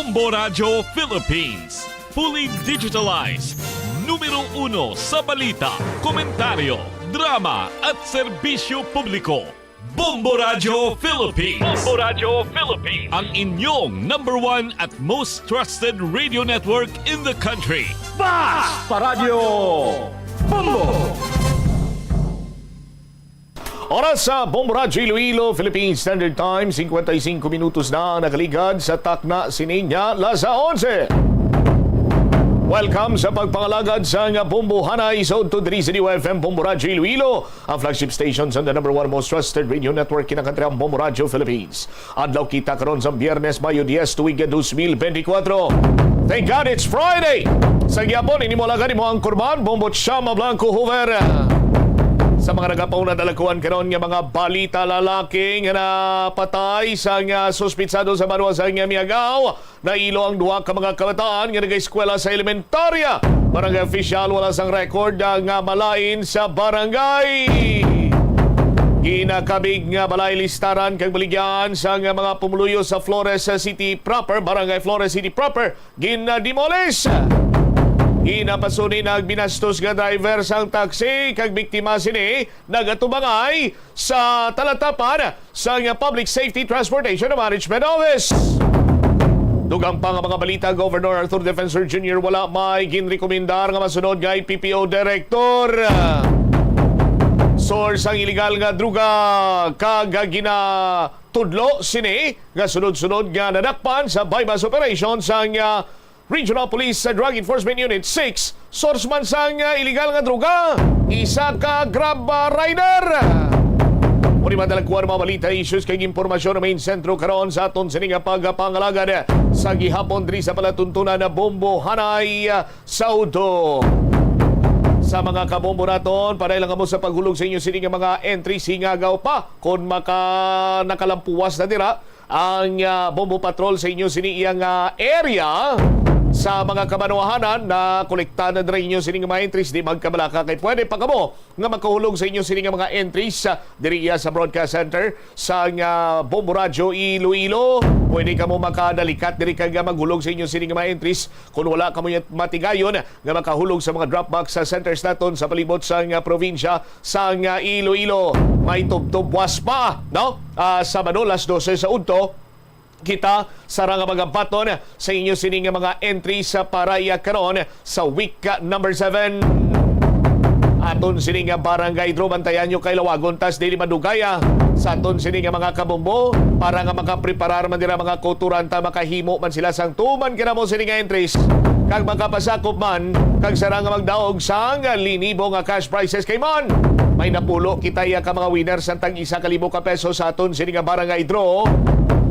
Bombo Radio Philippines. Fully digitalized. Numero 1 sa balita, komentaryo, drama at serbisyo publiko. Bombo Radio Philippines. Bombo Radio Philippines. Ang inyong number 1 at most trusted radio network in the country. Basta Radio Bombo! Oras sa Bombo Radio Iloilo, Philippine Standard Time, 55 minutos na nakaligad sa takna sininya, Lasa 11. Welcome sa pagpangalagad sa Bombo Hanay sa Udto diri sa FM Bombo Radio Iloilo, ang flagship station sa the number 1 most trusted radio network kinakantri ang Bombo Radio Philippines. Adlaw kita karon sa Biyernes, Mayo 10, tuig 2024. Thank God it's Friday! Sa gyapon, inimulagan mo ang kurban, Bombo Chama Blanco Hoover. Sa mga nagapauna dalakuan karon nga mga balita, lalaki nga napatay sa nga suspitsado sa Banwa sa nga Miagaw. Nailo ang duha ka mga kabataan nga nag-eskwela sa elementarya. Barangay official wala sang record nga malain sa barangay. Ginakabig nga balay listaran kag baligyan sa nga mga pumuluyo sa Flores City proper, Barangay Flores City proper, ginademolish. Inapasuni nagbinastos nga driver sang taxi kag biktima sini nagatubangay sa talatapan sa Public Safety Transportation Management Office. Dugang pa nga mga balita, Governor Arthur Defensor Jr. wala may ginrekomendar nga masunod nga PPO Director. Source ang illegal nga druga kag ginatudlo sini nga sunod-sunod nga nadakpan sa bypass operation sang Regional Police Drug Enforcement Unit 6, source man sang illegal nga droga, isa ka grab rider. Muni madalagkuan mga balita, issues kay impormasyon na main sentro karon sa aton sininga pagpangalagad sa gihapon diri sa palatuntunan na Bombo Hanay Saudo. Sa mga kabombo naton, panay lang mo sa paghulog sa inyo sininga mga entry singagaw pa kung nakalampuwas na dira ang bombo patrol sa inyo siniyang area sa mga kamanuahanan na kolekta na rin inyo sining mga entries di magkabalaka kay pwede pa kamo nga makahulog sa inyo sining mga entries diri sa broadcast center sa Bombo Radio Iloilo. Pwede kamo makadalikat diri kag maghulog sa inyo sining mga entries kung wala kamo matigayon nga makahulog sa mga dropbox sa centers naton sa palibot sa probinsya sa Iloilo. May tubtubwas pa no? Sabado las 12 sa Udto kita sarang mga baton sa inyo sining mga entry sa paraya karon sa week number 7. Aton sining barangay Dro, bantayan nyo kay Lawagon tas dili madugaya sa aton sining mga kabombo para nga makapreparar man dira mga kulturanta makahimo man sila sang tuman kinamo sining entries kag makapasakop man kag sarang magdaog sang linibo nga cash prizes kay man. May napulo kita ka mga winners sang tag 1,000 ka peso sa aton sining barangay Dro.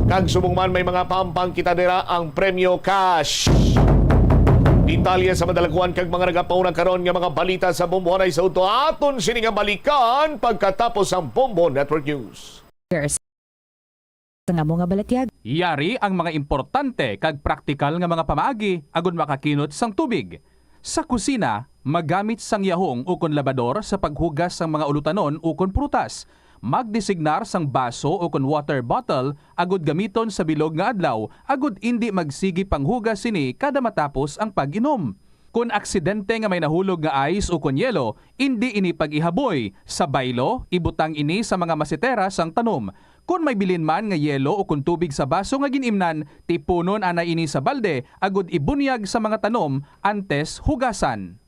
Kag sumungman may mga pampang kita dira ang premyo cash. Detalye sa madalaguan kag mga nagapauna karon nga mga balita sa Bombo Hanay sa Udto aton sini nga balikan pagkatapos ang Bombo Network News. Nga mo nga balatyag. Yari ang mga importante kag praktikal nga mga pamaagi agon makakinot sang tubig. Sa kusina, magamit sang yahong ukon labador sa paghugas sang mga ulutanon ukon prutas. Magdesignar sang baso o kon water bottle agud gamiton sa bilog nga adlaw agud indi magsigi panghugas sini kada matapos ang pag-inom. Kung aksidente nga may nahulog nga ice o kon yelo, indi ini pag-ihaboy. Sa baylo, ibutang ini sa mga masitera sang tanom. Kung may bilin man nga yelo o kun tubig sa baso nga ginimnan, tipunon ana ini sa balde agud ibunyag sa mga tanom antes hugasan.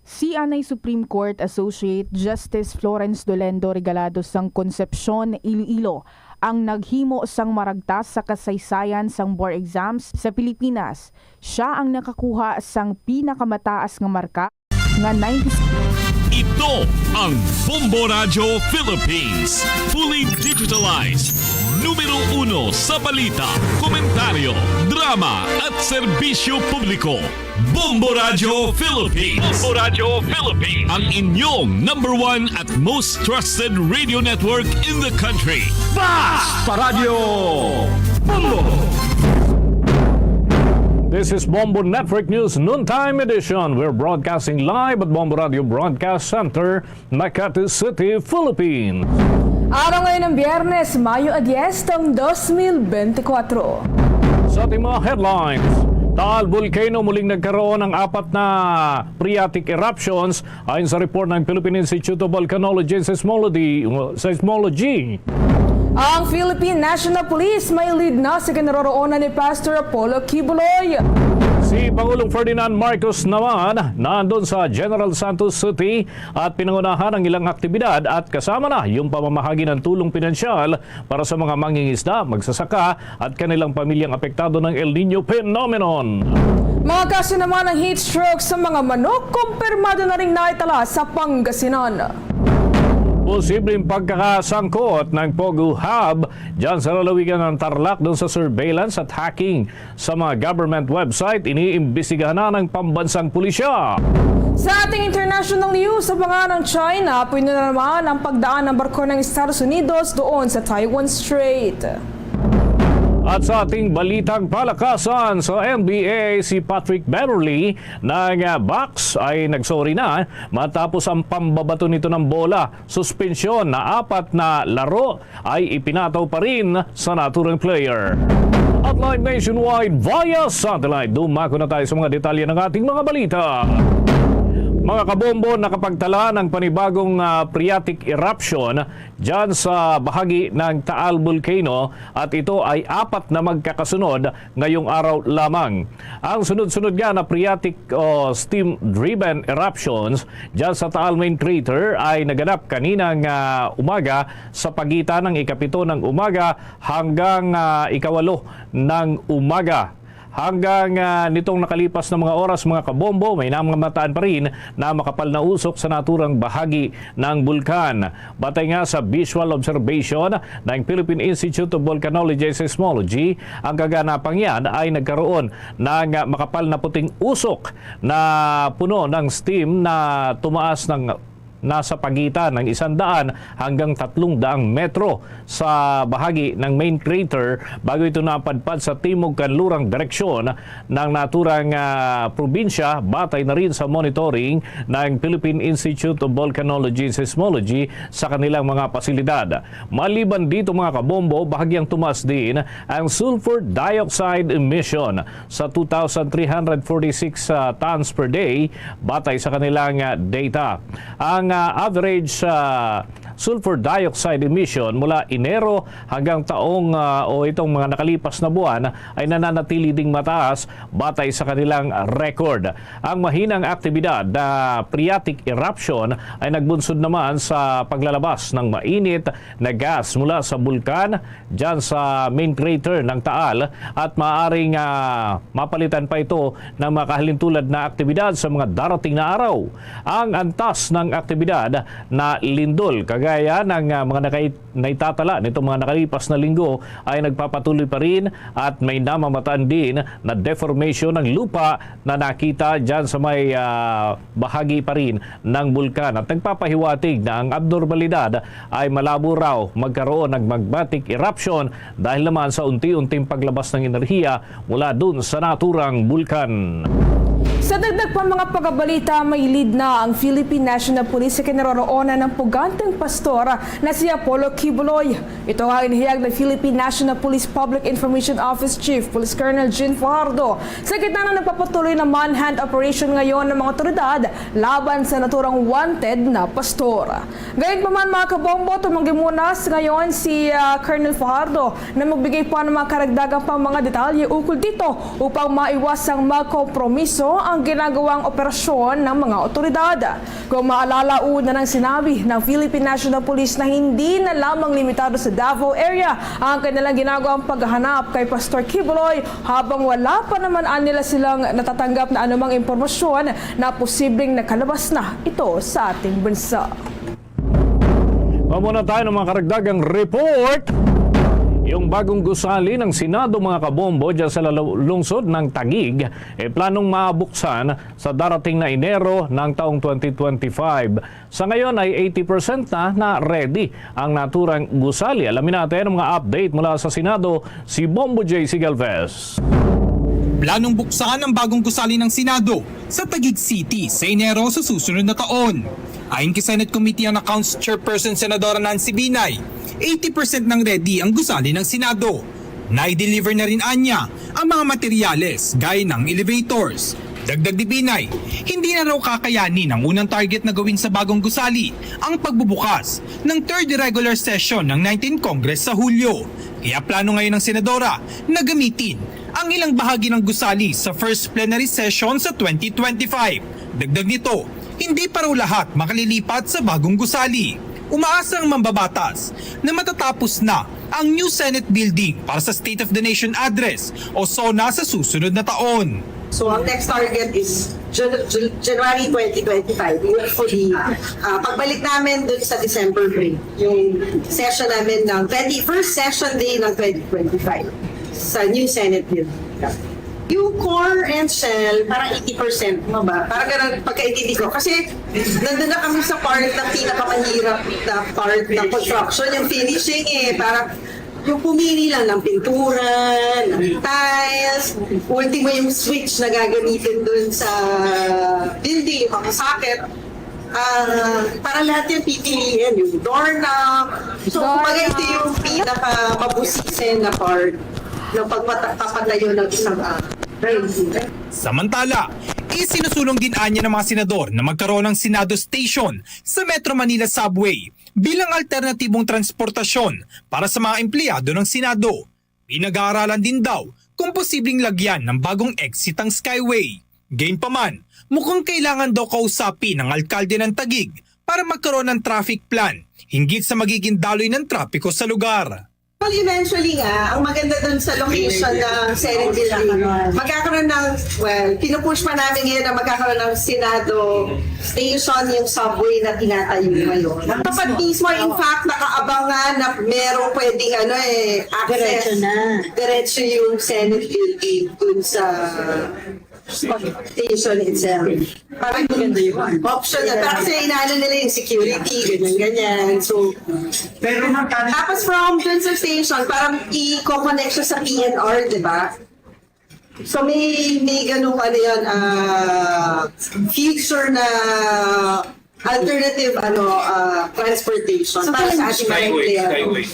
Si Anay Supreme Court Associate Justice Florence Dolendo Regalado sang Concepcion, Iloilo ang naghimo sang maragtas sa kasaysayan sang board exams sa Pilipinas. Siya ang nakakuha sang pinakamataas nga marka nga 90. Ito ang Bombo Radio Philippines. Fully digitalized. Numero 1 sa balita, komentaryo, drama at serbisyo publiko. Bombo Radio Philippines. Bombo Radio Philippines. Ang inyong number 1 at most trusted radio network in the country. Basta Radio Bombo! This is Bombo Network News Noontime Edition. We're broadcasting live at Bombo Radio Broadcast Center, Makati City, Philippines. Araw ngayon ng Biyernes, Mayo 10, 2024. Sa ating mga headlines, Taal Volcano muling nagkaroon ng 4 na phreatic eruptions ayon sa report ng Philippine Institute of Volcanology and Seismology. Ang Philippine National Police may lead na sa kinaroroonan ni Pastor Apollo Kibuloy. Si Pangulong Ferdinand Marcos naman nandun sa General Santos City at pinangunahan ang ilang aktibidad at kasama na yung pamamahagi ng tulong pinansyal para sa mga mangingisda, magsasaka at kanilang pamilyang apektado ng El Nino phenomenon. Mga kaso naman ng heat stroke sa mga manok, kumpirmado na rin naitala sa Pangasinan. Posibleng pagkakasangkot ng Pogo Hub dyan sa lalawigan ng Tarlac doon sa surveillance at hacking sa mga government website, iniimbestigahan na ng pambansang pulisya. Sa ating international news, sa banga ng China, pwede na naman ang pagdaan ng barko ng Estados Unidos doon sa Taiwan Strait. At sa ating balitang palakasan sa NBA, si Patrick Beverley ng Bucks ay nagsorry na matapos ang pambabato nito ng bola. Suspensyon na 4 na laro ay ipinataw pa rin sa naturang player. At live nationwide via satellite, dumako na tayo sa mga detalye ng ating mga balita. Mga kabombo, nakapagtala ng panibagong phreatic eruption dyan sa bahagi ng Taal Volcano at ito ay 4 na magkakasunod ngayong araw lamang. Ang sunod-sunod nga na phreatic o steam-driven eruptions dyan sa Taal Main Crater ay naganap kaninang umaga sa pagitan ng 7 ng umaga hanggang 8 ng umaga. Hanggang nitong nakalipas na mga oras, mga kabombo, may namamataan pa rin na makapal na usok sa naturang bahagi ng bulkan. Batay nga sa visual observation ng Philippine Institute of Volcanology and Seismology, ang kaganapang yan ay nagkaroon ng makapal na puting usok na puno ng steam na tumaas ng nasa pagitan ng 100 hanggang 300 metro sa bahagi ng main crater bago ito napadpad sa timog-kanlurang direksyon ng naturang probinsya, batay na rin sa monitoring ng Philippine Institute of Volcanology and Seismology sa kanilang mga pasilidad. Maliban dito, mga kabombo, bahagyang tumaas din ang sulfur dioxide emission sa 2,346 tons per day batay sa kanilang data. Ang average sulfur dioxide emission mula Enero hanggang taong o itong mga nakalipas na buwan ay nananatili ding mataas batay sa kanilang record. Ang mahinang aktibidad na phreatic eruption ay nagbunsod naman sa paglalabas ng mainit na gas mula sa bulkan dyan sa main crater ng Taal at maaaring mapalitan pa ito ng makahalintulad na aktibidad sa mga darating na araw. Ang antas ng aktibidad na lindol kagaya ng mga naitatala nitong mga nakalipas na linggo ay nagpapatuloy pa rin at may namamataan din na deformation ng lupa na nakita dyan sa may bahagi pa rin ng bulkan at nagpapahiwatig na ang abnormalidad ay malabo raw magkaroon ng magmatic eruption dahil naman sa unti-unting paglabas ng enerhiya mula dun sa naturang bulkan. Sa dagdag pa mga pagbabalita, may lead na ang Philippine National Police sa kinaroroonan ng puganteng pastor na si Apollo Kibuloy. Ito ang inihayag ng Philippine National Police Public Information Office Chief Police Colonel Jean Fajardo sa gitna ng nagpapatuloy na manhunt operation ngayon ng mga otoridad laban sa naturang wanted na pastor. Gayunpaman, mga kabombo, tumanggi muna ngayon si Colonel Fajardo na magbigay pa ng mga karagdagang pang mga detalye ukol dito upang maiwasang magkompromiso ang ginagawang operasyon ng mga otoridad. Kung maalala, una nang sinabi ng Philippine National Police na hindi na lamang limitado sa Davao area ang kanilang ginagawang paghahanap kay Pastor Kibuloy habang wala pa naman nila silang natatanggap na anumang impormasyon na posibleng nakalabas na ito sa ating bansa. Muna tayo ng mga karagdagang report. Yung bagong gusali ng Senado, mga kabombo, dyan sa lungsod ng Taguig, planong mabuksan sa darating na Enero ng taong 2025. Sa ngayon ay 80% na ready ang naturang gusali. Alamin natin ang mga update mula sa Senado, si Bombo J. Sigalvez. Planong buksan ang bagong gusali ng Senado sa Taguig City sa Enero sa susunod na taon. Ayon kay Senate Committee on Accounts Chairperson Senadora Nancy Binay, 80% ng ready ang gusali ng Senado. Na-deliver na rin anya ang mga materyales gaya ng elevators. Dagdag ni Binay, hindi na raw kakayanin ng unang target na gawin sa bagong gusali ang pagbubukas ng third regular session ng 19th Congress sa Hulyo. Kaya plano ngayon ng Senadora na gamitin ang ilang bahagi ng gusali sa first plenary session sa 2025. Dagdag nito, hindi pa raw lahat makalilipat sa bagong gusali. Umaasa ang mambabatas na matatapos na ang new Senate building para sa State of the Nation Address o SONA sa susunod na taon. So ang next target is January 2025. Hopefully, pagbalik namin dun sa December break, yung session namin ng first session day ng 2025 sa new Senate bill. Yung core and shell, parang 80% mo ba? Parang ganun pagkaintindi ko. Kasi nandun na kami sa part ng pinakamahirap na part ng construction, yung finishing Parang yung pumili lang ng pintura, ng tiles, ultimo yung switch na gagamitin dun sa building, yung mga socket. Para lahat yung pipiliin, yung doorknob. So, kumbaga ito yung pinaka-mabusisen na part ng pagpapatayo ng isang Samantala, isinusulong din anya ng mga senador na magkaroon ng Senado Station sa Metro Manila Subway bilang alternatibong transportasyon para sa mga empleyado ng Senado. Pinag-aaralan din daw kung posibleng lagyan ng bagong exit ang Skyway. Gayunpaman, mukhang kailangan daw kausapin ng alkalde ng Taguig para magkaroon ng traffic plan hinggit sa magiging daloy ng trapiko sa lugar. Well, eventually ang maganda dun sa location ng Senate building, magkakaroon ng, pinupush pa namin ngayon na magkakaroon ng Senado station, yung subway na tinatayo ngayon. Kapag mismo, in fact, nakaabangan na merong pwedeng access. Diretso yung Senate building dun sa station itself. Parang maganda yung option na. Pero kasi inaano nila yung security, ganyan-ganyan. So, tapos from dun sa station, parang i-connect siya sa PNR, di ba? So may ganung future na alternative transportation para sa ating mga empleyado.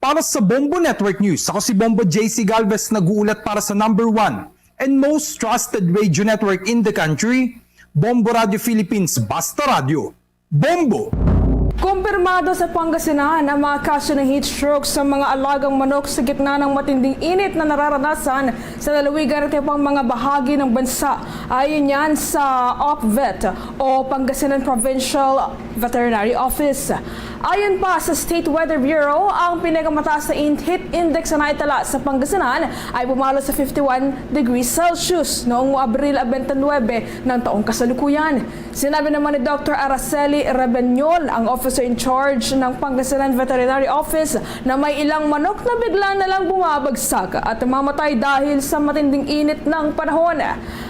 Para sa Bombo Network News, ako si Bombo JC Galvez, nag-uulat para sa number 1 and most trusted radio network in the country, Bombo Radio Philippines, Basta Radio. Bombo! Kumpirmado sa Pangasinan ang mga kaso ng heat stroke sa mga alagang manok sa gitna ng matinding init na nararanasan sa lalawigan at ibang mga bahagi ng bansa. Ayon yan sa OPVET o Pangasinan Provincial Veterinary Office. Ayon pa sa State Weather Bureau, ang pinakamataas na heat index na naitala sa Pangasinan ay pumalo sa 51 degrees Celsius noong Abril 29 ng taong kasalukuyan. Sinabi naman ni Dr. Araceli Rebeñol, ang officer in charge ng Pangasinan Veterinary Office, na may ilang manok na bigla na lang bumabagsak at mamatay dahil sa matinding init ng panahon.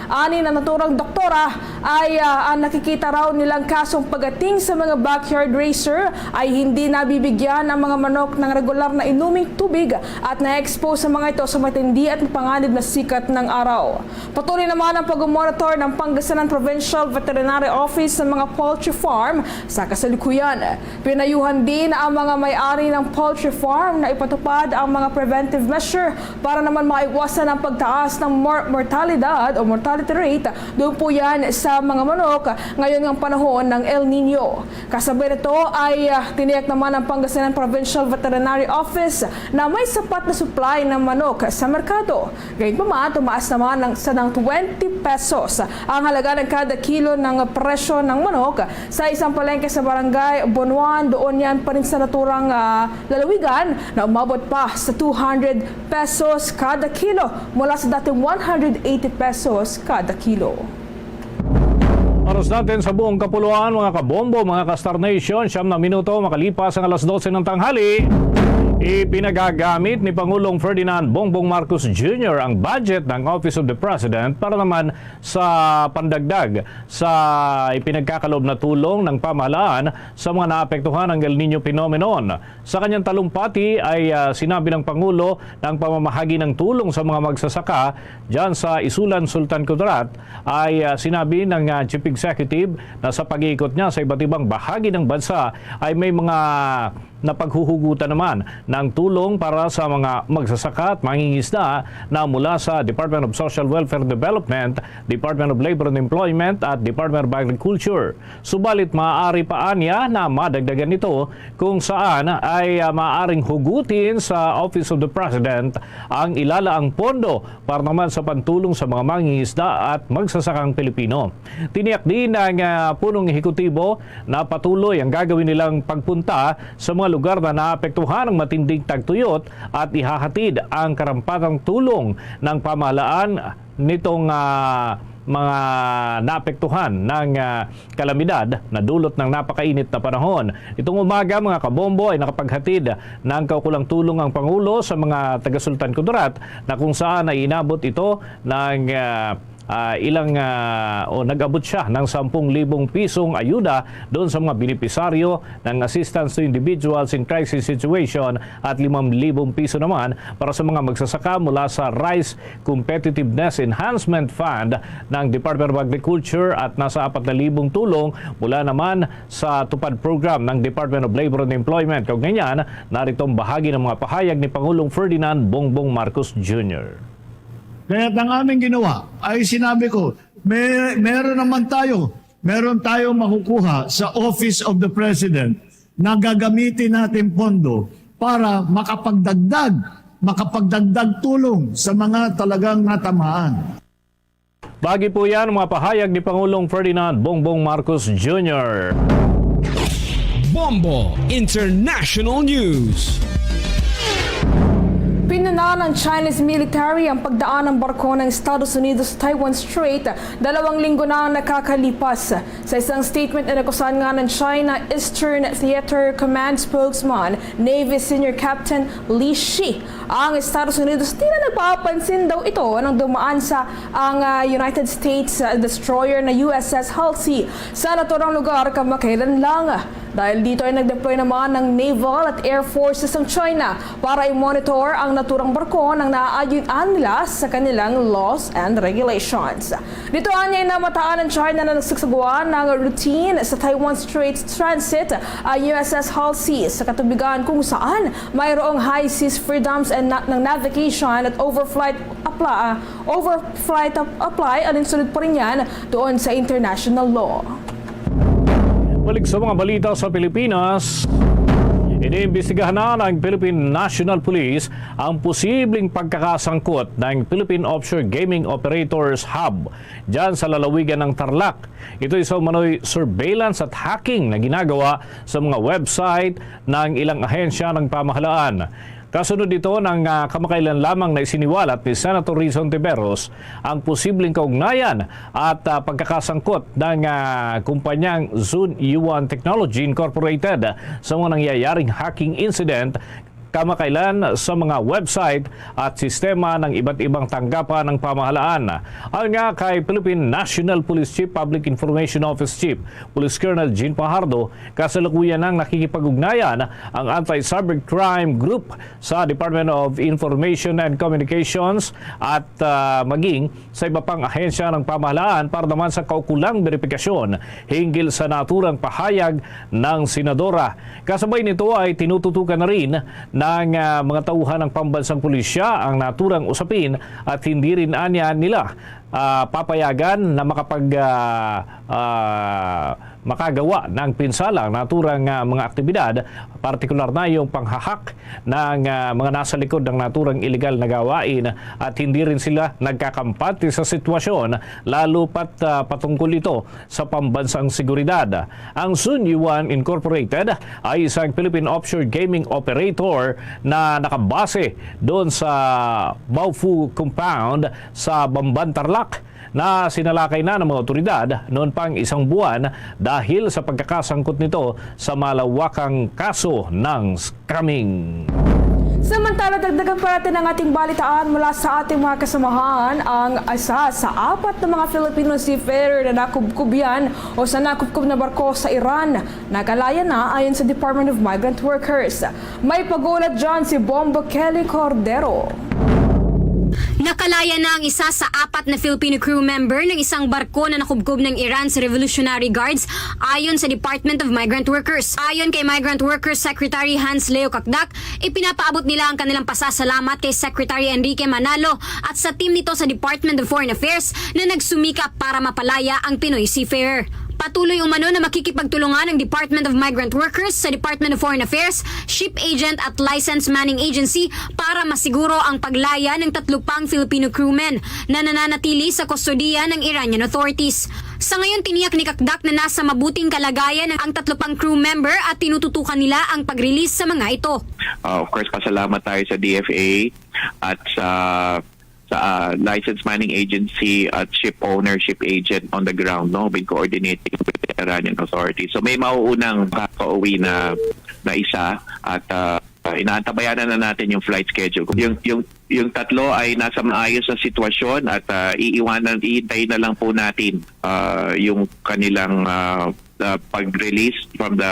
Ani na naturang doktora ay ang nakikita raw nilang kasong pagating sa mga backyard racer ay hindi nabibigyan ang mga manok ng regular na inuming tubig at na-expose sa mga ito sa matindi at mapanganib na sikat ng araw. Patuloy naman ang pag-monitor ng Pangasinan Provincial Veterinary Office sa mga poultry farm sa kasalukuyan. Pinayuhan din ang mga may-ari ng poultry farm na ipatupad ang mga preventive measure para naman maiwasan ang pagtaas ng mortalidad o mortality rate. Doon po yan sa mga manok ngayon ng panahon ng El Nino. Kasabay nito ay tiniyak naman ng Pangasinan Provincial Veterinary Office na may sapat na supply ng manok sa merkado. Gayunpaman, tumaas naman ng 20 pesos ang halaga ng kada kilo ng presyo ng manok sa isang palengke sa barangay Bonuan. Doon yan pa rin sa naturang lalawigan na umabot pa sa 200 pesos kada kilo mula sa dating 180 pesos kada kilo. Oras natin sa buong kapuluan, mga kabombo, mga ka-Star Nation, 9 na minuto makalipas ang alas 12 ng tanghali. Ipinagagamit ni Pangulong Ferdinand Bongbong Marcos Jr. ang budget ng Office of the President para naman sa pandagdag sa ipinagkakalob na tulong ng pamahalaan sa mga naapektuhan ng El Nino phenomenon. Sa kanyang talumpati ay sinabi ng Pangulo ng pamamahagi ng tulong sa mga magsasaka dyan sa Isulan, Sultan Kudarat ay sinabi ng Chief Executive na sa pag-iikot niya sa iba't ibang bahagi ng bansa ay may mga na paghuhugutan naman ng tulong para sa mga magsasaka at mangingisda na mula sa Department of Social Welfare and Development, Department of Labor and Employment at Department of Agriculture. Subalit maaari pa niya na madagdagan ito kung saan ay maaaring hugutin sa Office of the President ang ilalaang pondo para naman sa pantulong sa mga mangingisda at magsasakang Pilipino. Tiniyak din ng punong ehekutibo na patuloy ang gagawin nilang pagpunta sa mga lugar na naapektuhan ng matinding tagtuyot at ihahatid ang karampatang tulong ng pamahalaan nitong mga naapektuhan ng kalamidad na dulot ng napakainit na panahon. Itong umaga mga kabombo ay nakapaghatid ng kaukulang tulong ang Pangulo sa mga taga-Sultan Kudarat na kung saan ay inabot ito ng nag-abot siya ng 10,000 pisong ayuda doon sa mga benepisaryo ng assistance to individuals in crisis situation at 5,000 piso naman para sa mga magsasaka mula sa Rice Competitiveness Enhancement Fund ng Department of Agriculture at nasa 4,000 tulong mula naman sa tupad program ng Department of Labor and Employment. Kung ganyan, naritong bahagi ng mga pahayag ni Pangulong Ferdinand Bongbong Marcos Jr. Kaya ang aming ginawa ay sinabi ko, meron tayong makukuha sa Office of the President na gagamitin natin pondo para makapagdagdag tulong sa mga talagang natamaan. Bagi po yan mga pahayag ni Pangulong Ferdinand Bongbong Marcos Jr. Bombo International News. Pinuna ng Chinese military ang pagdaan ng barko ng Estados Unidos sa Taiwan Strait 2 linggo na ang nakakalipas. Sa isang statement na nakusahan nga ng China Eastern Theater Command spokesman Navy Senior Captain Li Shi, ang Estados Unidos di na nagpapansin daw ito nang dumaan sa ang United States destroyer na USS Halsey sa naturang lugar kamakailan lang. Dahil dito ay nag-deploy naman ng Naval at Air Forces ng China para i-monitor ang naturang barko nang naaayunan nila sa kanilang laws and regulations. Dito ay namataan ng China na nagsasagawa ng routine sa Taiwan Strait transit ang USS Halsey sa katubigan kung saan mayroong high seas freedoms and ng navigation at overflight apply alinsunod pa rin yan doon sa international law. Balik sa mga balita sa Pilipinas, iniimbestigahan na ng Philippine National Police ang posibleng pagkakasangkot ng Philippine Offshore Gaming Operators Hub dyan sa lalawigan ng Tarlac. Ito ay sa umano'y surveillance at hacking na ginagawa sa mga website ng ilang ahensya ng pamahalaan. Kasunod dito ng kamakailan lamang na isiniwalat ni Senator Rizon Tiberos ang posibleng kaugnayan at pagkakasangkot ng kumpanyang Zun Yuan Technology Incorporated sa mga nangyayaring hacking incident kamakailan sa mga website at sistema ng iba't ibang tanggapan ng pamahalaan. Ayon nga kay Philippine National Police Chief Public Information Office Chief Police Colonel Jean Pajardo, kasalukuyan nang nakikipag-ugnayan ang Anti-Cybercrime Group sa Department of Information and Communications at maging sa iba pang ahensya ng pamahalaan para naman sa kaukulang verifikasyon hinggil sa naturang pahayag ng Senadora. Kasabay nito ay tinututukan na rin ng mga tauhan ng pambansang pulisya ang naturang usapin at hindi rin anya nila papayagan na makagawa ng pinsalang naturang mga aktibidad, partikular na yung panghahak ng mga nasa likod ng naturang illegal na gawain at hindi rin sila nagkakampante sa sitwasyon lalo pat patungkol ito sa pambansang seguridad. Ang Zun Yuan Incorporated ay isang Philippine offshore gaming operator na nakabase doon sa Baofu Compound sa Bamban, Tarlac na sinalakay na ng mga otoridad noon pang isang buwan dahil sa pagkakasangkot nito sa malawakang kaso ng scamming. Samantala, dagdagan pa natin ang ating balitaan mula sa ating mga kasamahan. Ang isa sa 4 na mga Filipino seafarer na nakubkub yan o sa nakubkub na barko sa Iran, nakalaya na ayon sa Department of Migrant Workers. May pagulat dyan si Bombo Kelly Cordero. Nakalaya na ang isa sa 4 na Filipino crew member ng isang barko na nakubkob ng Iran sa Revolutionary Guards ayon sa Department of Migrant Workers. Ayon kay Migrant Workers Secretary Hans Leo Kakdak, ipinapaabot nila ang kanilang pasasalamat kay Secretary Enrique Manalo at sa team nito sa Department of Foreign Affairs na nagsumikap para mapalaya ang Pinoy seafarer. Patuloy umano na makikipagtulungan ng Department of Migrant Workers sa Department of Foreign Affairs, Ship Agent at Licensed Manning Agency para masiguro ang paglaya ng 3 pang Filipino crewmen na nananatili sa kustodiya ng Iranian authorities. Sa ngayon, tiniyak ni Kakdak na nasa mabuting kalagayan ang 3 pang crew member at tinututukan nila ang pag-release sa mga ito. Of course, pasalamat tayo sa DFA at sa Licensed Manning Agency at ship owner, ship agent on the ground, no, with coordinating with the Iranian authorities. So may mauunang kakauwi na isa at inaantabayanan na natin yung flight schedule. Yung 3 ay nasa maayos na sitwasyon at iintay na lang po natin yung kanilang pag-release from the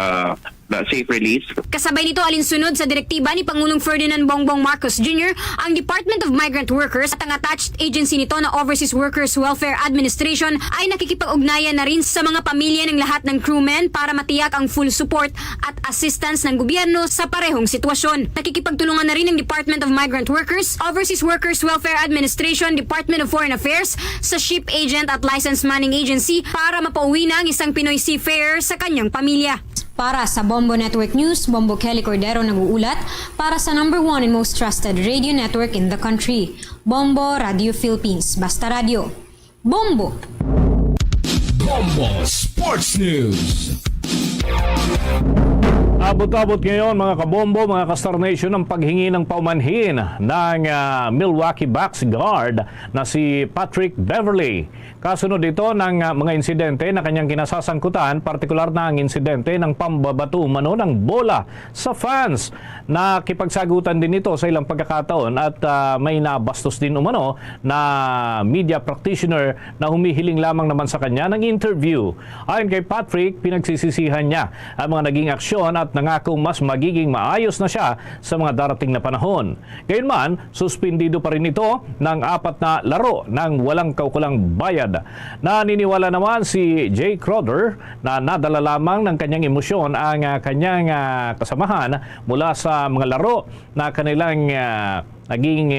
safe release. Kasabay nito alinsunod sa direktiba ni Pangulong Ferdinand Bongbong Marcos Jr. ang Department of Migrant Workers at ang attached agency nito na Overseas Workers Welfare Administration ay nakikipag-ugnayan na rin sa mga pamilya ng lahat ng crewmen para matiyak ang full support at assistance ng gobyerno sa parehong sitwasyon. Nakikipagtulungan na rin ng Department of Migrant Workers, Overseas Workers Welfare Administration, Department of Foreign Affairs sa Ship Agent at Licensed Manning Agency para mapauwi na ang isang Pinoy seafarer sa kanyang pamilya. Para sa Bombo Network News, Bombo Kelly Cordero nag-uulat para sa #1 and most trusted radio network in the country, Bombo Radio Philippines. Basta Radio. Bombo! Bombo Sports News. Abot-abot ngayon mga kabombo, mga ka-Star Nation, ang paghingi ng paumanhin ng Milwaukee Bucks guard na si Patrick Beverley. Kasunod ito ng mga insidente na kanyang kinasasangkutan, partikular na ang insidente ng pambabato umano ng bola sa fans. Nakipagsagutan din ito sa ilang pagkakataon at may nabastos din umano na media practitioner na humihiling lamang naman sa kanya ng interview. Ayon kay Patrick, pinagsisisihan niya ang mga naging aksyon at nangakong mas magiging maayos na siya sa mga darating na panahon. Gayunman, suspendido pa rin ito ng 4 na laro ng walang kaukulang bayad. Naniniwala naman si Jay Crowder na nadala lamang ng kanyang emosyon ang kanyang kasamahan mula sa mga laro na kanilang naging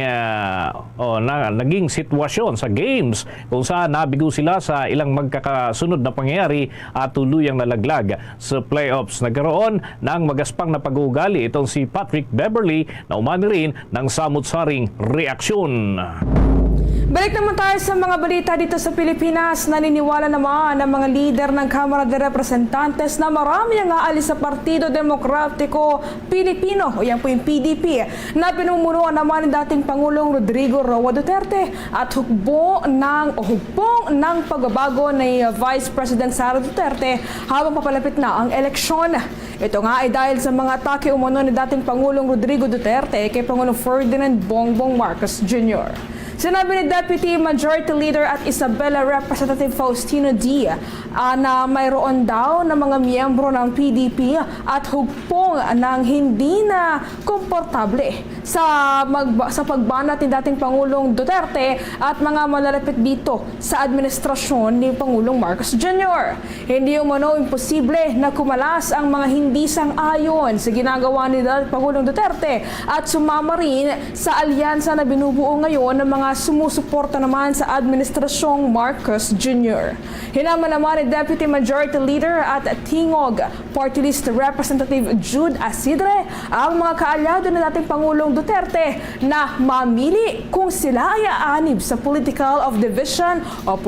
sitwasyon sa games kung saan nabigo sila sa ilang magkakasunod na pangyayari at tuluyang nalaglag sa playoffs. Nagkaroon ng magaspang na pag-uugali itong si Patrick Beverley na umani rin ng samut-saring reaksyon. Balik naman tayo sa mga balita dito sa Pilipinas. Naniniwala naman ang mga lider ng Kamara de Representantes na marami ang aalis sa Partido Demokratiko Pilipino o yan po yung PDP na pinumunuan naman ng dating Pangulong Rodrigo Roa Duterte at hugpong ng pagbabago ni Vice President Sara Duterte habang papalapit na ang eleksyon. Ito nga ay dahil sa mga atake umano ni dating Pangulong Rodrigo Duterte kay Pangulong Ferdinand Bongbong Marcos Jr. Sinabi ni Deputy Majority Leader at Isabela Representative Faustino D. Na mayroon daw ng mga miyembro ng PDP at hugpong ng hindi na komportable sa pagbanat ni dating Pangulong Duterte at mga malalapit dito sa administrasyon ni Pangulong Marcos Jr. Hindi umano imposible na kumalas ang mga hindi sang-ayon sa ginagawa ni Pangulong Duterte at sumama rin sa alyansa na binubuo ngayon ng mga sumusuporta naman sa administrasyong Marcos Jr. Hinama naman ni Deputy Majority Leader at Tingog Party List Representative Jude Asidre ang mga kaalyado na dating Pangulong Duterte na mamili kung sila ay aanib sa political of division o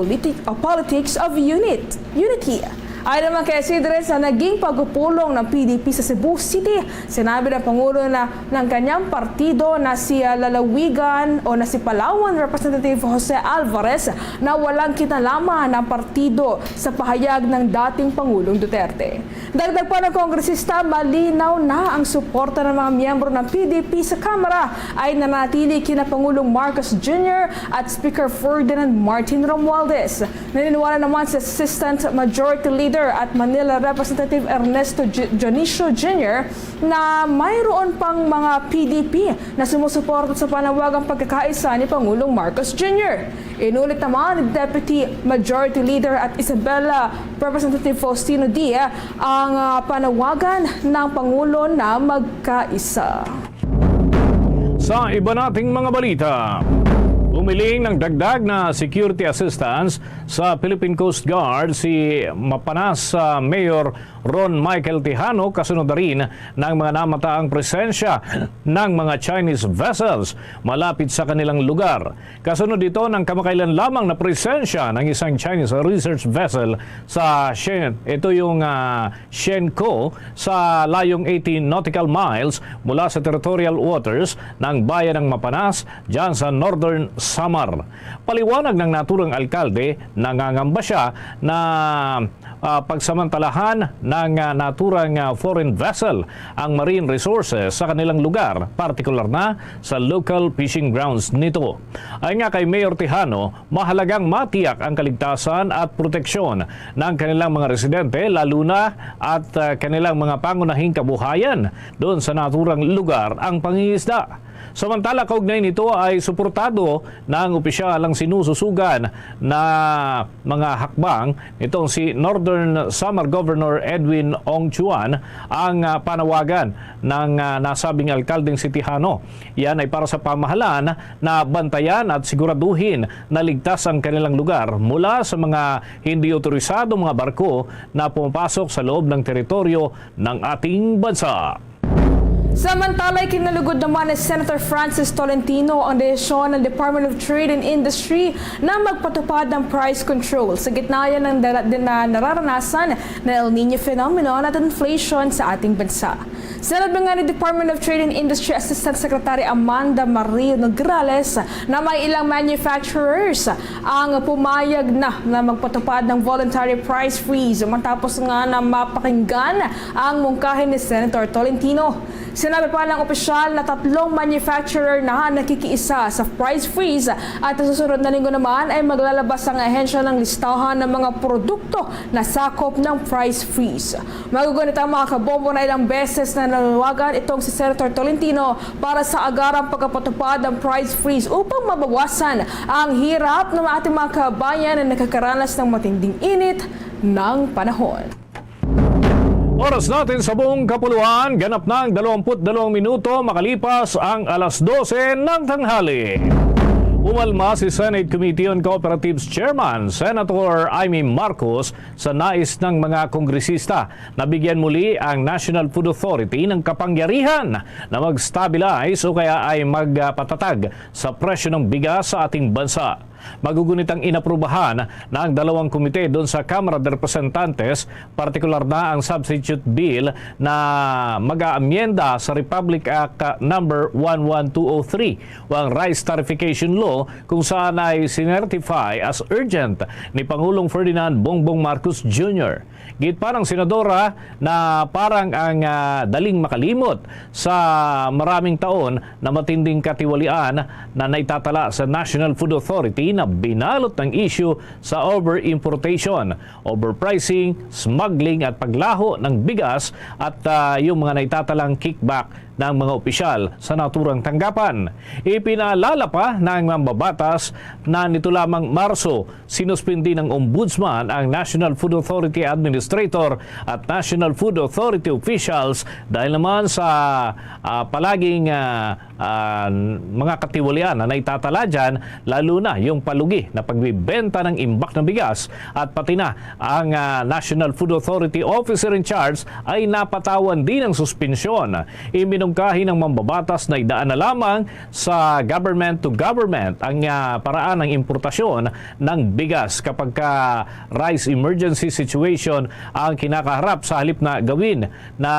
politics of unity. Ayon naman kay Asidre sa naging pagpupulong ng PDP sa Cebu City, sinabi ng Pangulo na ng kanyang partido na si Lalawigan o na si Palawan Representative Jose Alvarez na walang kinalaman ng partido sa pahayag ng dating Pangulong Duterte. Dagdag pa ng kongresista, malinaw na ang suporta ng mga miyembro ng PDP sa Kamara ay nanatili kina Pangulong Marcos Jr. at Speaker Ferdinand Martin Romualdez. Naniniwala naman si Assistant Majority Leader Leader at Manila Representative Ernesto Dionisio Jr. na mayroon pang mga PDP na sumusuporta sa panawagang pagkakaisa ni Pangulong Marcos Jr. Inulit naman ni Deputy Majority Leader at Isabela Representative Faustino D. ang panawagan ng Pangulo na magkaisa. Sa iba nating mga balita, umiling ng dagdag na security assistance sa Philippine Coast Guard si Mapanas Mayor Ron Michael Tejano kasunod na rin ng mga namataang presensya ng mga Chinese vessels malapit sa kanilang lugar. Kasunod ito ng kamakailan lamang na presensya ng isang Chinese research vessel sa Shenko sa layong 18 nautical miles mula sa territorial waters ng bayan ng Mapanas dyan sa Northern Samar. Paliwanag ng naturang alkalde, nangangamba siya na pagsamantalahan ng naturang foreign vessel ang marine resources sa kanilang lugar, partikular na sa local fishing grounds nito. Ayon nga kay Mayor Tejano, mahalagang matiyak ang kaligtasan at proteksyon ng kanilang mga residente, lalo na at kanilang mga pangunahing kabuhayan doon sa naturang lugar ang pangingisda. Samantala, kaugnay nito ay suportado ng opisyal ang sinususugan na mga hakbang itong si Northern Samar Governor Edwin Ong Chuan ang panawagan ng nasabing alkaldeng si Tejano. Yan ay para sa pamahalaan na bantayan at siguraduhin na ligtas ang kanilang lugar mula sa mga hindi otorisado mga barko na pumapasok sa loob ng teritoryo ng ating bansa. Samantala, kinalugod naman ni Senator Francis Tolentino ang desisyon ng Department of Trade and Industry na magpatupad ng price control sa gitna yan ng nararanasan na El Nino phenomenon at inflation sa ating bansa. Sinabi nga ni Department of Trade and Industry Assistant Secretary Amanda Marie Nograles na may ilang manufacturers ang pumayag na magpatupad ng voluntary price freeze matapos nga na mapakinggan ang mungkahin ni Senator Tolentino. Sinabi pa ng opisyal na 3 manufacturer na nakikiisa sa price freeze at sa susunod na linggo naman ay maglalabas ang ahensya ng listahan ng mga produkto na sakop ng price freeze. Magugunit ang mga kabombo na ilang beses na nanawagan itong si Senator Tolentino para sa agarang pagkapatupad ng price freeze upang mabawasan ang hirap ng ating mga kabayan na nakakaranas ng matinding init ng panahon. Oras natin sa buong kapuluan, ganap ng 22 minuto makalipas ang alas 12 ng tanghali. Umalma si Senate Committee on Cooperatives Chairman Senator Amy Marcos sa nais ng mga kongresista na bigyan muli ang National Food Authority ng kapangyarihan na mag-stabilize o kaya ay magpatatag sa presyo ng bigas sa ating bansa. Magugunit ang inaprubahan ng 2 komite doon sa Kamara de Representantes, partikular na ang substitute bill na mag-aamyenda sa Republic Act number 11203 o ang Rice Tarification Law kung saan ay sinertify as urgent ni Pangulong Ferdinand Bongbong Marcos Jr. Git pa ng senadora na parang ang daling makalimot sa maraming taon na matinding katiwalian na naitatala sa National Food Authority na binalot ng issue sa over-importation, overpricing, smuggling at paglaho ng bigas at yung mga naitatalang kickback ng mga opisyal sa naturang tanggapan. Ipinaalala pa ng mambabatas na nito lamang Marso, sinuspindi ng Ombudsman ang National Food Authority Administrator at National Food Authority officials dahil naman sa palaging mga katiwalian na naitatala dyan, lalo na yung palugi na pagbibenta ng imbak ng bigas at pati na ang National Food Authority Officer in Charge ay napatawan din ng suspensyon. Iminungkahi ng mambabatas na idaan na lamang sa government to government ang paraan ng importasyon ng bigas kapag rice emergency situation ang kinakaharap sa halip na gawin na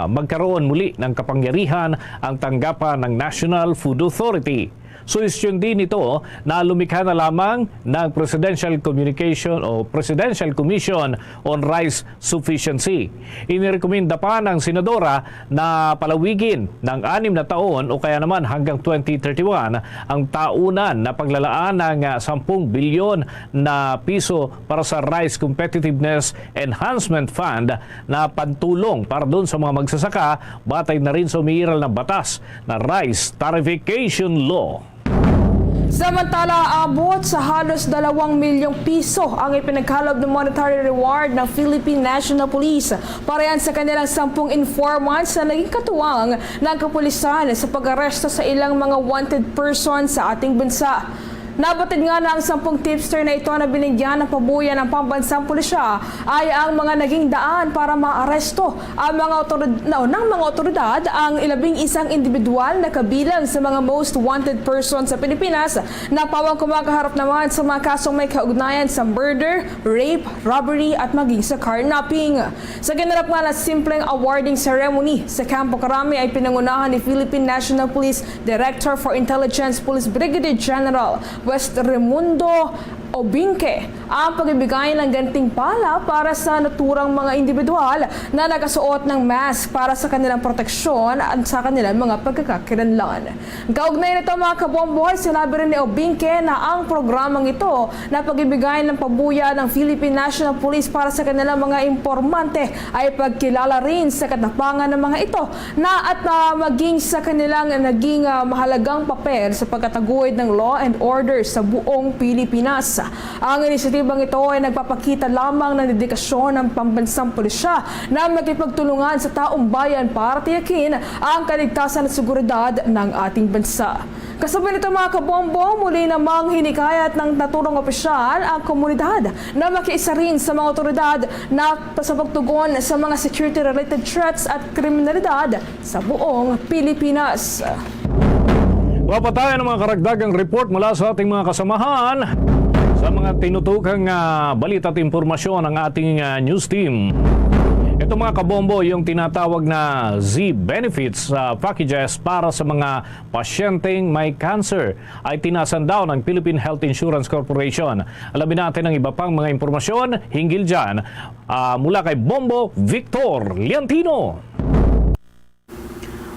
magkaroon muli ng kapangyarihan ang tanggapan ng National Food Authority. Suhestyon din ito na lumikha na lamang ng Presidential Communication o Presidential Commission on Rice Sufficiency. Inirekomenda pa ng senadora na palawigin ng 6 na taon o kaya naman hanggang 2031 ang taunan na paglalaan ng 10 bilyon na piso para sa Rice Competitiveness Enhancement Fund na pantulong para doon sa mga magsasaka batay na rin sa umiiral na batas na Rice Tarification Law. Samantala, abot sa halos 2 milyong piso ang ipinagkaloob ng monetary reward ng Philippine National Police para yan sa kanilang 10 informants na naging katuwang ng kapulisan sa pag-aresto sa ilang mga wanted persons sa ating bansa. Nabatid nga na ang 10 tipster na ito na binigyan ng pabuya ng pambansang pulisya ay ang mga naging daan para maaresto ang mga otoridad ang 11 individual na kabilang sa mga most wanted persons sa Pilipinas na pawang kumakaharap naman sa mga kasong may kaugnayan sa murder, rape, robbery at maging sa carnapping. Sa ginarap nga na simpleng awarding ceremony sa Campo Crame ay pinangunahan ni Philippine National Police Director for Intelligence Police Brigadier General West Raimundo Obinque ang pagbibigay ng gantimpala para sa naturang mga individual na nakasuot ng mask para sa kanilang proteksyon at sa kanilang mga pagkakakilanlan. Kaugnay nito mga kabomboy, sinabi rin ni Obinque na ang programang ito na pagbibigay ng pabuya ng Philippine National Police para sa kanilang mga impormante ay pagkilala rin sa katapangan ng mga ito na at maging sa kanilang naging mahalagang papel sa pagkataguyod ng law and order sa buong Pilipinas. Ang inisyatibang ito ay nagpapakita lamang ng dedikasyon ng pambansang pulisya na magkipagtulungan sa taong bayan para tiyakin ang kaligtasan at seguridad ng ating bansa. Kasabay nito mga kabombo, muli namang hinikayat ng naturang opisyal ang komunidad na makiisa rin sa mga otoridad na sa pagtugon sa mga security-related threats at kriminalidad sa buong Pilipinas. Papatayan ng mga karagdagang report mula sa ating mga kasamahan sa mga tinutukang balita at impormasyon ng ating news team. Ito mga kabombo, yung tinatawag na Z-Benefits packages para sa mga pasyenteng may cancer ay tinasan daw ng Philippine Health Insurance Corporation. Alamin natin ang iba pang mga impormasyon hinggil dyan mula kay Bombo Victor Liantino.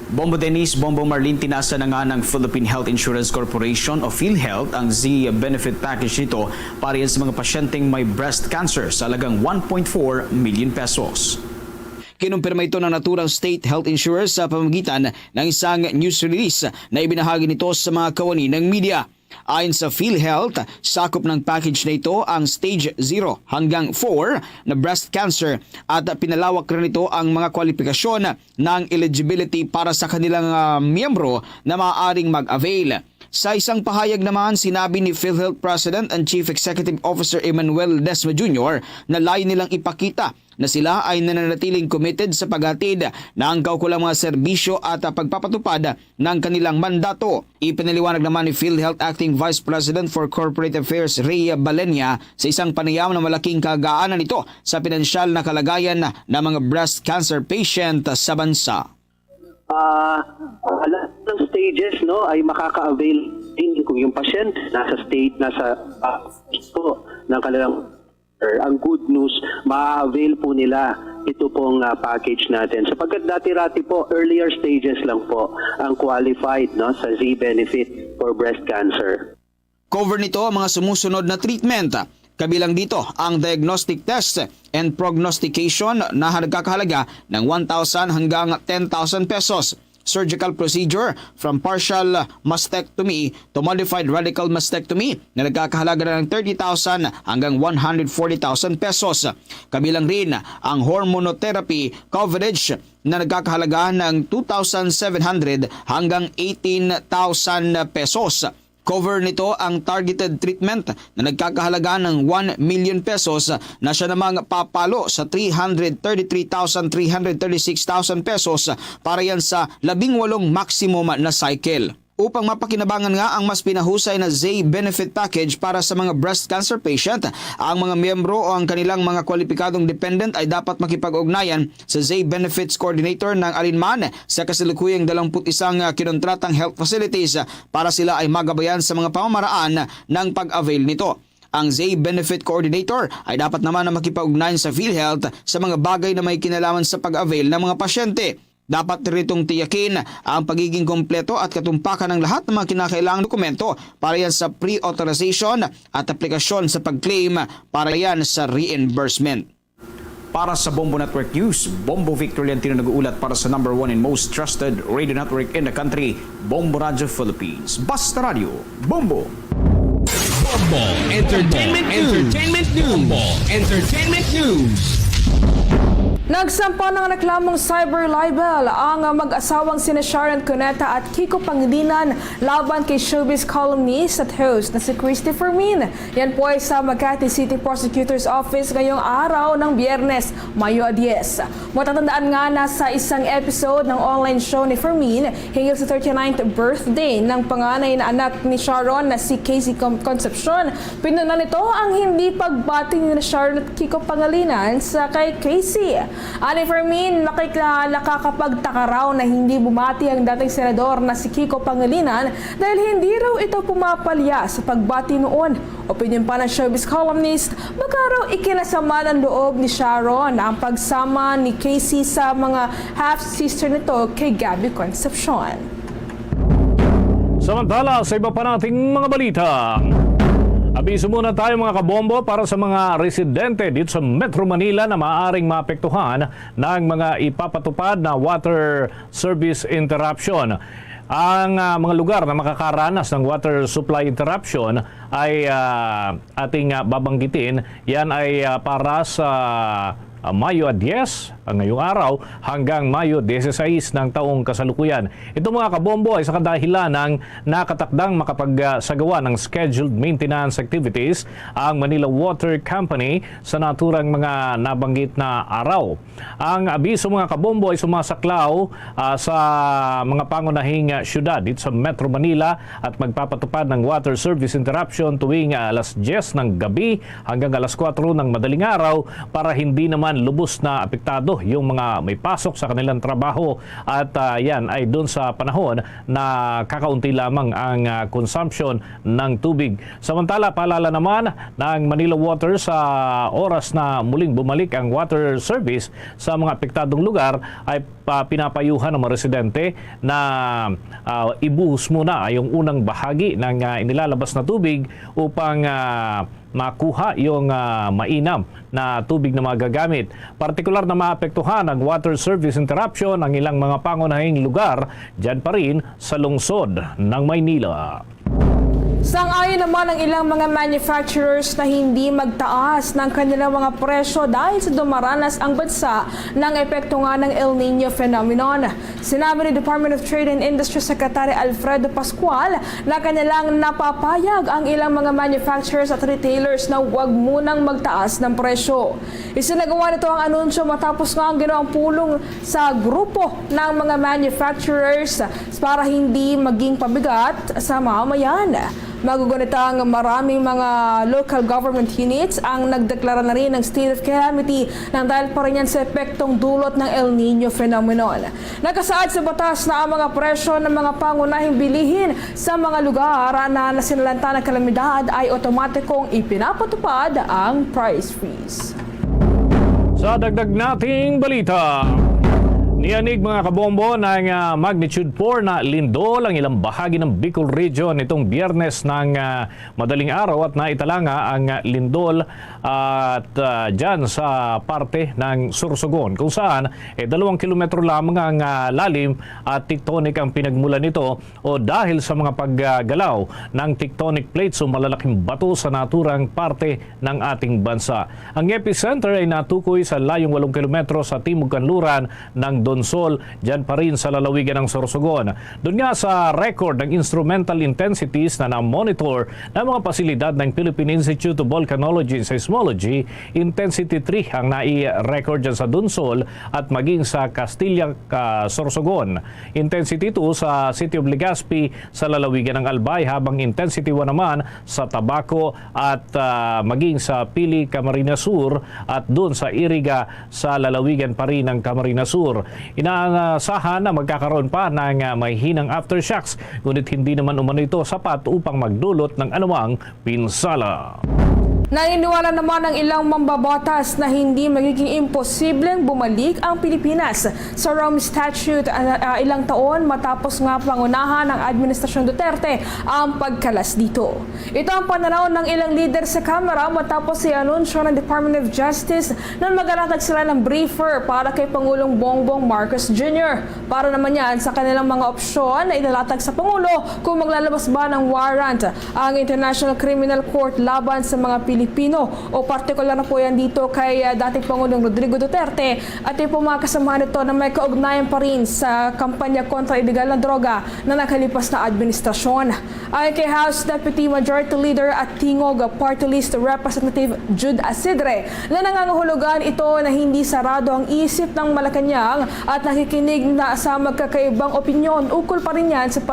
Bombo Denise, Bombo Marlene, tinasa na nga ng Philippine Health Insurance Corporation o PhilHealth ang Z-Benefit Package nito para yan sa mga pasyenteng may breast cancer sa halagang 1.4 million pesos. Kinumpirma ito ng naturang state health insurers sa pamamagitan ng isang news release na ibinahagi nito sa mga kawani ng media. Ayon sa PhilHealth, sakop ng package na ito ang stage 0 hanggang 4 na breast cancer at pinalawak rin ito ang mga kwalifikasyon ng eligibility para sa kanilang miyembro na maaaring mag-avail. Sa isang pahayag naman, sinabi ni PhilHealth President and Chief Executive Officer Emmanuel Desma Jr. na layo nilang ipakita na sila ay nananatiling committed sa paghatid ng kaukulang mga serbisyo at pagpapatupad ng kanilang mandato. Ipinaliwanag naman ni PhilHealth Acting Vice President for Corporate Affairs Rhea Balenia sa isang panayam na malaking kagaanan nito sa pinansyal na kalagayan ng mga breast cancer patient sa bansa. Lahat ng stages ay makaka-avail din kung yung patient nasa ng kanilang. Ang good news, ma-avail po nila ito pong package natin. Sapagkat dati-rati po, earlier stages lang po ang qualified sa Z-Benefit for breast cancer. Cover nito ang mga sumusunod na treatment. Kabilang dito ang diagnostic test and prognostication na nagkakahalaga ng 1,000 hanggang 10,000 pesos. Surgical procedure from partial mastectomy to modified radical mastectomy na nagkakahalaga ng 30,000 hanggang 140,000 pesos. Kabilang rin ang hormonotherapy coverage na nagkakahalaga ng 2,700 hanggang 18,000 pesos. Cover nito ang targeted treatment na nagkakahalaga ng 1 million pesos na siya namang papalo sa 333,000, 336,000 pesos para yan sa 18 maximum na cycle. upang mapakinabangan nga ang mas pinahusay na ZAY benefit package para sa mga breast cancer patient. Ang mga miyembro o ang kanilang mga kwalipikadong dependent ay dapat makipag-ugnayan sa ZAY Benefits Coordinator ng alinman sa kasalukuyang 21 kinontratang health facilities para sila ay magabayan sa mga pamamaraan ng pag-avail nito. Ang ZAY Benefit Coordinator ay dapat naman na makipag-ugnayan sa PhilHealth sa mga bagay na may kinalaman sa pag-avail ng mga pasyente. Dapat ritong tiyakin ang pagiging kompleto at katumpakan ng lahat ng mga kinakailangang dokumento para yan sa pre-authorization at aplikasyon sa pag-claim para yan sa reimbursement. Para sa Bombo Network News, Bombo Victor Leontino nag-uulat para sa number 1 and most trusted radio network in the country, Bombo Radio Philippines. Basta Radio, Bombo! Bombo Entertainment News. Bombo Entertainment News. Nagsampa ng reklamong cyber libel ang mag-asawang sina Sharon Cuneta at Kiko Pangilinan laban kay showbiz columnist at host na si Christy Fermin. Yan po ay sa Makati City Prosecutor's Office ngayong araw ng Biyernes, Mayo 10. Matatandaan nga na sa isang episode ng online show ni Fermin hinggil sa 39th birthday ng panganay na anak ni Sharon na si Casey Concepcion. Pinunan nito ang hindi pagbati ni Sharon at Kiko Pangilinan sa kay Casey. Ani Fermin, nakakapagtaka raw na hindi bumati ang dating senador na si Kiko Pangilinan dahil hindi raw ito pumapalya sa pagbati noon. Opinion pa ng showbiz columnist, baka raw ikinasama ng loob ni Sharon ang pagsama ni Casey sa mga half-sister nito kay Gabby Concepcion. Samantala, sa iba pa nating mga balita, abiso muna tayo mga kabombo para sa mga residente dito sa Metro Manila na maaaring maapektuhan ng mga ipapatupad na water service interruption. Ang mga lugar na makakaranas ng water supply interruption ay ating babanggitin. Yan ay para sa Mayo 10 ngayong araw hanggang Mayo 16 ng taong kasalukuyan. Ito mga kabombo ay sa kadahilan ng nakatakdang makapagsagawa ng scheduled maintenance activities ang Manila Water Company sa naturang mga nabanggit na araw. Ang abiso mga kabombo ay sumasaklaw sa mga pangunahing syudad dito sa Metro Manila at magpapatupad ng water service interruption tuwing alas 10 ng gabi hanggang alas 4 ng madaling araw para hindi naman lubos na apektado yung mga may pasok sa kanilang trabaho at yan ay doon sa panahon na kakaunti lamang ang consumption ng tubig. Samantala, paalala naman ng Manila Water sa oras na muling bumalik ang water service sa mga apektadong lugar ay pinapayuhan ng mga residente na ibuhos muna yung unang bahagi ng inilalabas na tubig upang makuha yung mainam na tubig na magagamit. Partikular na maapektuhan ang water service interruption ang ilang mga pangunahing lugar dyan pa rin sa lungsod ng Maynila. Sang-ayon naman ang ilang mga manufacturers na hindi magtaas ng kanilang mga presyo dahil sa dumaranas ang bansa ng epekto nga ng El Nino phenomenon. Sinabi ni Department of Trade and Industry Secretary Alfredo Pascual na kanilang napapayag ang ilang mga manufacturers at retailers na huwag munang magtaas ng presyo. Isinagawa nito ang anunsyo matapos nga ang ginawang pulong sa grupo ng mga manufacturers para hindi maging pabigat sa mamamayan. Magugunita ang maraming mga local government units ang nagdeklara na rin ng state of calamity nang dahil pa rin yan sa epektong dulot ng El Nino phenomenon. Nakasaad sa batas na ang mga presyo ng mga pangunahing bilihin sa mga lugar na nasinalanta ng kalamidad ay otomatikong ipinapatupad ang price freeze. Sa dagdag nating balita, niyanig mga kabombo ng magnitude 4 na lindol ang ilang bahagi ng Bicol Region itong Biyernes ng madaling araw at naitalanga ang lindol at dyan sa parte ng Sorsogon kung saan 2 kilometro lamang ang lalim at tectonic ang pinagmulan nito o dahil sa mga paggalaw ng tectonic plates o malalaking bato sa naturang parte ng ating bansa. Ang epicenter ay natukoy sa layong 8 kilometro sa timog kanluran ng Donsol, dyan pa rin sa lalawigan ng Sorsogon. Doon nga sa record ng instrumental intensities na na-monitor ng mga pasilidad ng Philippine Institute of Volcanology and Seismology, intensity 3 ang nai-record dyan sa Donsol at maging sa Castilla, Sorsogon. Intensity 2 sa City of Legazpi sa lalawigan ng Albay, habang intensity 1 naman sa Tabaco at maging sa Pili, Camarines Sur at doon sa Iriga sa lalawigan pa rin ng Camarines Sur. Inaasahan na magkakaroon pa ng may hinang aftershocks, ngunit hindi naman umano ito sapat upang magdulot ng anumang pinsala. Naniniwala naman ng ilang mambabatas na hindi magiging imposibleng bumalik ang Pilipinas sa Rome Statute ilang taon matapos nga pangunahan ng Administrasyon Duterte ang pagkalas dito. Ito ang pananaw ng ilang leader sa Kamara matapos i-anunsyo ng Department of Justice na magalatag sila ng briefer para kay Pangulong Bongbong Marcos Jr. Para naman yan sa kanilang mga opsyon na ilalatag sa Pangulo kung maglalabas ba ng warrant ang International Criminal Court laban sa mga Pilipino o partikular na po yan dito kay dating Pangulong Rodrigo Duterte at yung po mga kasamahan nito na may kaugnayan pa rin sa kampanya kontra illegal na droga na nakalipas na administrasyon. Ayon kay House Deputy Majority Leader at Tingog Party List Representative Jude Asidre na nangangahulugan ito na hindi sarado ang isip ng Malacanang at nakikinig na sa magkakaibang opinyon ukol pa rin yan sa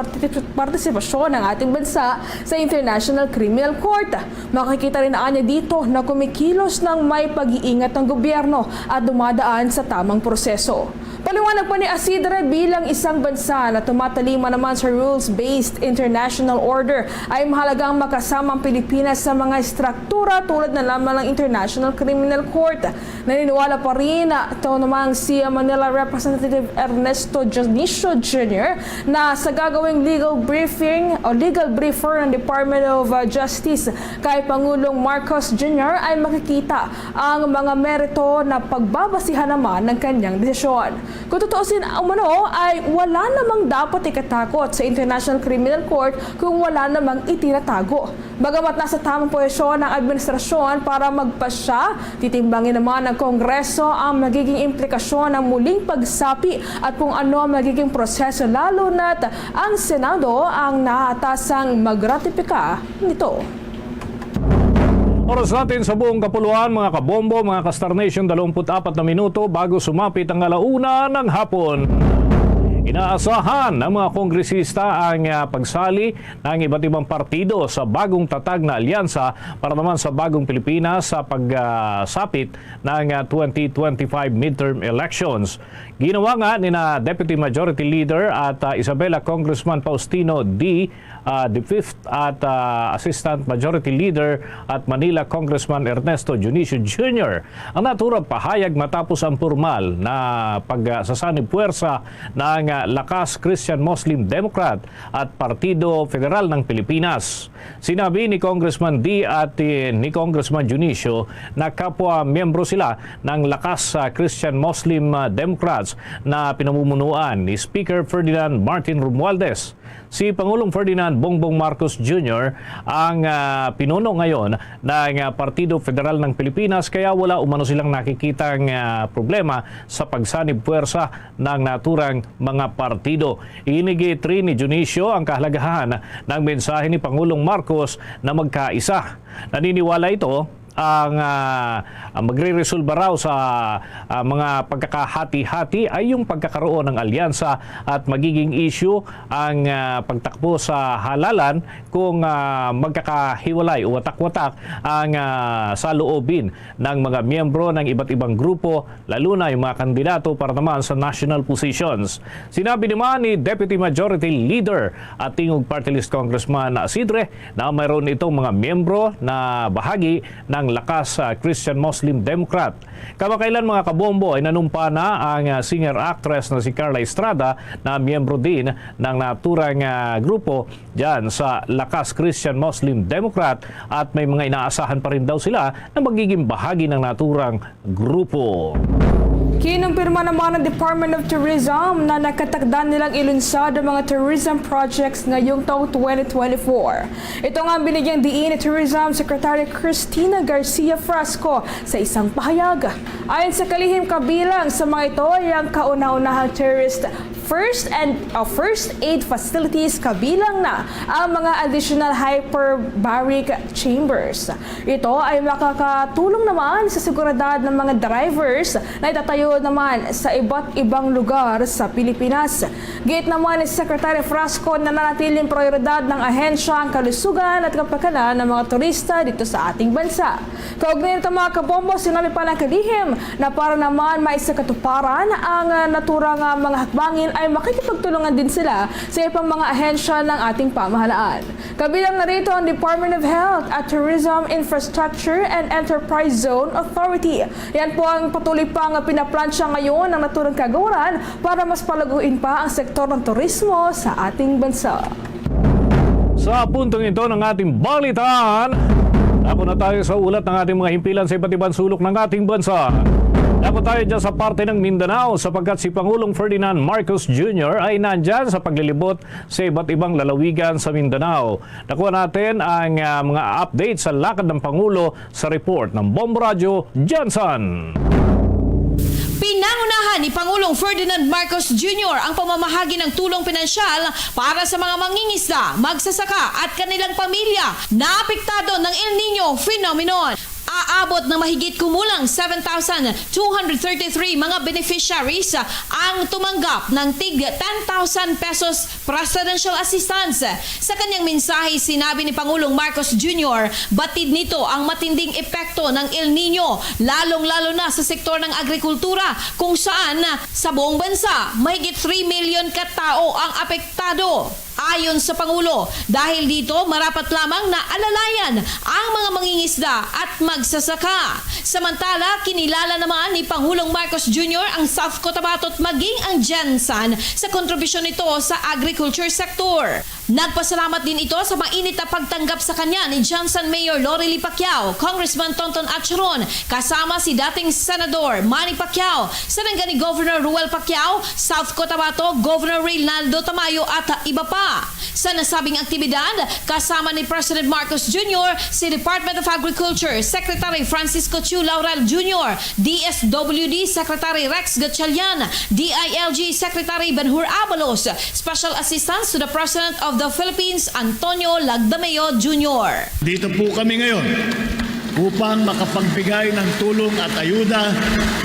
partisipasyon ng ating bansa sa International Criminal Court. Makikita rin niya dito na kumikilos ng may pag-iingat ng gobyerno at dumadaan sa tamang proseso. Paliwanag pa ni Asidre, bilang isang bansa na tumatalima naman sa rules-based international order ay mahalagang makasama ang Pilipinas sa mga struktura tulad na lamang ng International Criminal Court. Naniniwala pa rin ito namang si Manila Representative Ernesto Janicio Jr. na sa gagawing legal briefer ng Department of Justice kay Pangulong Marcos Jr. ay makikita ang mga merito na pagbabasihan naman ng kanyang desisyon. Kung tutuusin umano ay wala namang dapat ikatakot sa International Criminal Court kung wala namang itinatago. Bagamat nasa tamang posisyon ng administrasyon para magpasya, titimbangin naman ng Kongreso ang magiging implikasyon ng muling pagsapi at kung ano ang magiging proseso, lalo na't ang Senado ang naatasang magratipika nito. Oras natin sa buong kapuluan, mga kabombo, mga ka-Star Nation, 24 na minuto bago sumapit ang 1:00 ng hapon. Inaasahan ng mga kongresista ang pagsali ng iba't ibang partido sa bagong tatag na alyansa para naman sa bagong Pilipinas sa pagsapit ng 2025 midterm elections. Ginawa nga ni na Deputy Majority Leader at Isabela Congressman Faustino D. the 5th at Assistant Majority Leader at Manila Congressman Ernesto Janicio Jr. ang naturang pahayag matapos ang formal na pagsasanib puwersa ng Lakas Christian Muslim Democrat at Partido Federal ng Pilipinas. Sinabi ni Congressman D. at ni Congressman Janicio na kapwa miyembro sila ng Lakas Christian Muslim Democrats na pinamumunuan ni Speaker Ferdinand Martin Romualdez. Si Pangulong Ferdinand Bongbong Marcos Jr. ang pinuno ngayon ng Partido Federal ng Pilipinas, kaya wala umano silang nakikitang problema sa pagsanib puwersa ng naturang mga partido. Inigit rin ni Janicio ang kahalagahan ng mensahe ni Pangulong Marcos na magkaisa. Naniniwala ito ang magre-resolba raw sa mga pagkakahati-hati ay yung pagkakaroon ng alyansa at magiging issue ang pagtakbo sa halalan kung magkakahiwalay o watak-watak ang saloobin ng mga miyembro ng iba't ibang grupo, lalo na yung mga kandidato para naman sa national positions. Sinabi naman ni Deputy Majority Leader at Tingog Party List Congressman Asidre na mayroon itong mga miyembro na bahagi ng Lakas Christian Muslim Democrat. Kamakailan, mga kabombo, ay nanumpa na ang singer actress na si Carla Estrada na miyembro din ng naturang grupo dyan sa Lakas Christian Muslim Democrat at may mga inaasahan pa rin daw sila na magiging bahagi ng naturang grupo. Kinumpirma naman ng Department of Tourism na nakatakda nilang ilunsad ang mga tourism projects ngayong taong 2024. Ito nga ang binigyang diin ni Tourism Secretary Cristina Garcia Frasco sa isang pahayag. Ayon sa kalihim, kabilang sa mga ito ay ang kauna-unahang tourist first aid facilities, kabilang na ang mga additional hyperbaric chambers. Ito ay makakatulong naman sa seguridad ng mga drivers na itatayo naman sa iba't ibang lugar sa Pilipinas. Gate naman ni Secretary Frasco na nanatiling prioridad ng ahensya ang kalusugan at kapakanan ng mga turista dito sa ating bansa. Kaugnay nito mga kabombo, sinabi pa ng kalihim na para naman maisakatuparan ang naturang mga hakbangin ay makikipagtulungan din sila sa ibang mga ahensya ng ating pamahalaan. Kabilang na rito ang Department of Health at Tourism Infrastructure and Enterprise Zone Authority. Yan po ang patuloy pang pinaplansya ngayon ng naturang kagawaran para mas palaguin pa ang sektor ng turismo sa ating bansa. Sa puntong ito ng ating balitaan, ako na tayo sa ulat ng ating mga himpilan sa iba't ibang sulok ng ating bansa. Dapat tayo dyan sa parte ng Mindanao sapagkat si Pangulong Ferdinand Marcos Jr. ay nandyan sa paglilibot sa iba't ibang lalawigan sa Mindanao. Nakuha natin ang mga update sa lakad ng Pangulo sa report ng Bombo Radio Johnson. Pinangunahan ni Pangulong Ferdinand Marcos Jr. ang pamamahagi ng tulong pinansyal para sa mga mangingisda, magsasaka at kanilang pamilya na apektado ng El Nino phenomenon. Aabot ng mahigit kumulang 7,233 mga beneficiaries ang tumanggap ng tig 10,000 pesos presidential assistance. Sa kanyang mensahe, sinabi ni Pangulong Marcos Jr., batid nito ang matinding epekto ng El Nino, lalong-lalo na sa sektor ng agrikultura kung saan sa buong bansa mahigit 3 million katao ang apektado. Ayon sa Pangulo, dahil dito marapat lamang na alalayan ang mga mangingisda at magsasaka. Samantala, kinilala naman ni Pangulong Marcos Jr. ang South Cotabato at maging ang Jansan sa kontribusyon nito sa agriculture sector. Nagpasalamat din ito sa mainit na pagtanggap sa kanya ni Jansan Mayor Lorely Pacquiao, Congressman Tonton Acharon, kasama si dating Senador Manny Pacquiao, Sarangani Governor Ruel Pacquiao, South Cotabato Governor Reynaldo Tamayo at iba pa. Sa nasabing aktibidad, kasama ni President Marcos Jr. si Department of Agriculture Secretary Francisco Chu Laurel Jr., DSWD Secretary Rex Gatchalian, DILG Secretary Benhur Abalos, Special Assistant to the President of the Philippines Antonio Lagdameo Jr. Dito po kami ngayon upang makapagbigay ng tulong at ayuda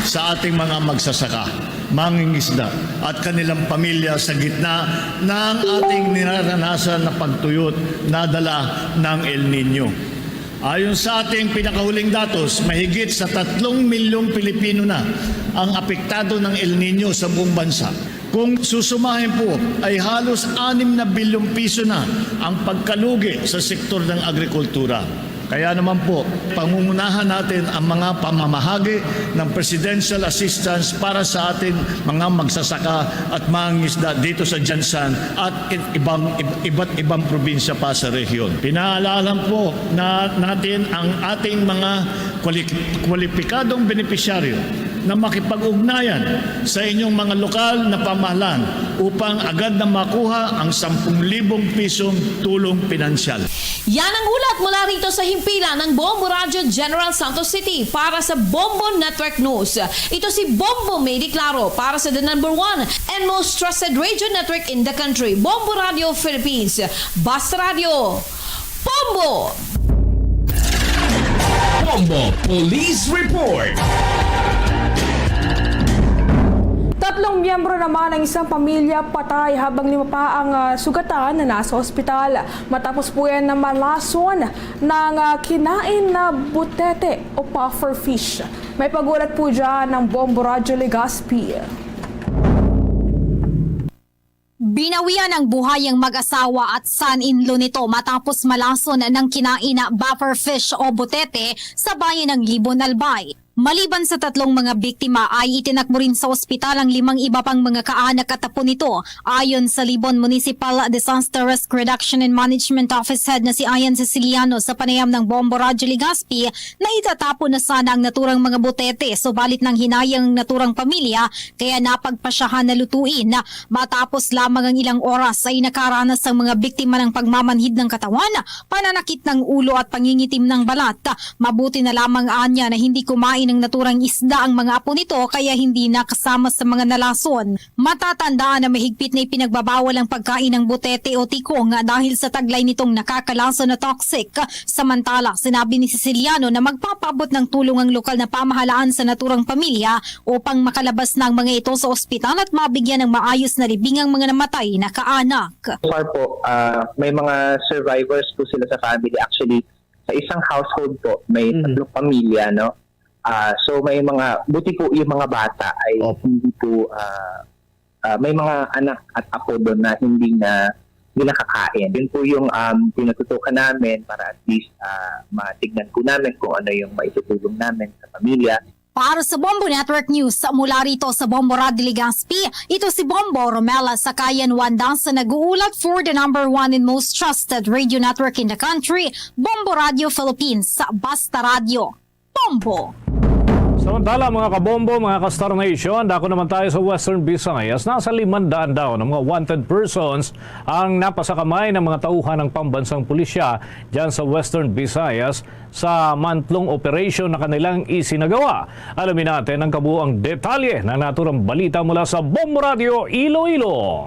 sa ating mga magsasaka, mangingisda at kanilang pamilya sa gitna ng ating ninaranasan na pagtuyot na dala ng El Nino. Ayon sa ating pinakahuling datos, mahigit sa 3 milyong Pilipino na ang apektado ng El Nino sa buong bansa. Kung susumahin po ay halos 6 na bilyong piso na ang pagkalugi sa sektor ng agrikultura. Kaya naman po, pangungunahan natin ang mga pamamahagi ng presidential assistance para sa ating mga magsasaka at mangingisda dito sa Jansan at iba't ibang probinsya pa sa rehiyon. Pinaalala po na natin ang ating mga kwalipikadong benepisyaryo na makipag-ugnayan sa inyong mga lokal na pamahalaan upang agad na makuha ang 10,000 pisong tulong pinansyal. Yan ang ulat mula rito sa himpilan ng Bombo Radio General Santos City para sa Bombo Network News. Ito si Bombo May Claro para sa the #1 and most trusted radio network in the country, Bombo Radio Philippines. Basta Radio, Bombo! Bombo Police Report. 3 miyembro naman ng isang pamilya patay habang 5 pa ang sugatan na nasa ospital. Matapos po yan na malason ng kinain na butete o puffer fish. May pagulat po dyan ng Bombo Radio Legazpi. Binawian ng buhay ang mag-asawa at son-in-law nito matapos malason ng kinain na buffer fish o butete sa bayan ng Libon, Albay. Maliban sa 3 mga biktima ay itinakbo rin sa ospital ang 5 iba pang mga kaanak at apo nito. Ayon sa Libon Municipal Disaster Risk Reduction and Management Office Head na si Ian Siciliano, sa panayam ng Bombo Radyo Legazpi na itatapon na sana ang naturang mga botete, subalit nang hinayang ang naturang pamilya kaya napagpasyahan na lutuin. Matapos lamang ang ilang oras ay nakaranas ang mga biktima ng pagmamanhid ng katawan, pananakit ng ulo at pangingitim ng balat. Mabuti na lamang anya na hindi kumain ng naturang isda ang mga apo nito kaya hindi nakasama sa mga nalason. Matatandaan na mahigpit na ipinagbabawal ang pagkain ng botete o tikong dahil sa taglay nitong nakakalaso na toxic. Samantala, sinabi ni Siciliano na magpapabot ng tulong ang lokal na pamahalaan sa naturang pamilya upang makalabas na ang mga ito sa ospital at mabigyan ng maayos na libing ang mga namatay na kaanak. So far po, may mga survivors po sila sa family. Actually, sa isang household po, may 3 pamilya, no? So may mga, buti po yung mga bata ay hindi po, may mga anak at apo doon na hindi nakakain. Yun po yung pinatutukan namin para at least matignan po namin kung ano yung maitutulong namin sa pamilya. Para sa Bombo Network News, mula rito sa Bombo Radyo Legazpi, ito si Bombo Romela Sakayan Wandasa, nag-uulat for the #1 and most trusted radio network in the country, Bombo Radio Philippines, sa Basta Radio. Bombo! Samantala mga kabombo, mga ka-Star Nation, dako naman tayo sa Western Visayas. Nasa 500 daw ng mga wanted persons ang napasakamay ng mga tauhan ng pambansang pulisya dyan sa Western Visayas sa month-long operation na kanilang isinagawa. Alamin natin ang kabuuang detalye ng naturang balita mula sa Bombo Radio Iloilo.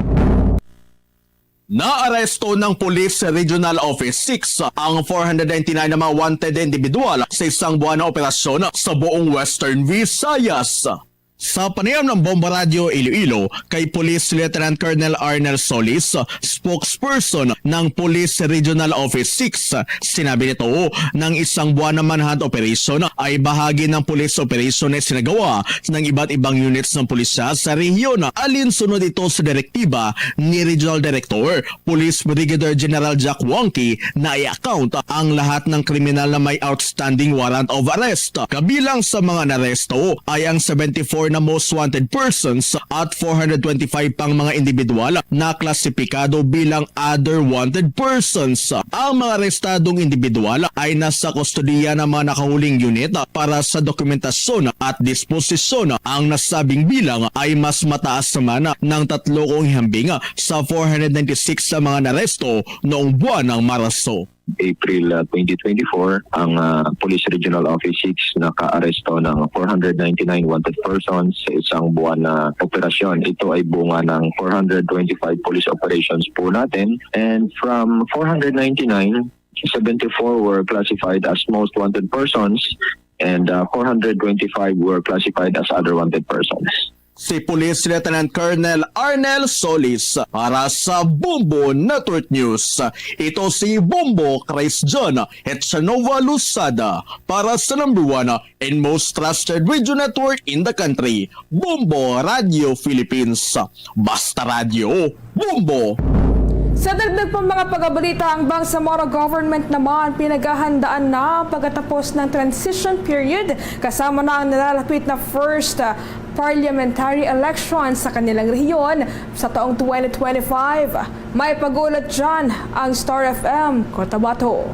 Naaresto ng Police Regional Office 6 ang 499 na mga wanted individual sa isang buwan na operasyon sa buong Western Visayas. Sa panayam ng Bombo Radio Iloilo kay Police Lieutenant Colonel Arnel Solis, spokesperson ng Police Regional Office 6, sinabi nito ng isang buwan na manhunt operation ay bahagi ng police operation na sinagawa ng iba't ibang units ng pulisya sa rehiyon. Alinsunod ito sa direktiba ni Regional Director Police Brigadier General Jack Wonky na i-account ang lahat ng kriminal na may outstanding warrant of arrest. Kabilang sa mga naresto ay ang 74 na most wanted persons at 425 pang mga individual na klasipikado bilang other wanted persons. Ang mga arestadong individual ay nasa kustodiya ng mga nakahuling unit para sa dokumentasyon at disposisyon. Ang nasabing bilang ay mas mataas naman ng 3 kong ihambing sa 496 sa mga naresto noong buwan ng Marso. April 2024, ang Police Regional Office 6 naka-aresto ng 499 wanted persons sa isang buwan na operasyon. Ito ay bunga ng 425 police operations po natin. And from 499, 74 were classified as most wanted persons and 425 were classified as other wanted persons. Si Police Lieutenant Colonel Arnel Solis para sa Bombo Network News. Ito si Bombo Christian Etchanova Lusada para sa #1 and most trusted radio network in the country, Bombo Radio Philippines. Basta Radio, Bombo! Sa dagdag pang mga pag-abalita, ang Bangsamoro government naman pinaghahandaan na pagkatapos ng transition period kasama na ang nalalapit na first parliamentary election sa kanilang rehiyon sa taong 2025. May pagulat dyan ang Star FM Cotabato.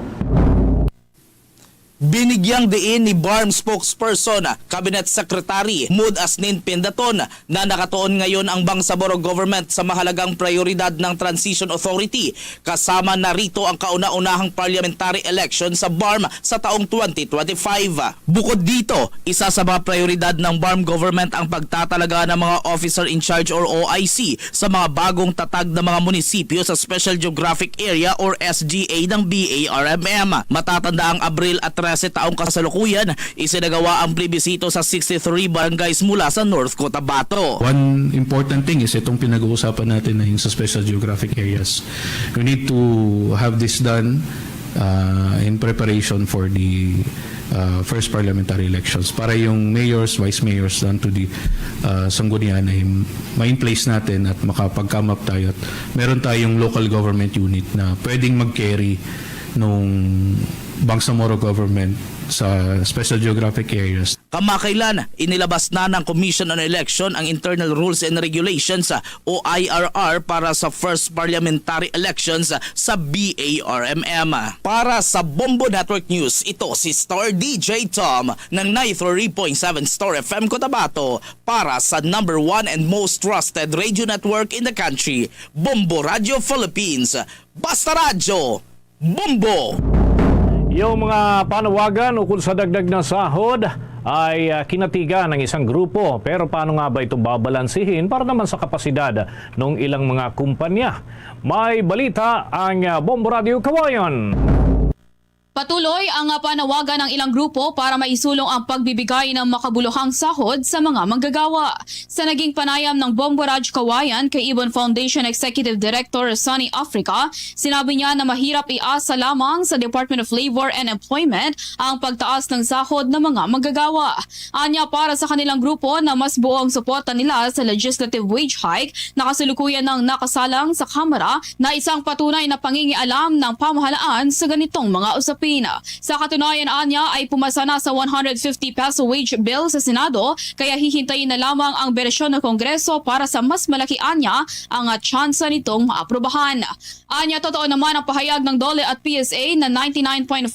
Binigyang diin ni BARM spokesperson, Cabinet Secretary Mood Asnin Pindaton na nakatuon ngayon ang Bangsamoro government sa mahalagang prioridad ng Transition Authority kasama na rito ang kauna-unahang parliamentary election sa BARM sa taong 2025. Bukod dito, isa sa mga prioridad ng BARM government ang pagtatalaga ng mga Officer in Charge or OIC sa mga bagong tatag na mga munisipyo sa Special Geographic Area or SGA ng BARMM. Matatanda ang Abril at 13 taong kasalukuyan, isinagawa ang plebisito sa 63 barangays mula sa North Cotabato. One important thing is itong pinag-uusapan natin na yung sa special geographic areas. We need to have this done in preparation for the first parliamentary elections para yung mayors, vice mayors doon to the Sanggunian ay ma-in place natin at makapag-come up tayo at meron tayong local government unit na pwedeng mag-carry nung Bangsamoro government sa special geographic areas. Kamakailan, inilabas na ng Commission on Election ang Internal Rules and Regulations o IRR para sa first parliamentary elections sa BARMM. Para sa Bombo Network News, ito si Star DJ Tom ng 93.7 Star FM Cotabato para sa number 1 and most trusted radio network in the country, Bombo Radio Philippines. Basta Radyo, Bombo! Yung mga panawagan ukol sa dagdag na sahod ay kinatigan ng isang grupo. Pero paano nga ba ito babalansihin para naman sa kapasidad ng ilang mga kumpanya? May balita ang Bombo Radio Kawayan. Patuloy ang panawagan ng ilang grupo para maisulong ang pagbibigay ng makabuluhang sahod sa mga manggagawa. Sa naging panayam ng Bombo Radyo Kawayan kay Ibon Foundation Executive Director Sunny Africa, sinabi niya na mahirap iasa lamang sa Department of Labor and Employment ang pagtaas ng sahod ng mga manggagawa. Anya, para sa kanilang grupo na mas buong suporta nila sa legislative wage hike na kasalukuyan ng nakasalang sa Kamara na isang patunay na pangingialam ng pamahalaan sa ganitong mga usapin. Sa katunayan, anya, ay pumasa na sa 150 peso wage bill sa Senado, kaya hihintayin na lamang ang bersyon ng Kongreso para sa mas malaki anya ang tsansa nitong maaprobahan. Anya, totoo naman ang pahayag ng DOLE at PSA na 99.5%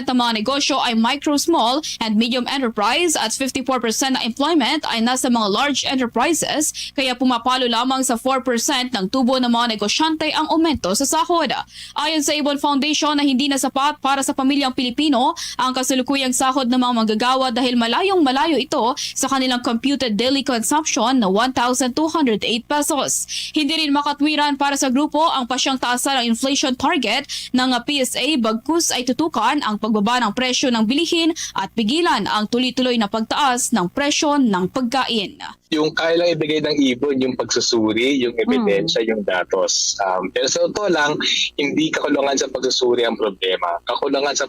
ng mga negosyo ay micro, small and medium enterprise at 54% na employment ay nasa mga large enterprises, kaya pumapalo lamang sa 4% ng tubo ng mga negosyante ang aumento sa sahod. Ayon sa Ibon Foundation na hindi na sapat para sa pamilyang Pilipino ang kasalukuyang sahod ng mga manggagawa dahil malayong-malayo ito sa kanilang computed daily consumption na 1,208 pesos. Hindi rin makatwiran para sa grupo ang pasyang taasan ng inflation target ng PSA, bagkus ay tutukan ang pagbaba ng presyo ng bilihin at pigilan ang tuloy-tuloy na pagtaas ng presyo ng pagkain. Yung kaya lang ibigay ng ibon, yung pagsusuri, yung ebidensya, yung datos. Pero sa totoo lang, hindi kakulangan sa pagsusuri ang problema. Kakulangan sa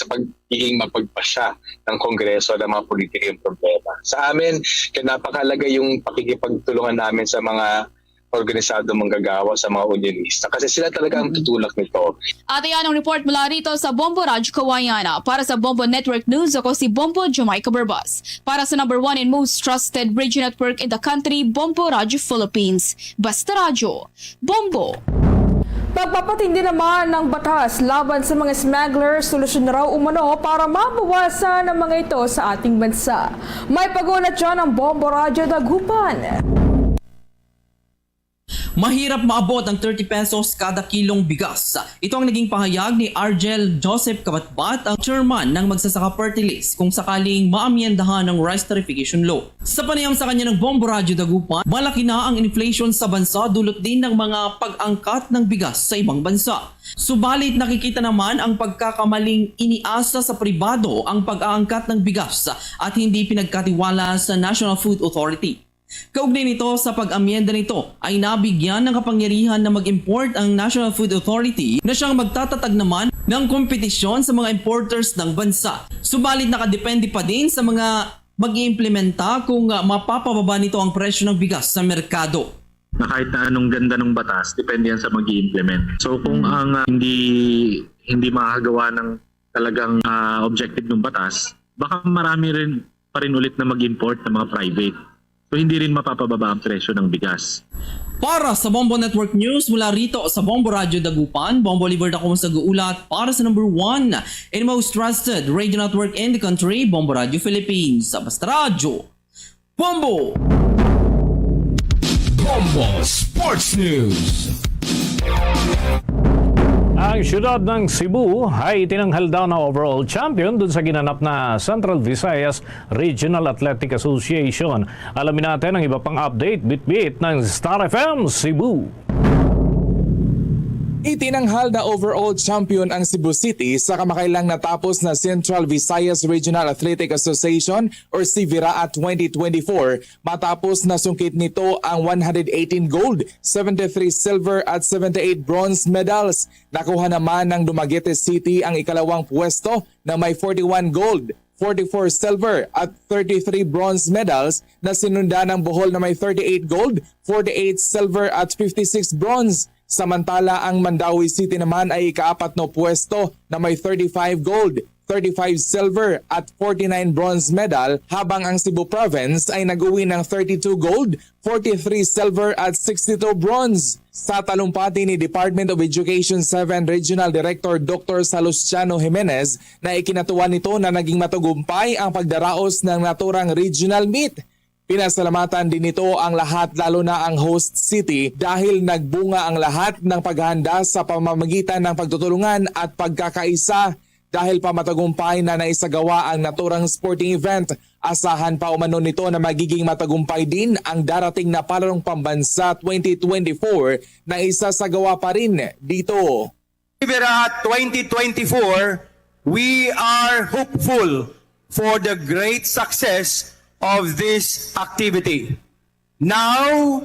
pagiging mapagpasya ng Kongreso ng mga politika yung problema. Sa amin, kaya napakalaga yung pakikipagtulungan namin sa mga organisado manggagawa, sa mga unionista. Kasi sila talaga ang tutulak nito. At yan ang report mula rito sa Bombo Radyo Kawayan. Para sa Bombo Network News, ako si Bombo Jamaica Barbas. Para sa number 1 and most trusted radio network in the country, Bombo Radyo Philippines. Basta Radyo, Bombo! Pagpapatindi naman ng batas laban sa mga smuggler, solusyon na raw umano para mabawasan ang mga ito sa ating bansa. May pagulat dyan ang Bombo Radyo Dagupan. Mahirap maabot ang 30 pesos kada kilong bigas. Ito ang naging pahayag ni Argel Joseph Kabatbat, ang chairman ng Magsasaka Party List, kung sakaling maamyendahan ng Rice Tarification Law. Sa panayam sa kanya ng Bombo Radyo Dagupan, malaki na ang inflation sa bansa dulot din ng mga pag-angkat ng bigas sa ibang bansa. Subalit nakikita naman ang pagkakamaling iniasa sa pribado ang pag-aangkat ng bigas at hindi pinagkatiwala sa National Food Authority. Kaugnay nito, sa pag-amyenda nito ay nabigyan ng kapangyarihan na mag-import ang National Food Authority na siyang magtatatag naman ng kompetisyon sa mga importers ng bansa. Subalit nakadepende pa din sa mga mag-iimplementa kung mapapababa nito ang presyo ng bigas sa merkado. Na kahit na anong ganda ng batas, depende yan sa mag-i-implement. So kung ang hindi makagawa ng talagang objective ng batas, baka marami rin pa rin ulit na mag-import ng mga private. So hindi rin mapapababa ang presyo ng bigas. Para sa Bombo Network News, mula rito sa Bombo Radyo Dagupan, Bombo Liber ako sa guulat para sa number 1 and most trusted radio network in the country, Bombo Radio Philippines. Sa Basta Radyo, Bombo! Bombo Sports News. Ang siyudad ng Cebu ay tinanghal daw na overall champion dun sa ginanap na Central Visayas Regional Athletic Association. Alamin natin ang iba pang update bit-bit ng Star FM Cebu. Itinanghal na overall champion ang Cebu City sa kamakailang natapos na Central Visayas Regional Athletic Association or CVRA 2024 matapos na sungkit nito ang 118 gold, 73 silver at 78 bronze medals. Nakuha naman ng Dumaguete City ang ikalawang pwesto na may 41 gold, 44 silver at 33 bronze medals na sinundan ng Bohol na may 38 gold, 48 silver at 56 bronze. Samantala ang Mandawi City naman ay ikaapat na pwesto na may 35 gold, 35 silver at 49 bronze medal, habang ang Cebu Province ay nag-uwi ng 32 gold, 43 silver at 62 bronze. Sa talumpati ni Department of Education 7 Regional Director Dr. Salustiano Jimenez na ikinatuwa nito na naging matagumpay ang pagdaraos ng naturang regional meet. Pinasalamatan din nito ang lahat, lalo na ang host city, dahil nagbunga ang lahat ng paghahanda sa pamamagitan ng pagtutulungan at pagkakaisa. Dahil pa matagumpay na naisagawa ang naturang sporting event, asahan pa umano nito na magiging matagumpay din ang darating na palarong pambansa 2024 na isasagawa pa rin dito. Sibera 2024, we are hopeful for the great success of this activity. Now,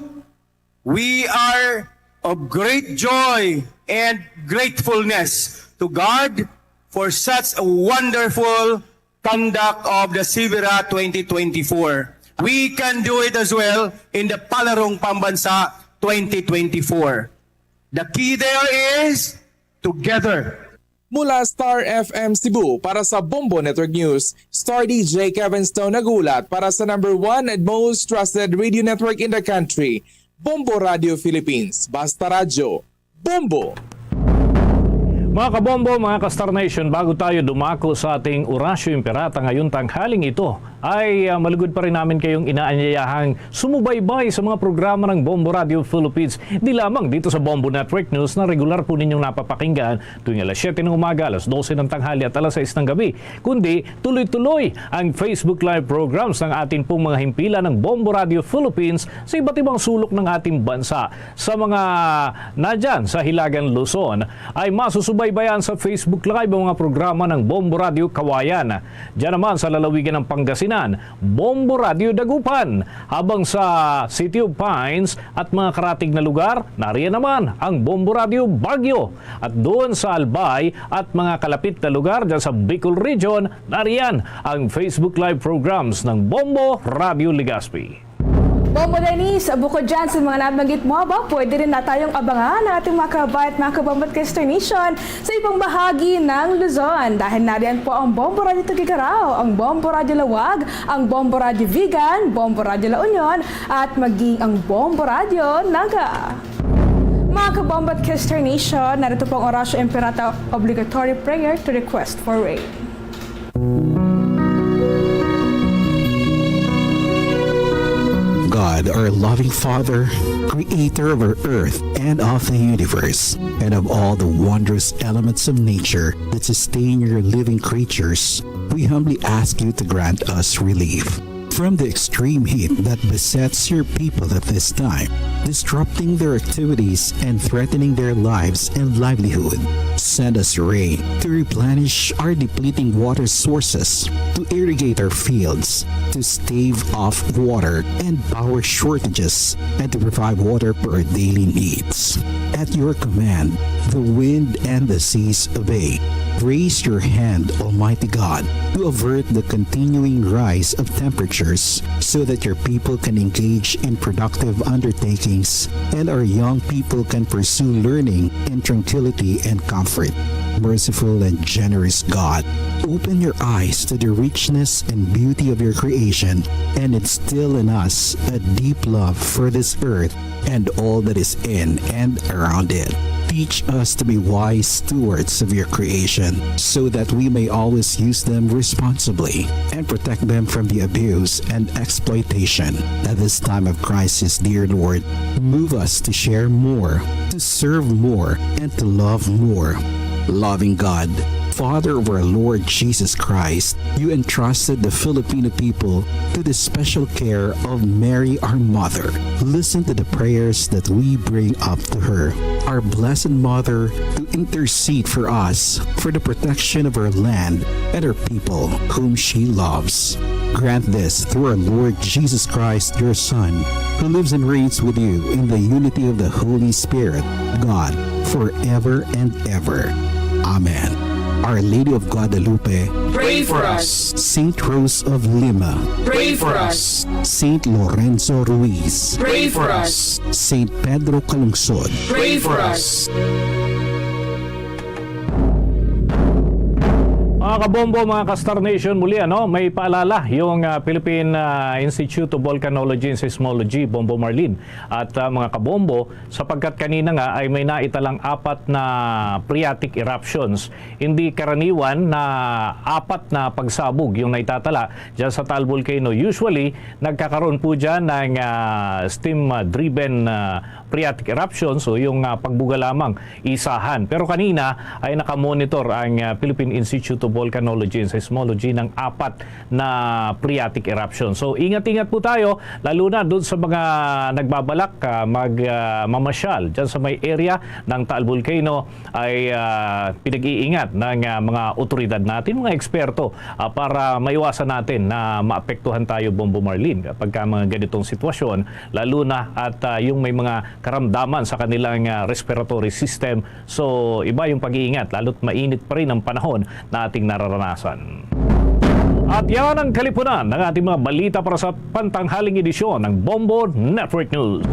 we are of great joy and gratefulness to God for such a wonderful conduct of the Sibera 2024. We can do it as well in the Palarong Pambansa 2024. The key there is together. Mula Star FM Cebu para sa Bombo Network News, Star DJ Kevin Stone nagulat para sa number 1 and most trusted radio network in the country, Bombo Radio Philippines. Basta Radyo, Bombo! Mga kabombo, mga ka-Star Nation, bago tayo dumako sa ating Orasyo Imperata ngayon tanghaling ito, ay malugod pa rin namin kayong inaanyayahang sumubaybay sa mga programa ng Bombo Radio Philippines. Di lamang dito sa Bombo Network News na regular po ninyong napapakinggan tuwing alas 7 ng umaga, alas 12 ng tanghali at alas 6 ng gabi, kundi tuloy-tuloy ang Facebook Live programs ng ating pong mga himpilan ng Bombo Radio Philippines sa iba't ibang sulok ng ating bansa. Sa mga nadyan sa Hilagang Luzon ay masusubaybayan sa Facebook Live ang mga programa ng Bombo Radio Kawayan. Diyan naman sa lalawigan ng Pangasinan, Bombo Radio Dagupan. Habang sa City of Pines at mga karatig na lugar, nariyan naman ang Bombo Radio Baguio. At doon sa Albay at mga kalapit na lugar dyan sa Bicol Region, nariyan ang Facebook Live programs ng Bombo Radio Legazpi. Bombo Denise, bukod dyan sa mga nabanggit mo ba, pwede rin na tayong abangan ang ating mga kabayat, mga kabombat ka-Star Nation sa ibang bahagi ng Luzon. Dahil nariyan po ang Bombo Radio Tugigaraw, ang Bombo Radio Lawag, ang Bombo Radio Vigan, Bombo Radio La Union, at maging ang Bombo Radio Naga. Mga kabombat ka-Star Nation, narito po ang Orasyo Imperata obligatory prayer to request for rain. God, our loving Father, creator of our earth and of the universe, and of all the wondrous elements of nature that sustain your living creatures, we humbly ask you to grant us relief from the extreme heat that besets your people at this time, disrupting their activities and threatening their lives and livelihood. Send us rain to replenish our depleting water sources, to irrigate our fields, to stave off water and power shortages, and to provide water for our daily needs. At your command, the wind and the seas obey. Raise your hand, Almighty God, to avert the continuing rise of temperatures so that your people can engage in productive undertakings and our young people can pursue learning in tranquility and comfort. Merciful and generous God, open your eyes to the richness and beauty of your creation and instill in us a deep love for this earth and all that is in and around it. Teach us to be wise stewards of your creation so that we may always use them responsibly and protect them from the abuse and exploitation. At this time of crisis, dear Lord, move us to share more, to serve more, and to love more. Loving God, Father of our Lord Jesus Christ, you entrusted the Filipino people to the special care of Mary, our Mother. Listen to the prayers that we bring up to her, our Blessed Mother, to intercede for us, for the protection of our land and our people, whom she loves. Grant this through our Lord Jesus Christ, your Son, who lives and reigns with you in the unity of the Holy Spirit, God, forever and ever. Amen. Our Lady of Guadalupe, pray for us. Saint Rose of Lima, Pray for us. Saint Lorenzo Ruiz, Pray for us. Saint Pedro Calungsod, Pray for us. Mga kabombo, mga ka-Star Nation, muli may paalala yung Philippine Institute of Volcanology and Seismology, Bombo Marlin. At mga kabombo, sapagkat kanina nga ay may naitalang 4 na phreatic eruptions. Hindi karaniwan na 4 na pagsabog yung naitatala dyan sa Taal Volcano. Usually, nagkakaroon po dyan ng steam-driven phreatic eruptions o yung pagbuga lamang isahan. Pero kanina ay nakamonitor ang Philippine Institute of Volcanology and Seismology ng 4 na phreatic eruption. So ingat-ingat po tayo, lalo na doon sa mga nagbabalak magmamasyal dyan sa may area ng Taal Volcano ay pinag-iingat ng mga otoridad natin, mga eksperto para maiwasan natin na maapektuhan tayo, Bombo Marlin, kapag mga ganitong sitwasyon, lalo na at yung may mga karamdaman sa kanilang respiratory system. So iba yung pag-iingat, lalo't mainit pa rin ang panahon na ating nararanasan. At yan ang kalipunan ng ating mga balita para sa pantanghaling edisyon ng Bombo Network News.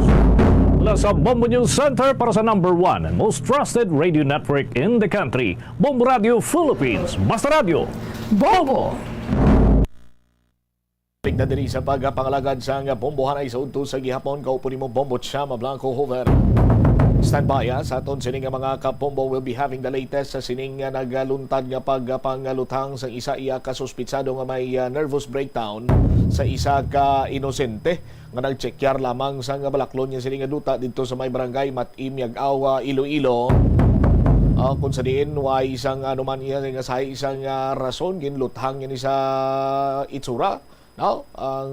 Mula sa Bombo News Center para sa #1 and most trusted radio network in the country, Bombo Radio Philippines. Basta Radio, Bombo! Na diri sa pagpangalagad sa bombohan ay sa unto sa gihapon, kaupo nimo Bombo Chama Blanco Hover. Standby sa aton sining nga mga kabombo will be having the latest sa sining nga nagaluntad nga pagpangalutang sa isa iya ka suspitsado nga may nervous breakdown sa isa ka inosente nga nagchekyar lamang sa nga balaklon niya sining nga duta dito sa may barangay Matim Yag-aw, Iloilo. Kung sa diin way isang anuman iya nga sa isang rason ginluthang ni sa itsura. Now, ang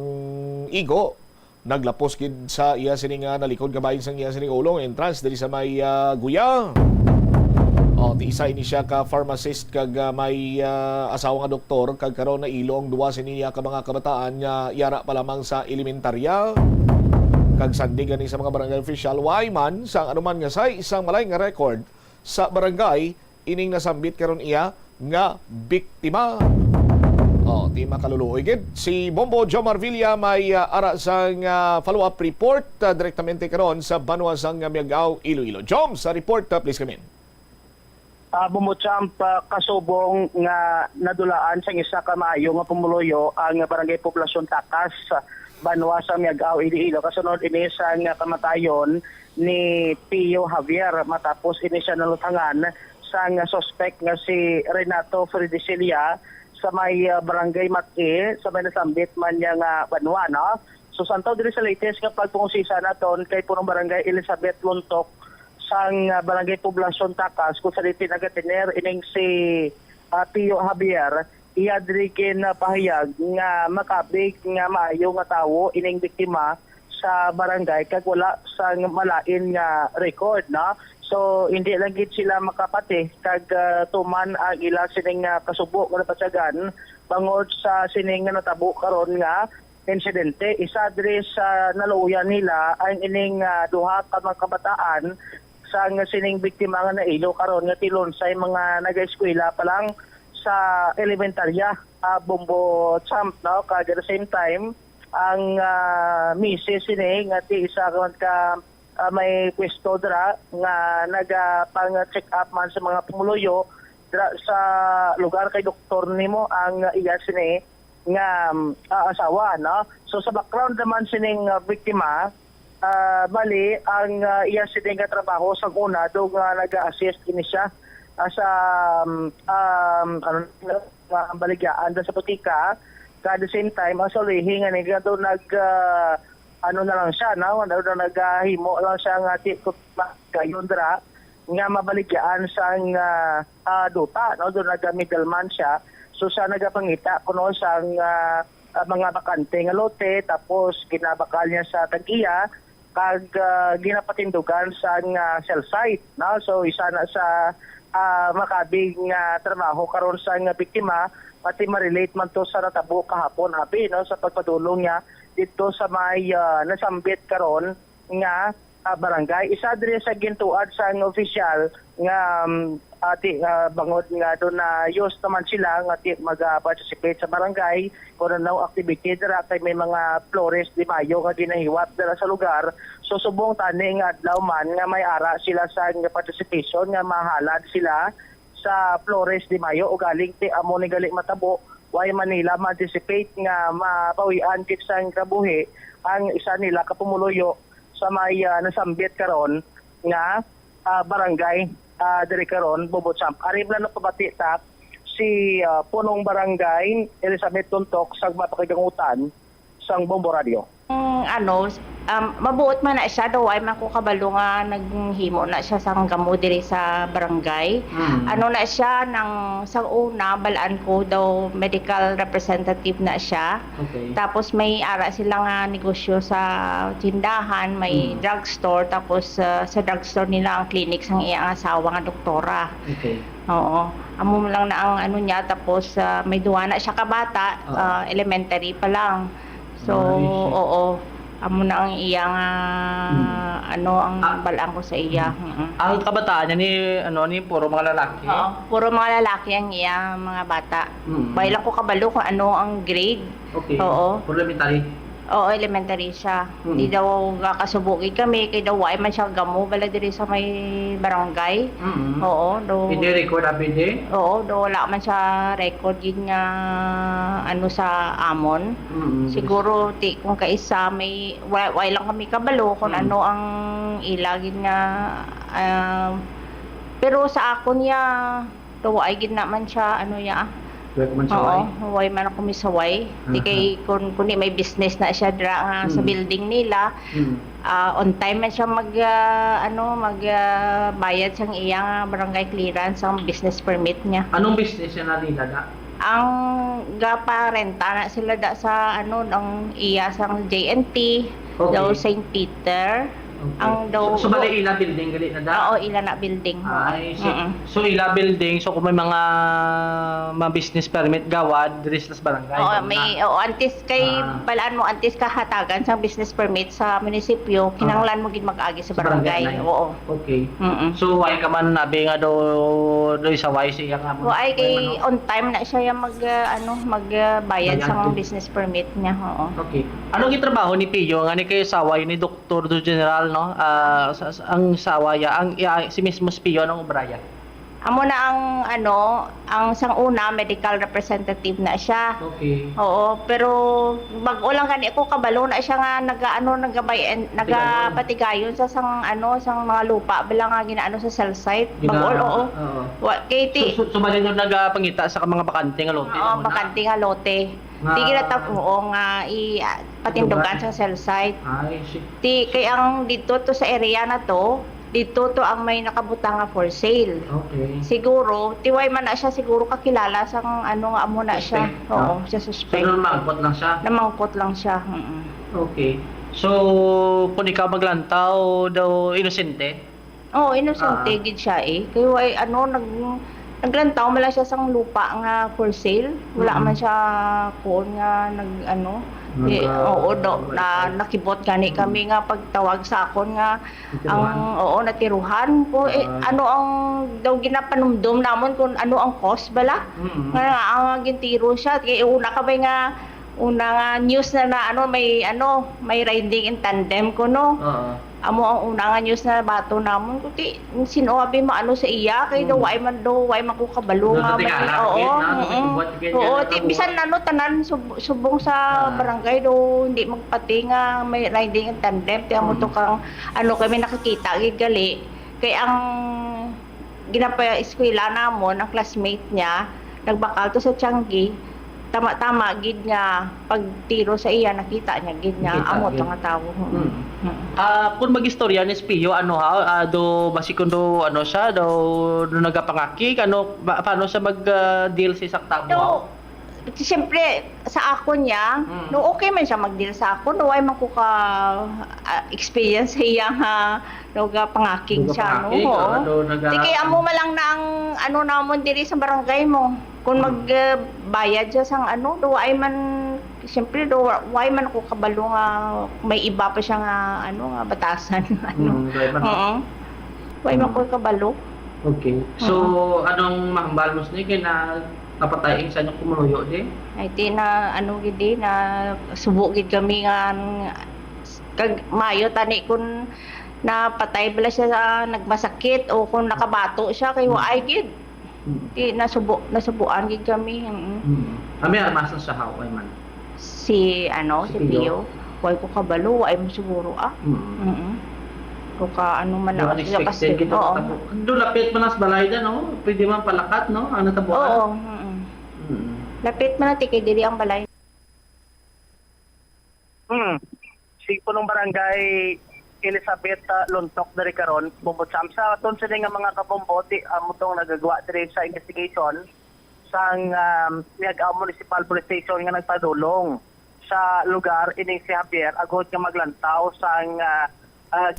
igo naglapos gid sa iya sining nalikod gabayin sang iya sining ulong entrance diri sa may Guya. Tiisay ni siya ka pharmacist kag may asawa nga doktor kag karon na ilong duwa siniya ka mga kabataan nga yara pa lamang sa elementarya. Kag sandigan ni sa mga barangay official why man sang anuman nga say isang malay nga record sa barangay ining nasambit karon iya nga biktima. Di makaluluoy gid. Si Bombo Jomar Villa may ara sang follow-up report direktamente karon sa Banwa sang Miagao, Iloilo. Jom, sa report please come in. Bombo Champ, kasubong nga nadulaan sa isa ka maayo nga pumuloyo ang barangay Poblasyon Takas, Banwa sa Miagao, Iloilo. Kasunod ini sa kamatayon ni Pio Javier matapos ini siya nalutangan sa suspect nga si Renato Fredicilia sa may barangay Mati, sa may nasambit man niya nga Banwa, no? So santaw diri sa latest nga pagpungusisa naton kay punong barangay Elizabeth Luntok sang barangay Poblasyon Takas kung sa dito nagatiner ining si Pio Javier, iya diri pahayag nga makabig nga maayo nga tawo ining biktima sa barangay kag wala sang malain nga record, no? So hindi lang gid sila makapati kag tuman ang ila sining kasubo nga napatsagan bangod sa sining nga natabo karon nga insidente. Isa diri sa naluyan nila ang ining duha ka mga kabataan sa sining biktima nga nailo karon nga tilon sa mga nag-eskwela pa lang sa elementarya, Bombo Champ, no? Kag at the same time ang misis sini nga ti isa ka may pwesto dra nga nagapang-check up man sa mga pumuluyo dra sa lugar kay doktor nimo ang iya sini nga asawa, no? So sa background naman sining biktima, bali ang iya sini nga trabaho sa una do nga nag-assist ini siya sa baligyan sa putika. At the same time ang solihi nga niya do na lang siya, no? Naghimo lang siya nga kayon dra nga mabaligyan sa duta, no? Doon nag-middleman siya. So siya nagapangita kuno sa mga bakante nga lote, tapos ginabakal niya sa tag-iya kag ginapatindugan sa cell site, no? So isa na sa makabig nga trabaho karon sa biktima, pati ma-relate man to sa natabo kahapon abi, no? Sa pagpadulong niya dito sa may nasambit karon nga barangay. Isa diri sa gintuad sa official nga bangod nga do na use naman sila nga mag-participate sa barangay kung ano activity dira kay may mga flores di mayo nga ginahiwat dira sa lugar. So subong tani nga adlaw man nga may ara sila sa participation nga mahalad sila sa Flores de Mayo o galing ti amo ni gali matabo way Manila ma-anticipate nga mapawian kit sang kabuhi ang isa nila kapumuloyo sa may nasambit karon nga barangay diri karon Bombochamp. Arib na pabati ta si punong barangay Elizabeth Tuntok sa mapakigangutan sang Bombo Radio. Mabuot man na siya daw ay man ko kabalo nga naghimo na siya sang gamo diri sa barangay. Ano na siya nang sa una balaan ko daw medical representative na siya. Okay. Tapos may ara sila nga negosyo sa tindahan, may drugstore, tapos sa drugstore nila ang clinic sang iyang asawa nga doktora. Okay. Oo. Amo lang na ang ano niya, tapos may duwa na siya kabata, elementary pa lang. So, oo. Amo na ang iyang ang balaan ko sa iya. Ang kabataan niya ni puro mga lalaki. Oo, puro mga lalaki ang iyang mga bata. Bailan ko kabalo kung ano ang grade. Okay. Oo. Elementary. Oo, elementary siya. Hindi daw kakasubuki kami, kay daw ay man siya gamo bala diri sa may barangay. Oo, daw. Hindi record apide? Oo, daw wala man siya record yun nga ano sa amon. Siguro kung kaisa may way lang kami kabalo kung ano ang ilagin nga pero sa ako niya daw ay gid naman siya ano ya. Oo, way man ako misaway. Di kay kung may business na siya dra sa building nila. On time man siya bayad sang iyang barangay clearance ang business permit niya. Anong business niya nila da? Ang gaparenta na sila da sa ang iya sang JNT, daw St. Peter. Ang daw So bali ila building gali na da? Oo, ila na building. Ay, so ila building, so kung may mga business permit gawad diri sa barangay. Oo, antes kay balaan mo antes ka hatagan sa business permit sa munisipyo, kinahanglan mo gid mag-agi sa barangay. Oo. Okay. So why ka man nabi nga do sa why siya nga mo? Ay kay on time na siya magbayad sa business permit niya. Oo. Okay. Ano gitrabaho ni Pio nga ni kay saway ni Dr. do General no? Ang sawaya si mismo Pio ng Ubraya. Amo na ang sang una medical representative na siya. Okay. Oo, pero bag-o lang kani ko kabalo na siya nga nagapatigayon sa sang mga lupa bilang nga ginaano sa cell site. Bag-o. Kay So bali nyo nagapangita sa mga bakante nga lote. Oo, bakante nga lote. Di ginatap nga patindugan sa cell site. Ay, shit. Kay ang dito to sa area na to, dito to ang may nakabutang nga for sale. Okay. Siguro, tiway man na siya siguro kakilala sang nga amo na siya. Oo, siya suspect. So namangkot lang siya? Namangkot lang siya. Okay. So, kung ikaw maglantaw daw inosente? Oo, inosente gid siya Kaya naglantaw man lang siya sang lupa nga for sale. Wala man siya kuon nga nakibot gani kami nga pagtawag sa akon nga natiruhan ko ang daw ginapanumdum namon kung ano ang cost bala nga ang gintiro siya kay una nga news na may riding in tandem ko no. Amo ang una nga news na bato namon ko ti sinobi mo sa iya kay daw way man ko kabalo nga ti bisan tanan subong sa barangay do hindi magpati nga may riding in tandem ti amo to kang kami nakakita gid gali kay ang ginapa-eskwela namon ang classmate niya nagbakal to sa Tianggi. Tama gid nga pagtiro sa iya nakita niya gid nga amo to nga tawo. Kung magistorya ni Pio do basikon do siya do nagapangaki paano siya mag-deal sa saktabo? Siyempre sa ako niya okay man siya mag-deal sa ako way man ko ka experience sa iya nga pangaking siya Kaya amo malang na ang namon diri sa barangay mo kung magbayad siya sang way man siyempre way man ko kabalo nga may iba pa siya nga batasan way man ko kabalo. Okay. So anong mahambal mo kay na napatayin sa inyong kumuloyo di? Ay di na gid na subo gid kami nga kag mayo tani kun napatay bala siya sa nagmasakit o kung nakabato siya kay waay gid. Di nasubuan gid kami. Kami armas na siya haway man. Si Si Pio. Way ko kabalo, way mo siguro Kung ka ano man Yung na siya kasi. unexpected gito Oo. tabo. Doon lapit man nas balay da no. Pwede man palakat no. Ang natabuan. Oo. Lapit man natin kay diri ang balay. Si punong barangay Elizabeth Lontok dari karon bumbutsam sa aton sila nga mga kabomboti amo tong nagagawa diri sa investigation sang Miag-Aw Municipal Police Station nga nagpadulong sa lugar ining si Javier agod nga maglantaw sang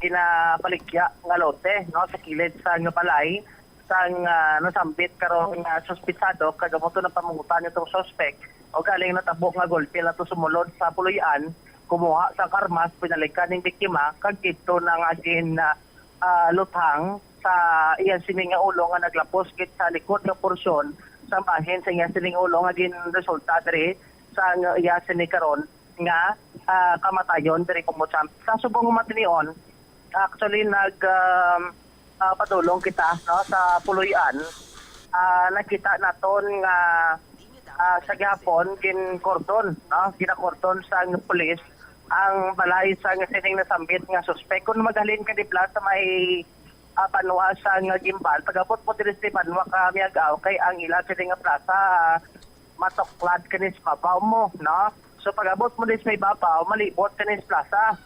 ginabaligya nga lote no sa kilid sa nga balay sang nasambit karon nga suspitsado kagamoto ng pamungutan nitong suspect o galing natabo nga golpe na to sumulod sa puloy-an kumuha sa karmas, pinalikan ng biktima, kag dito na nga din luthang sa iyan sining nga ulo nga naglapos kit sa likod nga porsyon sa bahin sa iyan sining ulo nga din resulta diri sa iyan sining karon nga kamatayon diri kumutsam. Sa subong matinion, actually padulong kita no sa puloy-an. Nakita naton nga sa gihapon gin-cordon, no? Gina-cordon sa pulis ang balay sa sining nasambit nga suspect. Kung maghalin ka di sa may panwa sa nga gimbal, pagabot mo diri sa panwa ka Miag-Aw kay ang ila sining nga plaza matoklad kanis babaw mo, no? So pagabot mo diri sa may babaw, malibot kanis plaza.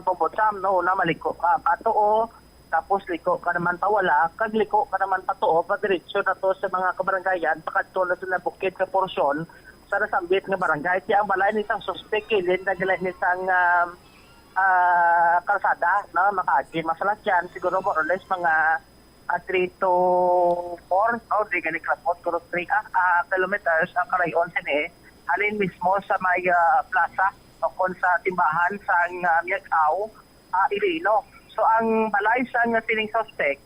Bobotsam no na maliko ka patuo, tapos liko ka naman pawala, kag liko ka naman patuo, padiretso na to sa mga kabarangayan, pakadto na sa bukid ka porsyon sa nasambit nga barangay. Kaya ang balay ni isang suspect kilid na gila ni isang kalsada na makaagi. Masalas yan, siguro more or less mga 3 to 4 o di gani klapot, kuro 3 kilometers ang karayon sini. Halin mismo sa may plaza o kon sa timbahan sa Miag-Aw, Iloilo. So ang balay sa nga sining suspect,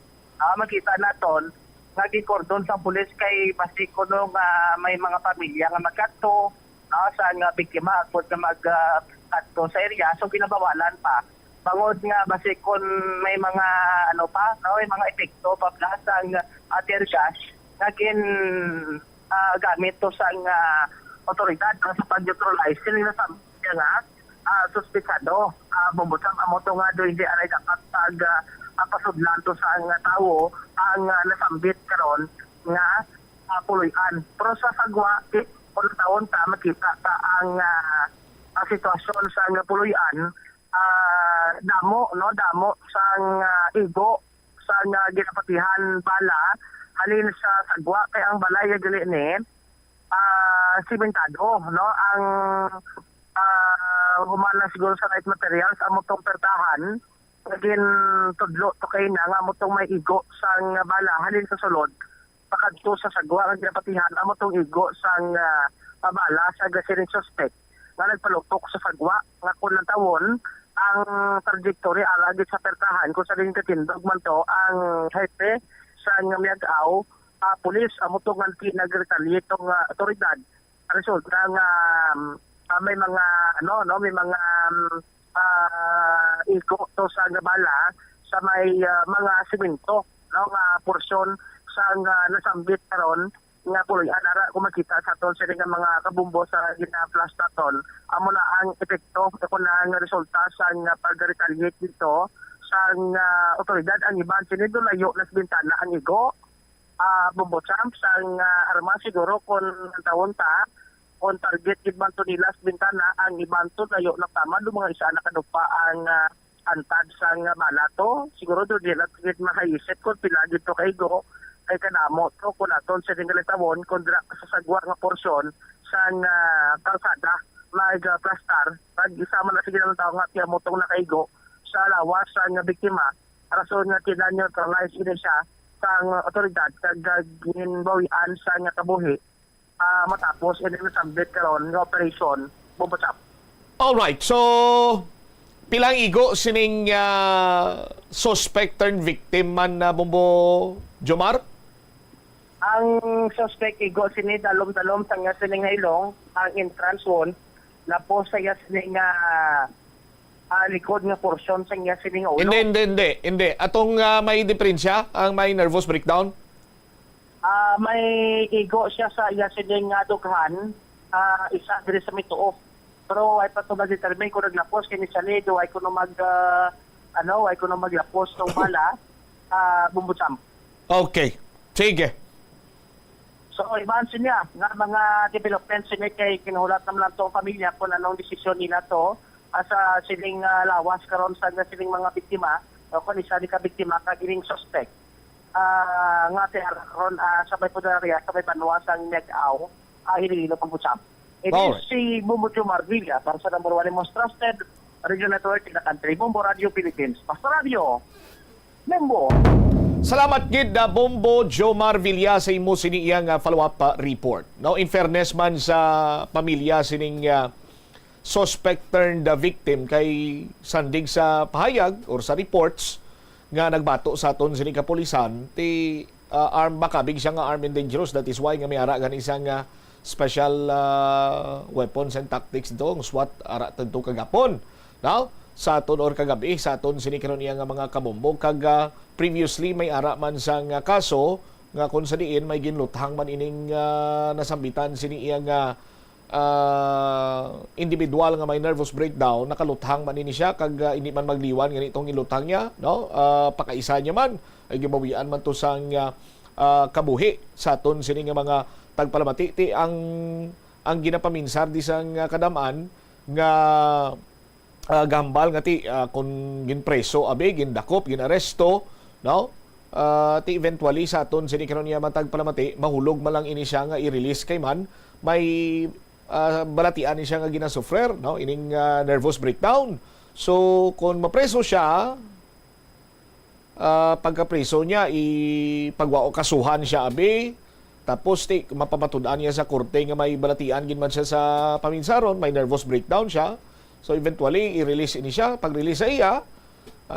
makita naton nga gikordon sa pulis kay basiko no nga may mga pamilya nga magkadto sa nga biktima agud nga magkadto sa area, so ginabawalan pa. Bangod nga basikon may mga may mga epekto pa plus ang tear gas nga gamit to sa otoridad sa pag-neutralize sila sa nga suspitsado. Bumutang amo to nga do hindi aray kapag pasudlan to sa nga tawo ang nasambit karon nga puloy-an. Pero sa sagwa taon ta makita ta ang sitwasyon sa nga puloy-an, damo sa igo sa nga ginapatihan bala halin sa sagwa kay ang balay gali ni simentado no ang humana siguro sa light materials amo tong pertahan naging tudlo to kay na nga mo tong may igo sa bala halin sa sulod pakadto sa sagwa nga ginapatihan amo tong igo sa bala sa gasiring suspect nga nagpaluktok sa sagwa nga kun tawon ang trajectory alagid sa pertahan kung sa din katindog man to ang hepe sa Miag-Aw pulis amo tong nag-retaliate tong otoridad resulta nga may mga may mga iko to sa bala sa may mga simento nga porsyon sa nasambit karon nga puloy-an ara kung makita sa aton sa mga kabumbo sa gina-plastaton amo na ang epekto kung na ang resulta sa pag-retaliate dito sa otoridad. Ang iban sinido layo nas bintana ang igo bumbotsam sa armas siguro kung tawon ta on target ibang to nila sa bintana ang ibang to layo na tama do mga isa na kadupa ang antad sa bala to siguro do dila tigit makaisip kung pila dito kay go kay kanamo to kung aton sa tinggalitawon kundra sa sagwa nga porsyon sa kalsada mag-plastar pag isama na sige ng tao nga tiya motong nakaigo sa lawas sa biktima rason nga kinaneutralize ini siya sa otoridad kag ginbawian sa kabuhi matapos ini nasambit karon nga operation bumbotsam. Alright, so pilang igo sining suspect turned victim man na Bombo Jomar? Ang suspect igo sini dalom-dalom sa nga sining ilong ang entrance wound na po sa nga sining likod nga porsyon sa nga sining ulo. Hindi. Atong may diferensya ang may nervous breakdown? may igo siya sa iya sining nga dughan, isa diri sa mituof. Pero ay pa to determine kung naglapos kini sa lido ay kuno ay kuno maglapos tong bala bumbutsam. Okay. Sige. So ibansin niya nga mga developments niya kay kinuhulat naman lang tong pamilya kung anong desisyon nila to sa siling lawas karon sa siling mga biktima o kung isa di ka biktima kagining suspect. Nga karon sabay po na rin sabay panuwasang nag-aw hililo pambutsam. It is si Bumbucho Marvilla para sa number 1 most trusted radio network in the country, Bombo Radio Philippines. Pastor Radio, Membo. Salamat gid na Bombo Jomar Villa sa imo siniyang follow-up report. No, in fairness man sa pamilya sining suspect turned victim kay sandig sa pahayag or sa reports nga nagbato sa aton sining kapulisan ti makabig siya nga armed and dangerous. That is why nga may ara gani isang special weapons and tactics dong SWAT ara tadto kagapon. Now, sa aton or kagabi sa aton sini karon iya nga mga kabumbog kag previously may ara man sang kaso nga kung sa diin may ginluthang man ining nasambitan sini iya nga individual nga may nervous breakdown, nakaluthang man ini siya kag hindi man magliwan ganitong iluthang niya, no? Pakaisa niya man ay gibawian man to sang kabuhi sa aton sini nga mga tagpalamati ti ang ginapaminsar di sang kadamaan nga gambal nga ti kung ginpreso abe gindakop ginaresto, no? Ti eventually sa aton sini karon niya matag palamati mahulog man lang ini siya nga i-release kay man may balatian ni siya nga ginasufrer, no? Ining nervous breakdown. So kung mapreso siya pagkapreso niya ipagwao kasuhan siya abe tapos mapamatud-an niya sa korte nga may balatian gin man siya sa paminsaron, may nervous breakdown siya. So eventually, i-release ini siya. Pag-release sa iya,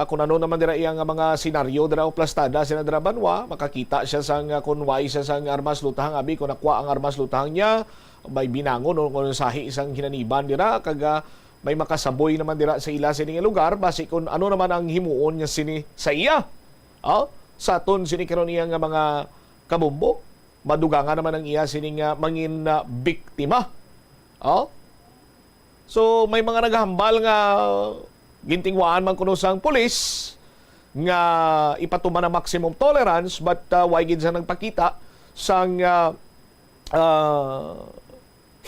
kung ano naman dira iya nga mga senaryo dira o plastada sa dira banwa, makakita siya sang kunway siya sang armas lutahang abi kung nakwa ang armas lutahang niya, may binangon o kung sahi isang hinaniban dira kag may makasaboy naman dira sa ila sining lugar base kung ano naman ang himuon niya sini sa iya. Sa aton sini karon iya nga mga kabumbo, madugangan naman ang iya sining mangin biktima. So may mga naghambal nga gintingwaan man kuno sang pulis nga ipatuman ang maximum tolerance but why gid sa nagpakita sang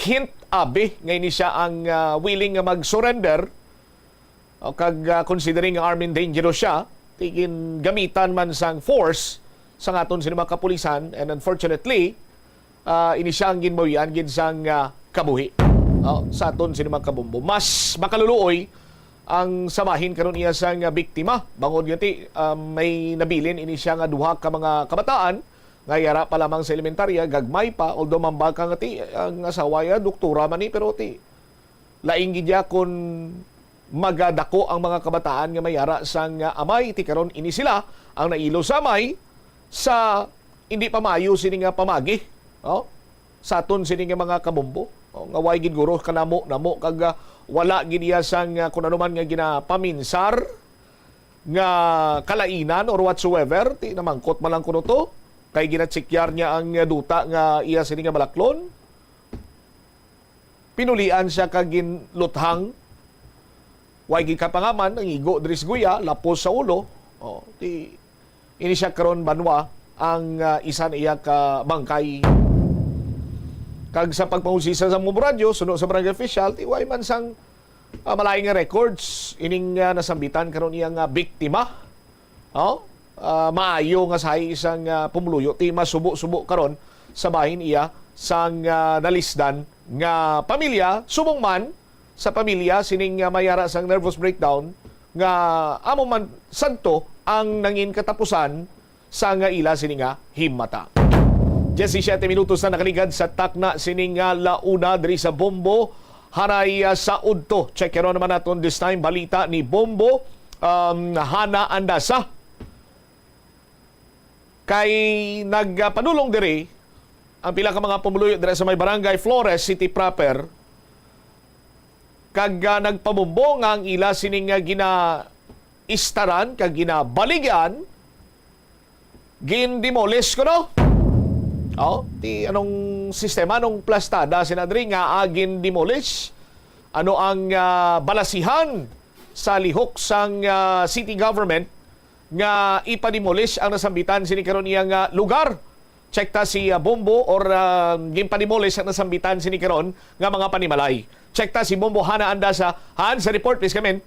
hint abi nga ini siya ang willing nga mag-surrender o kag considering nga armed and dangerous siya tigin gamitan man sang force sa aton sa mga kapulisan and unfortunately ini siya ang ginmawian gid sang kabuhi. Sa aton sa mga kabumbo. Mas makaluluoy ang samahin karon iya sang biktima. Bangod gati may nabilin ini siya nga duha ka mga kabataan nga yara pa lamang sa elementarya, gagmay pa, although mambaka nga ti ang asawa ya doktora man ni pero ti laing gid kun magadako ang mga kabataan nga mayara sang amay ti karon ini sila ang nailo sa amay sa hindi pa maayo sini nga pamagi. Sa aton sini nga mga kabumbo. Nga way gid guro kanamo kag wala gid iya sang kun ano man nga ginapaminsar nga kalainan or whatsoever ti namangkot man lang kuno to kay ginatsekyar niya ang duta nga iya sini nga balaklon pinulian siya kag ginluthang way gid kapangaman ang igo diri guya lapos sa ulo ti ini siya karon banwa ang isan iya ka bangkay. Kag sa pagpangusisa sa Bombo Radio, suno sa barangay official, tiway man sang malaing nga records, ining nasambitan karon iya nga biktima. Maayo nga sahi isang pumuluyo, ti masubo-subo karon sa bahin iya sang nalisdan nga pamilya, subong man sa pamilya, sining mayara sang nervous breakdown, nga amo man santo ang nangin katapusan sa nga ila sining himata. 17 minutos na nakaligad sa takna sining launa diri sa Bombo hanay sa udto. Check naman naton this time balita ni Bombo Hana Andasa. Kay nagpanulong diri ang pila ka mga pumuluyo diri sa may barangay Flores City proper kag nagpabumbong ang ila sining gina-istaran kag ginabaligyan gindimolis ko no. Ti anong sistema, anong plastada sinadri nga agin demolish? Ano ang balasihan sa lihok sang city government nga ipademolish ang nasambitan sini karon iyang lugar? Check ta si Bombo or ginpademolish ang nasambitan sini karon nga mga panimalay. Check ta si Bombo Hana Andasa. Han, sa report please come in.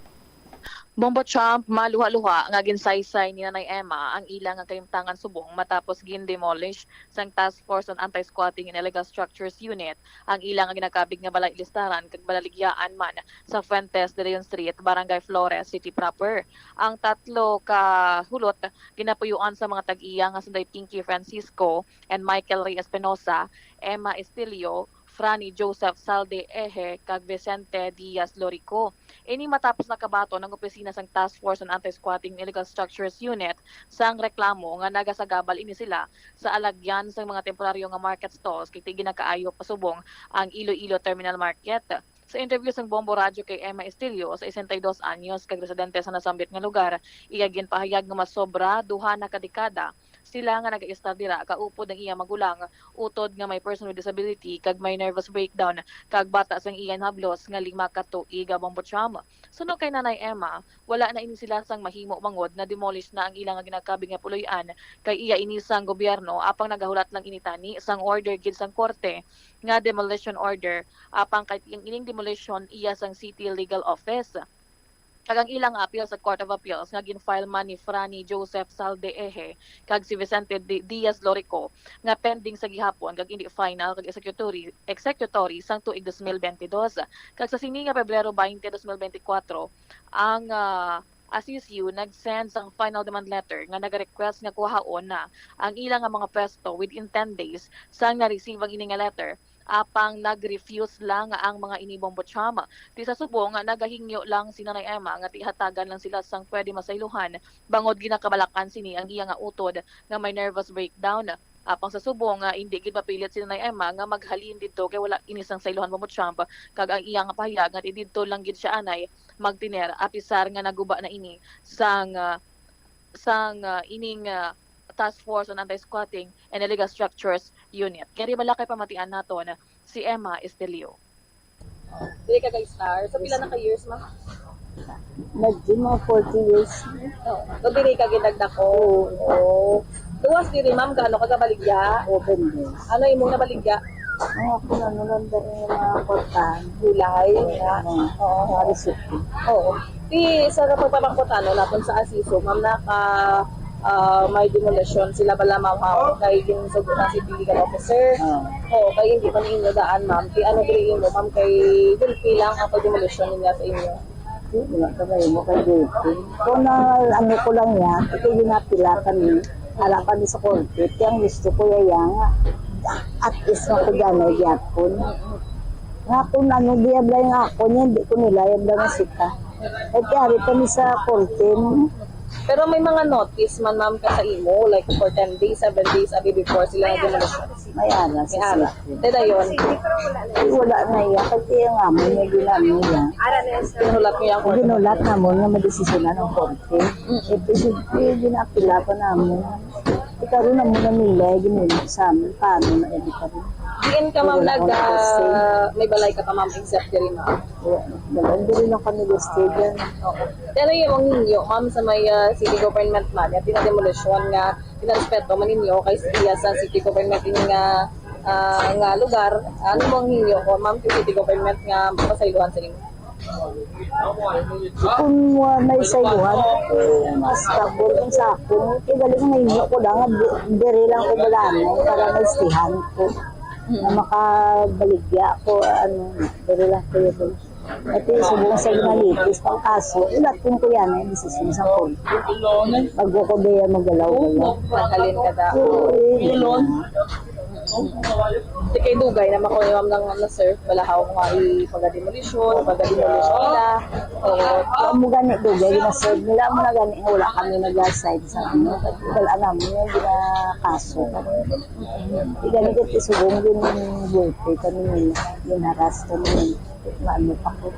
Bombo Trump, maluha-luha nga ginsaysay ni Nanay Emma ang ilang nga kayumtangan subong matapos gin-demolish sang Task Force on Anti-Squatting and Illegal Structures Unit ang ilang nga ginakabig nga balay listaran kag balaligyaan man sa Fuentes de Leon Street, Barangay Flores City proper. Ang tatlo ka hulot ginapuyuan sa mga tag-iya nga sunday Pinky Francisco and Michael Reyes Espinosa, Emma Estilio, Franny Joseph Salde Eje kag Vicente Diaz Lorico. Ini matapos nakabato ng opisina sang Task Force on Anti-Squatting and Illegal Structures Unit sang reklamo nga nagasagabal ini sila sa alagyan sang mga temporaryo nga market stalls kay ginakaayo pasubong ang Iloilo Terminal Market. Sa interview sang Bombo Radio kay Emma Estilio sa 62 anyos kag residente sa nasambit nga lugar, iya ginpahayag nga mas sobra duha na kadekada sila nga nag-i-start dira kaupod ang iya magulang utod nga may person with disability kag may nervous breakdown kag bata sang iyan hablos nga 5 ka tuig Bombo Trump. Suno kay Nanay Emma, wala na ini sila sang mahimo mangod na demolish na ang ilang nga ginakabig nga puloy-an kay iya ini sang gobyerno apang nagahulat lang initani sang order gid sang korte nga demolition order apang kay ining demolition iya sang City Legal Office. Kag ang ilang appeal sa Court of Appeals nga ginfile man ni Franny Joseph Salde Eje kag si Vicente Diaz Lorico nga pending sa gihapon kag hindi final kag executory sang tuig 2022. Kag sa sini nga Pebrero 20, 2024 ang ASISU nag-send sang final demand letter nga nag-request nga kuhaon na ang ilang nga mga pwesto within 10 days sang na-receive ang ini nga letter apang nag-refuse lang ang mga ini Bombo Trump. Di sa subong nga nagahingyo lang si Nanay Emma nga tihatagan lang sila sang pwede masayluhan bangod ginakabalakan sini ang iya nga utod nga may nervous breakdown. Apang sa subong nga hindi gid mapilit si Nanay Emma nga maghalin didto kay wala inisang sayluhan Bombo Trump kag ang iya nga pahayag nga didto lang gid siya anay magtiner apisar nga naguba na ini sang ining Task Force on Anti-Squatting and Illegal Structures Unit. Kaya balakay pamatian nato na si Emma Estelio. Dili ka star. So pila na ka years ma? Nag-gym mga 40 years. So dili ka ginagda ko. Oo. Tuwas diri ma'am gaano ka baligya? Open years. Ano imong nabaligya? Ako na nalanda rin mga kortan. Gulay nga. Oo, Harisipin. Oo. Di sa pagpapangkotano naton sa ASISO, ma'am may demolition sila bala ma'am kay ginsug na si legal officer. Kay hindi man inyo daan ma'am. Kay ano dili mo ma'am kay dili lang ang demolition niya sa inyo. Wala ka ba mo kay David? Kung na ano ko lang yan, ito yung napila kami. Halapan sa korte. Kaya ang gusto ko yung at least na ko gano'n yapon. Nga kung ano diyablay nga ako niya, hindi ko nilayab lang ang sita. At kaya kami sa korte. Pero may mga notice man ma'am ka sa imo, like for 10 days, 7 days, abi before sila demolition. May alas. May alas. Teda yun. Wala na iya. Kasi yung amon niya ginamon niya. Ginulat niya ako. Ginulat namon nga madesisyonan ng korte. Ito ginapila pa namon. Ikaroon na muna nila, ginulat sa amin. Paano na edit pa rin. Diyan ka ma'am may balay ka pa ma'am except diri ma'am. Dalawang diri lang kami listed yan. Pero yung ninyo, ma'am sa may city government man, yung pinademolition nga, pinarespeto man ninyo kay sa city government nga lugar, ano mong ninyo ko, ma'am, city government nga pasayluhan sa inyo? Kung may sayluhan, mas kabul kung sa akin, galing na inyo ko lang, diri lang ko balano para maistihan ko. Na makabaligya ko, diri lang ko yun. At yung subong sa ginalitis, pang kaso, ilatin ko yan eh, desisyon sa korte. Bago ko diya magalaw-galaw. Maghalin ka da. Di kay dugay na makuha ma'am ng sir, balahaw nga pag-demolition nila. Mo gani dugay, ginaserve nila mo na gani, wala kami nag-aside sa ano. Wala namin yung ginakaso. Gani ito subong yung bulte kami nila, yung haras kami. Maano pa ko.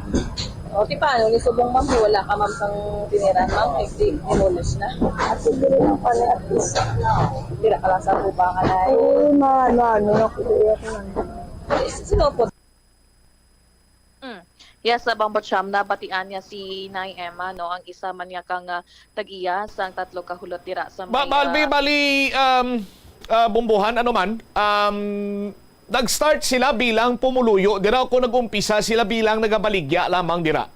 O, ti paano? Ni subong ma'am, wala ka ma'am sang tiniran ma'am, ay demolish na. At siguro lang pala at least. Tira ka lang sa kuba ka na. Oo, ano ako dito ako nandun. Sino po? Yes, sa Bambot Siyam, nabatian niya si Nay Emma, no, ang isa man niya kang tag-iya sang tatlo kahulot dira sa may... Bali, bumbuhan, ano man, nag-start sila bilang pumuluyo. Dira ko nag-umpisa sila bilang nagabaligya lamang dira.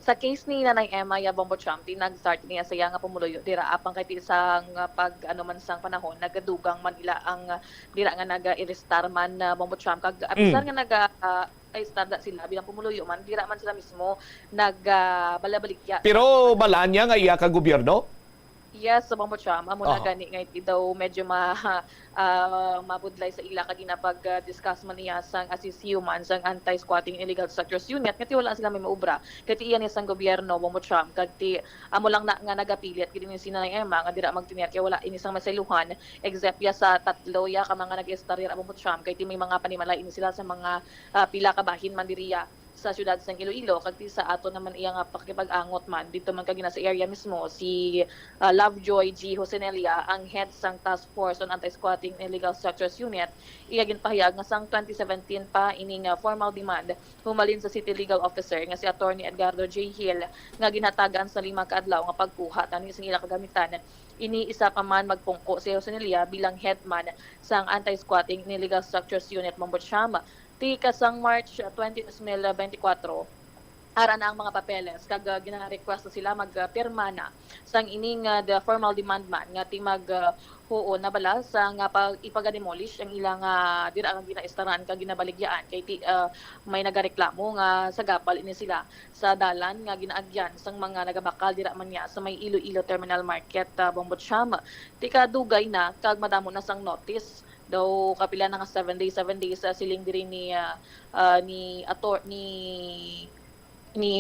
Sa case ni Nanay Emma ya Bambot Siyam, nag-start niya siya nga pumuluyo dira apang kay isang pag ano man sang panahon nagadugang man ila ang dira nga naga-irestar man Bambot Siyam kag apisan nga naga ay start sila bilang pumuluyo man dira man sila mismo nagbalabalik. Pero bala niya nga iya ka gobyerno? Yes, sa Bambot Siyam, amo na gani nga daw medyo mabudlay sa ila kag ginapag-discuss man niya sang assist human sang anti-squatting illegal structures unit kati wala sila may maubra kati iyan sang gobyerno Bambot Siyam kati amo lang na nga nagapilit kini si Nanay Emma nga dira magtinir kay wala ini sang masayluhan except ya sa tatlo ya ka mga nag-estaryer Bambot Siyam kay may mga panimala ini sila sa mga pila ka bahin man diriya sa syudad sang Iloilo kag sa ato naman iya nga pakipag-angot man dito man kagina sa area mismo si Lovejoy G. Josenelia ang head sang Task Force on Anti-Squatting Illegal Structures Unit iya ginpahayag nga sang 2017 pa ining formal demand humalin sa City Legal Officer nga si Attorney Edgardo J. Hill nga ginatagan sa 5 ka adlaw nga pagkuha tani sa ila kagamitan iniisa pa man magpungko si Josenelia bilang headman sang Anti-Squatting Illegal Structures Unit Bambot Siyam. Tika sang March 20, 2024, ara na ang mga papeles kag gina-request na sila magpirma na sang ining the formal demand man nga timag huo na bala sang ipaga-demolish ang ilang dira ang ginaistaran kag ginabaligyaan kay may nagareklamo nga sa gapal ini sila sa dalan nga ginaagyan sang mga nagabakal dira man niya sa may Iloilo Terminal Market Bambot Siyam. Tika dugay na kag madamo na sang notice daw kapila na nga 7 days siling diri ni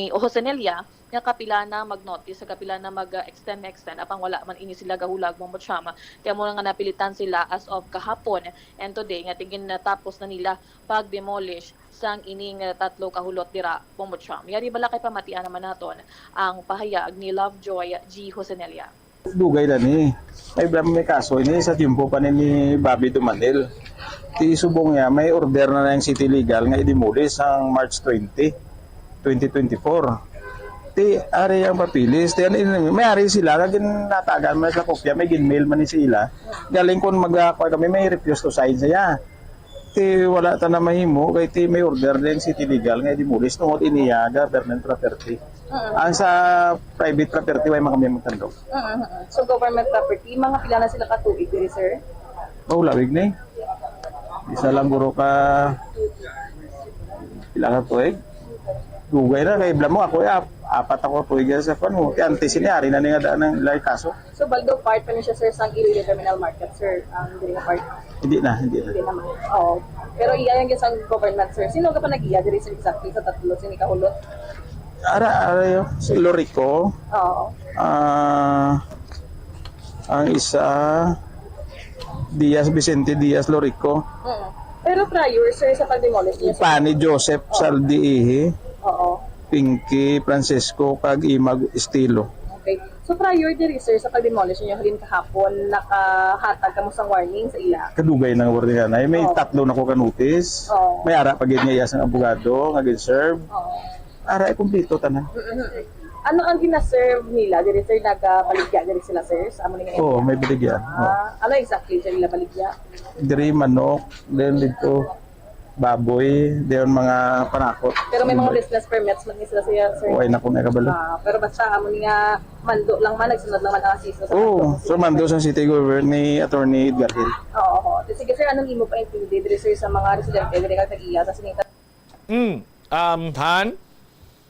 Josenelia nga kapila na mag-notice sa kapila na mag-extend apang wala man ini sila gahulag Bambot Siyam kaya mo nga napilitan sila as of kahapon and today nga tingin natapos na nila pag-demolish sang ining tatlo kahulot dira Bambot Siyam. Yari bala kay pamatian naman naton ang pahayag ni Lovejoy G. Josenelia. Dugay na ni. May kaso ini sa timpo pa ni Bobby Dumanil. Ti subong niya may order na ng City Legal nga i-demolish ang March 20, 2024. Ti ari ang papilis, ti may ari sila kag natagan man sa kopya, may ginmail man ni sila. Galing kon kami may refuse to sign saya. Ti wala ta na mahimo kay ti may order din City Legal nga i-demolish tungod iniya government property. Ang sa private property way mga kami magtandog. So government property, mga pila na sila katuig diri sir? Lawig na isa lang guro ka pila ka tuig. Dugay na kay blamo ako apat ako tuig sa kuno. Ti antes ni ari na nga daan ng lay kaso. So baldo part pa ni siya sir sang Iloilo Terminal Market sir, ang diri nga part. Hindi na. Naman. Oh. Pero iya yang sang government sir. Sino ka pa nag-iya diri sir exactly sa tatlo sini kahulot? Ara yo si Lorico. Oo. Ang isa Vicente Diaz Lorico. Pero prior sir sa pag-demolish niya. Pani Joseph Saldiihi. Oo. Pinky Francisco kag Imag Estilo. Okay. So prior diri sir sa pag-demolish niya halin kahapon nakahatag kamo sang warning sa ila. Kadugay nang warning na may tatlo na ko ka notice. May ara pagid niya sang abogado nga gin-serve. Ara kumpleto tanan. Ano ang gina-serve nila? Diri sir nagabaligya diri sila sir sa amo nga. May baligya. Ano exactly sir nila baligya? Diri manok, then dito baboy, then mga panakot. Pero may mga business permits man sila sir. Ay nako may kabalo. Pero basta amo nga mando lang man nagsunod lang man ang asiso sa. So mando sa City Government ni Attorney Edgar Hill. Oo. Sige sir, anong imo pa intindi diri sir sa mga residente diri kag tag-iya sa sinita? Han?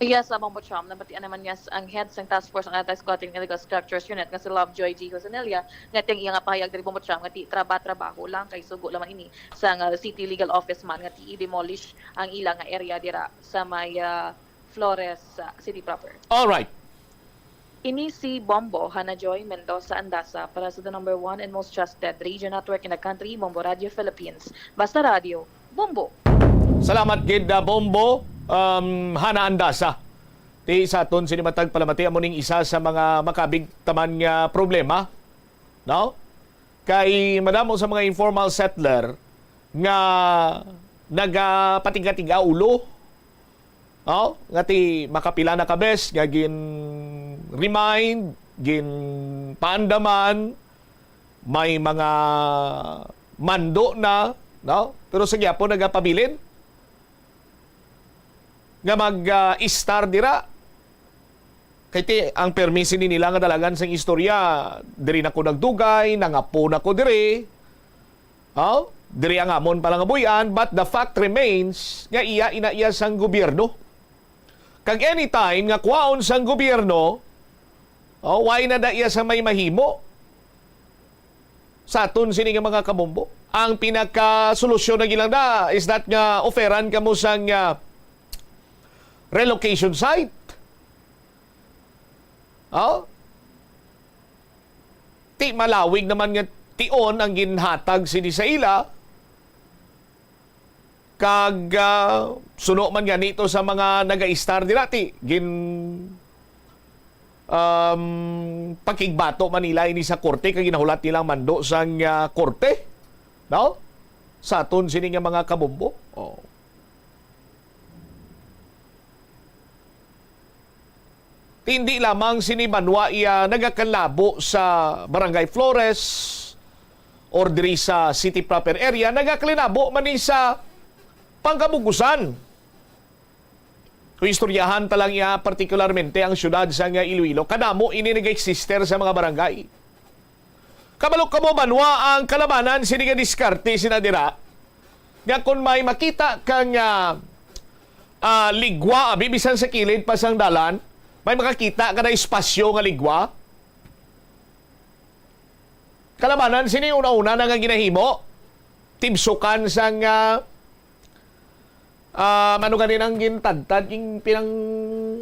Yes, Bambot Siyam, nabatian naman niya ang head sang Task Force on Anti-Squatting Illegal Structures Unit nga si Lovejoy G. Josenelia nga tiyang iya nga pahayag diri Bambot Siyam nga ti trabaho lang kay sugo laman ini sang City Legal Office man nga ti i-demolish ang ilang nga area dira sa may Flores City proper. All right. Ini si Bombo Hannah Joy Mendoza Andasa para sa the number 1 and most trusted radio network in the country, Bombo Radio Philippines. Basta Radio, Bombo. Salamat gid Bombo Hana Andasa. Ti sa aton sinimatag palamati amo ning isa sa mga makabigtaman nga problema. No? Kay madamo sa mga informal settler nga nagapatiga-tiga ulo. No? Nga ti makapila na kabes nga gin remind, gin paandaman, may mga mando na, no? Pero sa gyapon nagapabilin nga mag-star dira. Kay ti ang permisi ni nila nga dalagan sang istorya, diri na ko nagdugay, nangapo na ko diri. Oh, diri ang amon palang abuyan, but the fact remains nga inaiya sang gobyerno. Kag anytime nga kwaon sang gobyerno, why na iya sa may mahimo? Sa aton sini nga mga kabombo. Ang pinaka-solusyon na gilang da is that nga oferan kamo sang relocation site. Ti malawig naman nga tion ang ginhatag sini sa ila. Kag suno man nga nito sa mga naga-star dira ti gin pakigbato Manila ini sa korte kag ginahulat nilang mando sang korte. No? Sa aton sini nga mga kabombo. Hindi lamang sini Banwa iya nagakalabo sa Barangay Flores or diri sa city proper area, nagaklinabo man ni sa Pangkabugusan. Kung istoryahan talang iya partikularmente ang syudad sa Iloilo, kadamo ini nag-exister sa mga barangay. Kabalok kamo Banwa ang kalabanan sini nga diskarte sinadira nga kung may makita kang ligwa bibisan sa kilid pa sang dalan, may makakita ka na espasyo nga ligwa. Kalabanan, sini una-una na nga ginahimo? Tibsukan sang ano ganin ang gintadtad yung pinang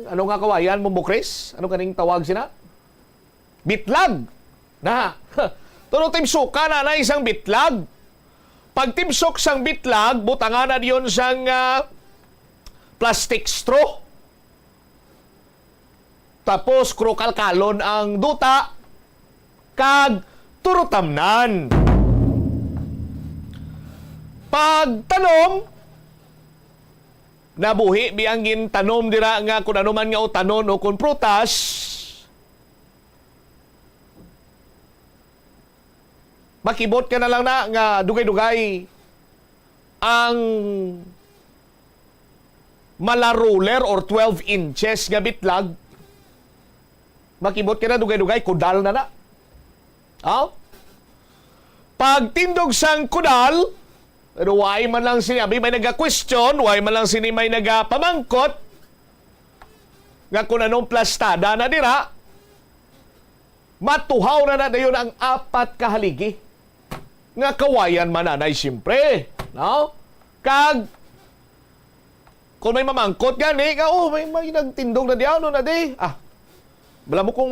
ano nga kawayan, mumbukris? Ano ganing tawag sina? Bitlag! Na! Tuno tibsukan na isang bitlag. Pag tibsok sang bitlag, butangan na yun sang plastic straw. Tapos krukalkalon ang duta kag turutamnan. Pagtanom nabuhi biyang gintanom dira nga kun ano man nga utanon o kun prutas. Makibot ka na lang na nga dugay-dugay ang malaruler or 12 inches nga bitlag. Makibot ka na dugay-dugay, kudal na na. Pag tindog sang kudal, pero why man lang sinabi, may naga-question, why man lang sini may naga-pamangkot, nga kung anong plastada na dira, matuhaw na dayon ang 4 kahaligi. Nga kawayan mananay, siyempre. No? Kag, kung may mamangkot gani, may nagtindog na diyan, na di. Wala mo kung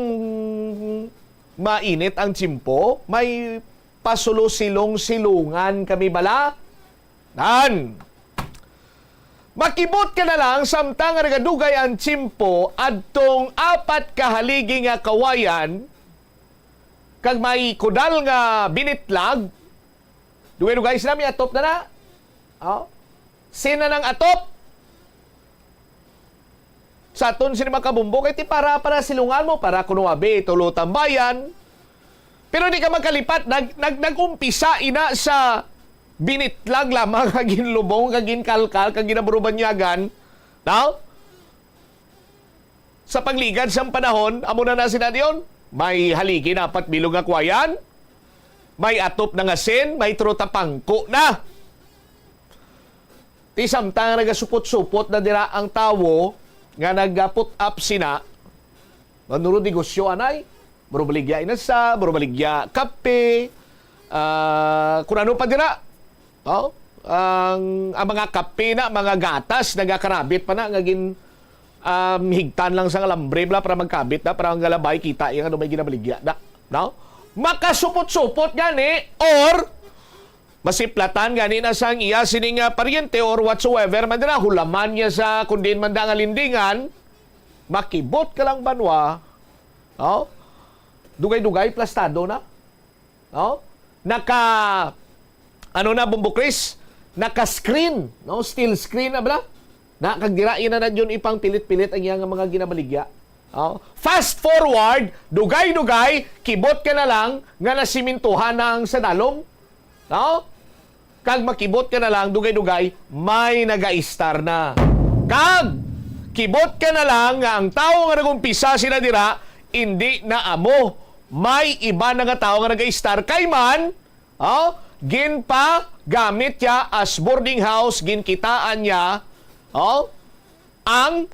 mainit ang tsimpo, may pasulo-silong-silungan kami bala. Nan! Makibot ka na lang samtang nagadugay ang tsimpo adtong 4 kahaligi nga kawayan kag may kudal nga binitlag. Dugay-dugay sila may atop na na. Sina ng atop? Sa aton sini makabumbo kay ti para silungan mo para kunuabi tulo tambayan. Pero di ka magkalipat nagumpisa ina sa binitlag lamang kagin lubong kagin kalkal kagin naburubanyagan. Now, sa pagligad sa panahon amo na sina diyon, may haligi na 4 bilog nga kwayan, may atop na ngasin, may trotapangko na. Ti samtang nagasupot-supot na dira ang tawo nga nag-put up sina, manuro negosyo anay, burubaligya inasa, burubaligya kape, kung ano pa dira. Ang mga kape na, mga gatas, nagakarabit pa na, ngagin higtan lang sa alambre bla para magkabit na, para ang galabay kita yung ano may ginabaligya na. No? Makasupot-supot gani, or masiplatan gani na sang iya sining paryente or whatsoever man dira hulaman niya sa kundin man nga lindingan, makibot ka lang banwa, oh, dugay-dugay plastado na, oh, Bumbo Chris, naka-screen, no, steel screen na bala, nakagdirain na yun ipang pilit-pilit ang iyang mga ginabaligya. Oh. Fast forward, dugay-dugay, kibot ka na lang nga nasimintuhan na ang sadalom. No? Kag makibot ka na lang, dugay-dugay, may naga-star na. Kag kibot ka na lang nga ang tao nga nagumpisa sila dira, hindi na amo. May iba na nga tao nga naga-star kay man, oh, gin pa gamit niya as boarding house, ginkitaan niya, oh, ang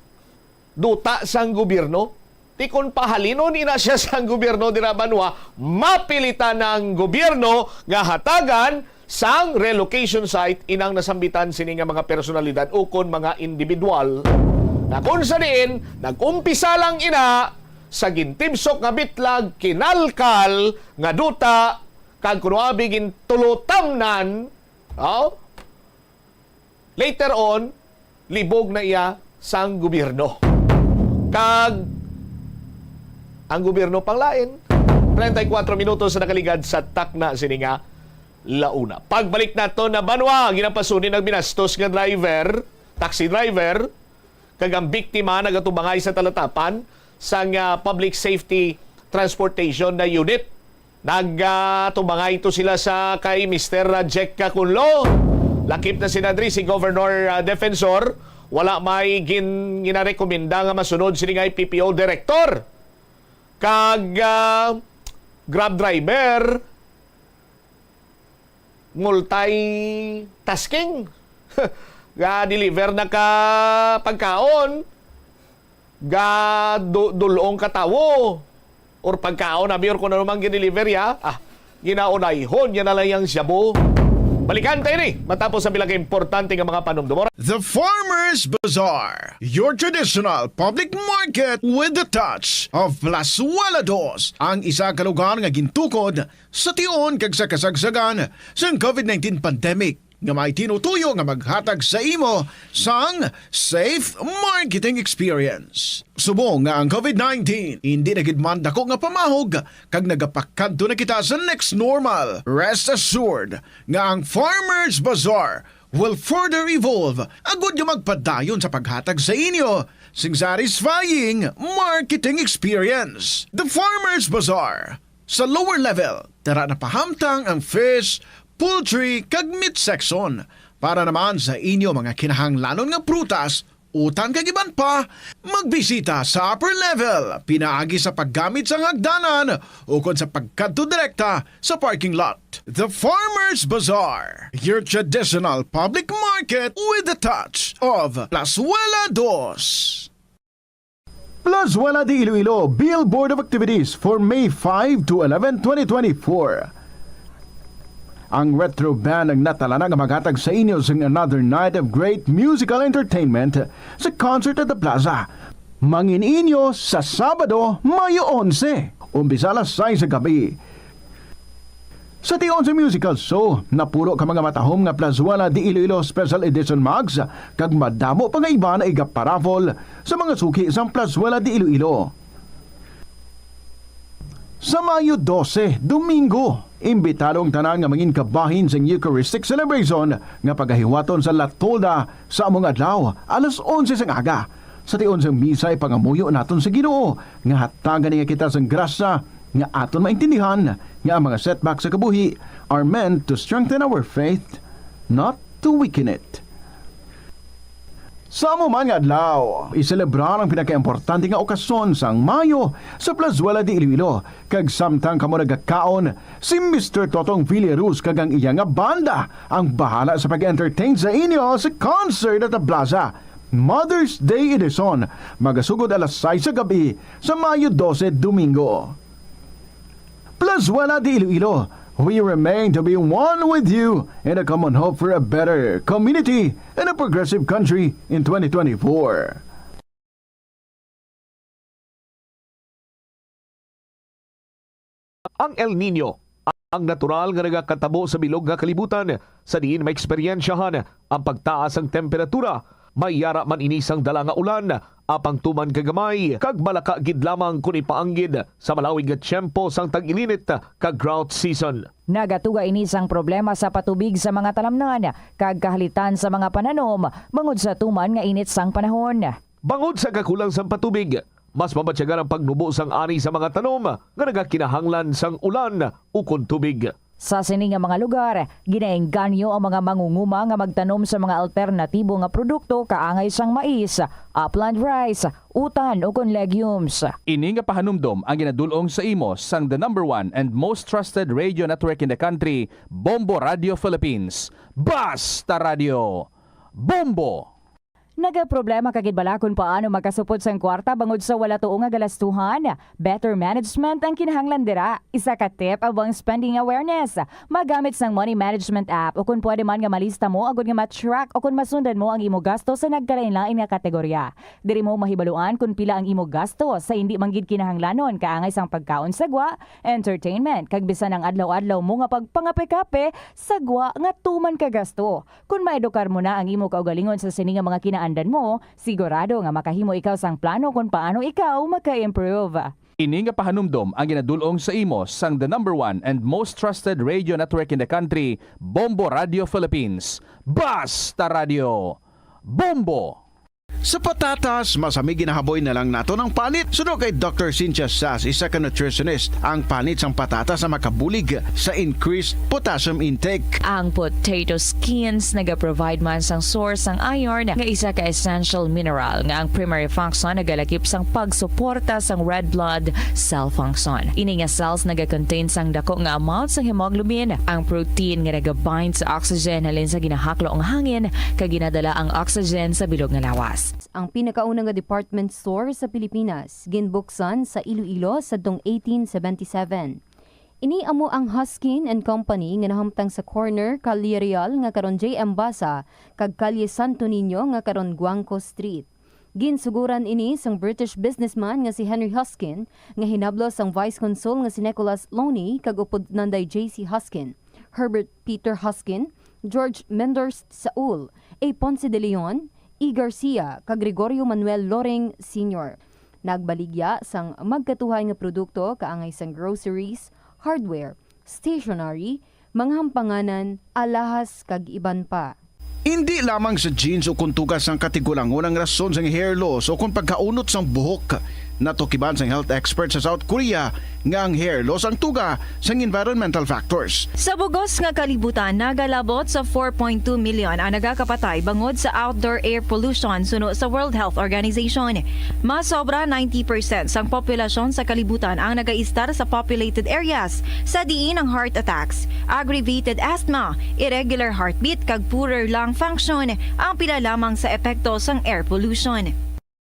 duta sang gobyerno. Tikon pahalinon ina siya sang gobyerno dira banwa, mapilitan ng gobyerno nga hatagan sang relocation site inang nasambitan sini nga mga personalidad o kon mga individual na kung sa diin nagumpisa lang ina sa gintibsok nga bitlag kinalkal nga duta kag kuno abigin tulutamnan, oh, later on libog na iya sang gobyerno. Kag ang gobyerno panglain 34 minutos sa nakaligad sa takna sininga launa. Pagbalik nato na banwa ginapasunin ng binastos nga driver, taxi driver, kag ang biktima nagatubangay sa talatapan sang public safety transportation na unit. Nagtubangay ito sila sa kay Mr. Jack Cacullo. Lakip na sinadri si Governor Defensor, wala may ginarekomenda nga masunod sini nga PPO director. Kag Grab driver multi-tasking. Ga deliver na ka pagkaon, ga dulong katawo or pagkaon na biyor ko na naman gideliver ya. Ginaunayhon yan na lang yung shabu. Balikan tayo ni matapos sa bilang importante nga mga panumdumor. The Farmers Bazaar, your traditional public market with the touch of Plazuela Dos, ang isa ka lugar nga gintukod sa tion kag sa kasagsagan sa COVID-19 pandemic nga may tinutuyo nga maghatag sa imo sang safe marketing experience. Subong nga ang COVID-19 hindi nagidman dako nga pamahog kag nagapakadto na kita sa next normal. Rest assured nga ang Farmers Bazaar will further evolve agud nga magpadayon sa paghatag sa inyo sing satisfying marketing experience. The Farmers Bazaar sa lower level tara na pahamtang ang fish, poultry kag meat section para naman sa inyo mga kinahanglanon nga prutas, utan kag iban pa, magbisita sa upper level pinaagi sa paggamit sa hagdanan o kon sa pagkadto direkta sa parking lot. The Farmers Bazaar, your traditional public market with the touch of Plazuela Dos. Plazuela de Iloilo Billboard of Activities for May 5 to 11, 2024. Ang retro band ang natala na maghatag sa inyo sa another night of great musical entertainment sa concert at the Plaza. Mangin inyo sa Sabado, Mayo 11, umpisa alas 6 sa gabi. Sa tion sa musical show, napuro ka mga matahom nga Plazuela de Iloilo Special Edition Mugs kag madamo pa nga iba na igaparafol sa mga suki sa Plazuela de Iloilo. Sa Mayo 12, Domingo, imbitado ang tanan nga mangin kabahin sa Eucharistic celebration nga pagahiwaton sa Latolda sa among adlaw alas 11 sang aga. Sa tion sa misa ay pangamuyo naton sa Ginoo nga hatagan niya kita sang grasya nga aton maintindihan nga ang mga setbacks sa kabuhi are meant to strengthen our faith, not to weaken it. Sa mo mga adlaw, iselebrar ang pinakaimportante nga okasyon sang Mayo sa Plazuela de Iloilo. Kag samtang kamo nagakaon, si Mr. Totong Villaruz kag ang iya nga banda ang bahala sa pag-entertain sa inyo sa concert at the Plaza. Mother's Day Edition, magasugod alas 6 sa gabi sa Mayo 12, Domingo. Plazuela de Iloilo, we remain to be one with you in a common hope for a better community and a progressive country in 2024. Ang El Nino Ang natural nga nagakatabo sa bilog nga kalibutan sa diin may eksperyensyahan ang pagtaas ang temperatura. May yara man inisang dala nga ulan, apang tuman kagamay, kag malaka gid lamang kung ipaanggid sa malawig nga tiyempo sang tag-ilinit kag drought season. Nagatuga inisang problema sa patubig sa mga talamnan, kag kahalitan sa mga pananom, bangod sa tuman nga init sang panahon. Bangod sa kakulang sang patubig, mas mabatyagan ang pagnubo sang ani sa mga tanom nga nagakinahanglan sang ulan ukon tubig. Sa sini nga mga lugar, ginaengganyo ang mga mangunguma nga magtanom sa mga alternatibo nga produkto kaangay sang mais, upland rice, utan o kon legumes. Ini nga pahanumdom ang ginadulong sa imo sang the #1 and most trusted radio network in the country, Bombo Radio Philippines. Basta Radio! Bombo! Nagaproblema kagid bala kung paano makasupot sang kwarta bangod sa wala tuong nga galastuhan. Better management ang kinahanglan dira. Isa ka tip abang spending awareness. Magamit sang money management app o kung pwede man nga malista mo agud nga ma-track o kung masundan mo ang imo gasto sa nagkalain-lain nga kategorya. Diri mo mahibaluan kung pila ang imo gasto sa hindi manggid kinahanglanon kaangay sang pagkaon sagwa, entertainment kag bisan ang adlaw-adlaw mo nga pagpangape-kape sagwa nga tuman ka gasto. Kung maedukar mo na ang imo kaugalingon sa sini nga mga andan mo, sigurado nga makahimo ikaw sang plano kung paano ikaw maka-improve. Ini nga pahanumdom ang ginadulong sa imo sang the #1 and most trusted radio network in the country, Bombo Radio Philippines. Basta Radio! Bombo! Sa patatas, masami ginahaboy na lang nato ng panit. Suno kay Dr. Cynthia Sass, isa ka nutritionist, ang panit sang patatas sa makabulig sa increased potassium intake. Ang potato skins nagaprovide man sang source sang iron nga isa ka essential mineral nga ang primary function nagalakip sang pagsuporta sang red blood cell function. Ini nga cells nagakontain sang dako nga amount sang hemoglobin, ang protein nga nagabind sa oxygen halin sa ginahaklo ang hangin kag ginadala ang oxygen sa bilog nga lawas. Ang pinakaunang nga department store sa Pilipinas, ginbuksan sa Iloilo sa 1877. Ini amo ang Huskin and Company nga nahamtang sa corner Calle Real nga karon JM Basa kag Calle Santo Niño nga karon Guangco Street. Ginsuguran ini sang British businessman nga si Henry Huskin nga hinablo sang Vice Consul nga si Nicholas Loney kag upod nanday JC Huskin, Herbert Peter Huskin, George Menders Saul, A. Ponce de Leon, E. Garcia kag Gregorio Manuel Loring Sr. Nagbaligya sang magkatuhay nga produkto kaangay sang groceries, hardware, stationery, mga hampanganan, alahas kag iban pa. Hindi lamang sa jeans o kung tugas ang katigulangon ang rason sang hair loss o kung pagkaunot sang buhok. Natukiban sang health expert sa South Korea nga ang hair loss ang tuga sang environmental factors. Sa bugos nga kalibutan, nagalabot sa 4.2 million ang nagakapatay bangod sa outdoor air pollution suno sa World Health Organization. Mas sobra 90% sang populasyon sa kalibutan ang nagaistar sa populated areas, sa diin ang heart attacks, aggravated asthma, irregular heartbeat kag poorer lung function ang pila lamang sa epekto sang air pollution.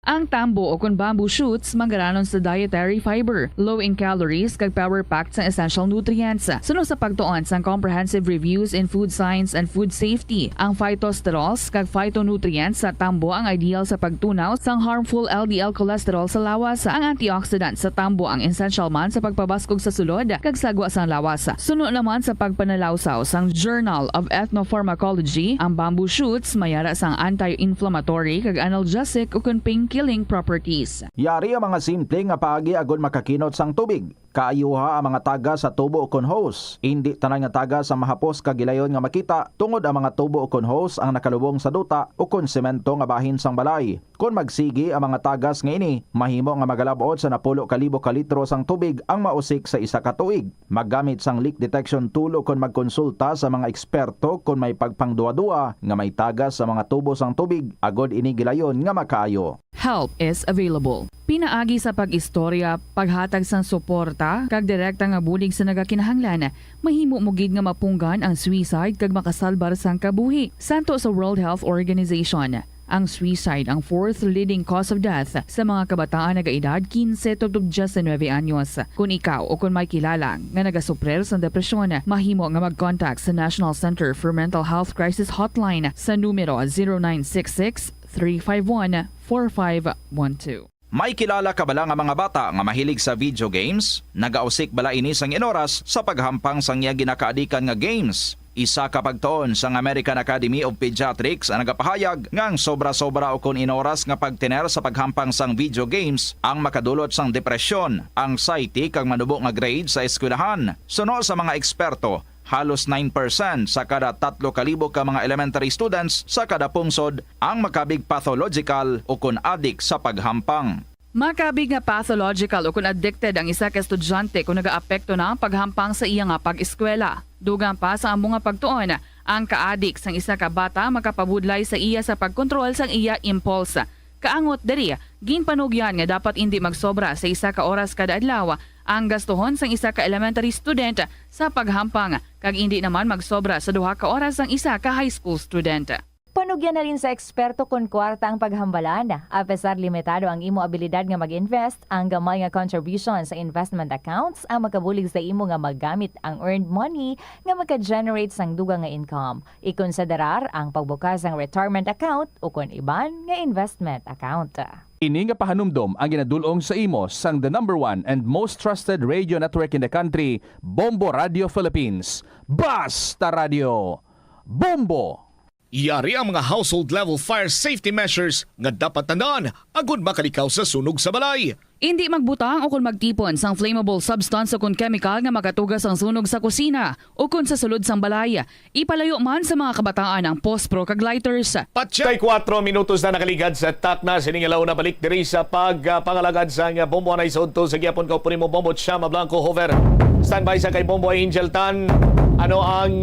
Ang tambo o kung bamboo shoots manggaranon sa dietary fiber, low in calories kag power-packed sa essential nutrients. Suno sa pagtuon sang comprehensive reviews in food science and food safety, ang phytosterols kag phytonutrients sa tambo ang ideal sa pagtunaw sang harmful LDL cholesterol sa lawas. Ang antioxidants sa tambo ang essential man sa pagpabaskog sa sulod kag sagwa sang lawas. Suno naman sa pagpanalawsaw sang Journal of Ethnopharmacology, ang bamboo shoots mayara sang anti-inflammatory kag analgesic o kung killing properties. Yari ang mga simple nga paagi agud makakinot sang tubig. Kaayuha ang mga taga sa tubo o kon hose. Hindi tanan nga taga sa mahapos kagilayon nga makita tungod ang mga tubo o kon hose ang nakalubong sa duta o kon semento nga bahin sang balay. Kung magsigi ang mga tagas nga ini, mahimo nga magalabot sa 10,000 ka litro sang tubig ang mausik sa isa ka tuig. Maggamit sang leak detection tool o kon magkonsulta sa mga eksperto kung may pagpangduwa-duwa nga may tagas sa mga tubo sang tubig agod ini gilayon nga makaayo. Help is available. Pinaagi sa pag-istorya, paghatag sang suporta, kag direkta nga bulig sa nagakinahanglan, mahimo mo gid nga mapunggan ang suicide kag makasalbar sang kabuhi. Santo sa World Health Organization, ang suicide ang 4th leading cause of death sa mga kabataan nagaedad 15 to 19 anyos. Kung ikaw o kung may kilala nga nagasuprer sa depresyon, mahimo nga mag-contact sa National Center for Mental Health Crisis Hotline sa numero 0966 351-4512. May kilala ka bala nga mga bata nga mahilig sa video games? Nagausik bala ini sang inoras sa paghampang sang iya ginakaadikan nga games. Isa ka pagtuon sang American Academy of Pediatrics ang nagapahayag ngang sobra-sobra o kun inoras nga pagtiner sa paghampang sang video games ang makadulot sang depresyon, anxiety kag manubo nga grade sa eskwelahan. Suno sa mga eksperto, halos 9% sa kada 3,000 ka mga elementary students sa kada pungsod ang makabig pathological o kun addict sa paghampang. Makabig nga pathological o kung addicted ang isa ka estudyante kung nagaapekto na ang paghampang sa iya nga pag-eskwela. Dugang pa sa among nga pagtuon, ang ka-addict sang isa ka bata makapabudlay sa iya sa pagkontrol sang iya impulse. Kaangot diri, ginpanugyan nga dapat hindi magsobra sa isa ka oras kada adlaw ang gastuhon sang isa ka elementary student sa paghampang kag hindi naman magsobra sa 2 ka oras ang isa ka high school student. Panugyan na rin sa eksperto kung kwarta ang paghambalan. Apesar limitado ang imo abilidad nga mag-invest, ang gamay nga contribution sa investment accounts ang makabulig sa imo nga maggamit ang earned money nga maka-generate sang dugang nga income. Ikonsiderar ang pagbukas ng retirement account o kung iban nga investment account. Ini nga pahanumdom ang ginadulong sa imo sang the #1 and most trusted radio network in the country, Bombo Radio Philippines. Basta Radio Bombo! Yari ang mga household-level fire safety measures nga dapat tandaan agud makalikaw sa sunog sa balay. Hindi magbutang o kung magtipon sang flammable substance o kung chemical nga makatugas ang sunog sa kusina o kung sa sulod sang balay. Ipalayo man sa mga kabataan ang pospro kag lighters. Patsyay 4 minutos na nakaligad sa takna siningalaw na balik diri sa pagpangalagad sa Bombo na isodto sa gihapon ka po nimo Bombo Chama Blanco Hover. Standby sa kay Bombo Angel Tan. Ano ang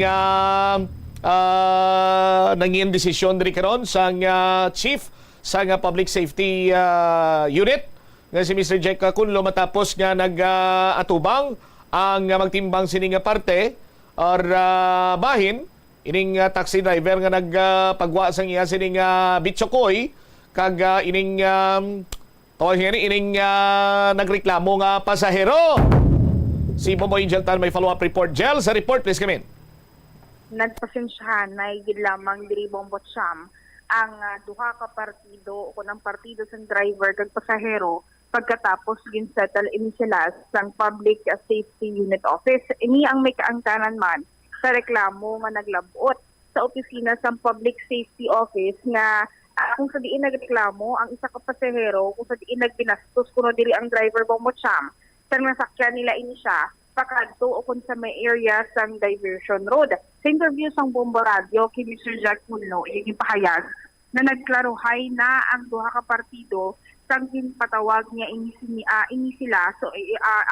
nangin desisyon diri karon sang chief sa public safety unit nga si Mr. Jack Kunlo matapos nga nag-atubang ang magtimbang sining parte or bahin ining taxi driver nga nagpagwa sang iya sining bitsokoy kag ining nagreklamo nga pasahero. Si Bombo Angel Tan may follow-up report. Jel, sa report please come in. Nagpasensyahan na higit lamang diri Bombo Cham ang 2 ka partido o ng partido sa driver kag pasahero pagkatapos ginsettle ini sila sang Public Safety Unit Office. Ini ang may kaangtanan man sa reklamo nga naglabot sa opisina sa Public Safety Office nga kung sa diin nagreklamo ang isa ka pasahero kung sa diin nagbinastos kuno diri ang driver Bombo Cham sa nasakyan nila ini siya pakadto o kung sa may area sang diversion road. Sa interview sang Bombo Radio kay Mr. Jack Mulno, ipahayag na nagklaruhay na ang 2 ka partido sang ginpatawag niya ini sila so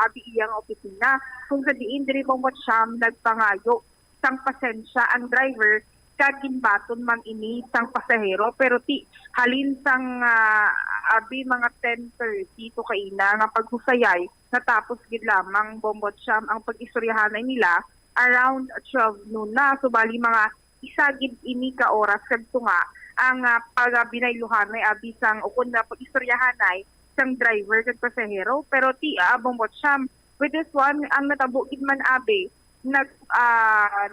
abi iyang opisina kung sa diin diri Bombo Cham nagpangayo sang pasensya ang driver kag ginbaton man ini sang pasahero pero ti halin sang abi mga 10:30 to kaina nga paghusayay natapos gid lamang Bombo Cham ang pag-istoryahanay nila around 12 noon na. So bali mga isa gid ini ka oras kadto nga ang pagabinayluhanay abi sang ukon na pag-istoryahanay sang driver kag pasahero pero ti Bombo Cham with this one ang natabo gid man abi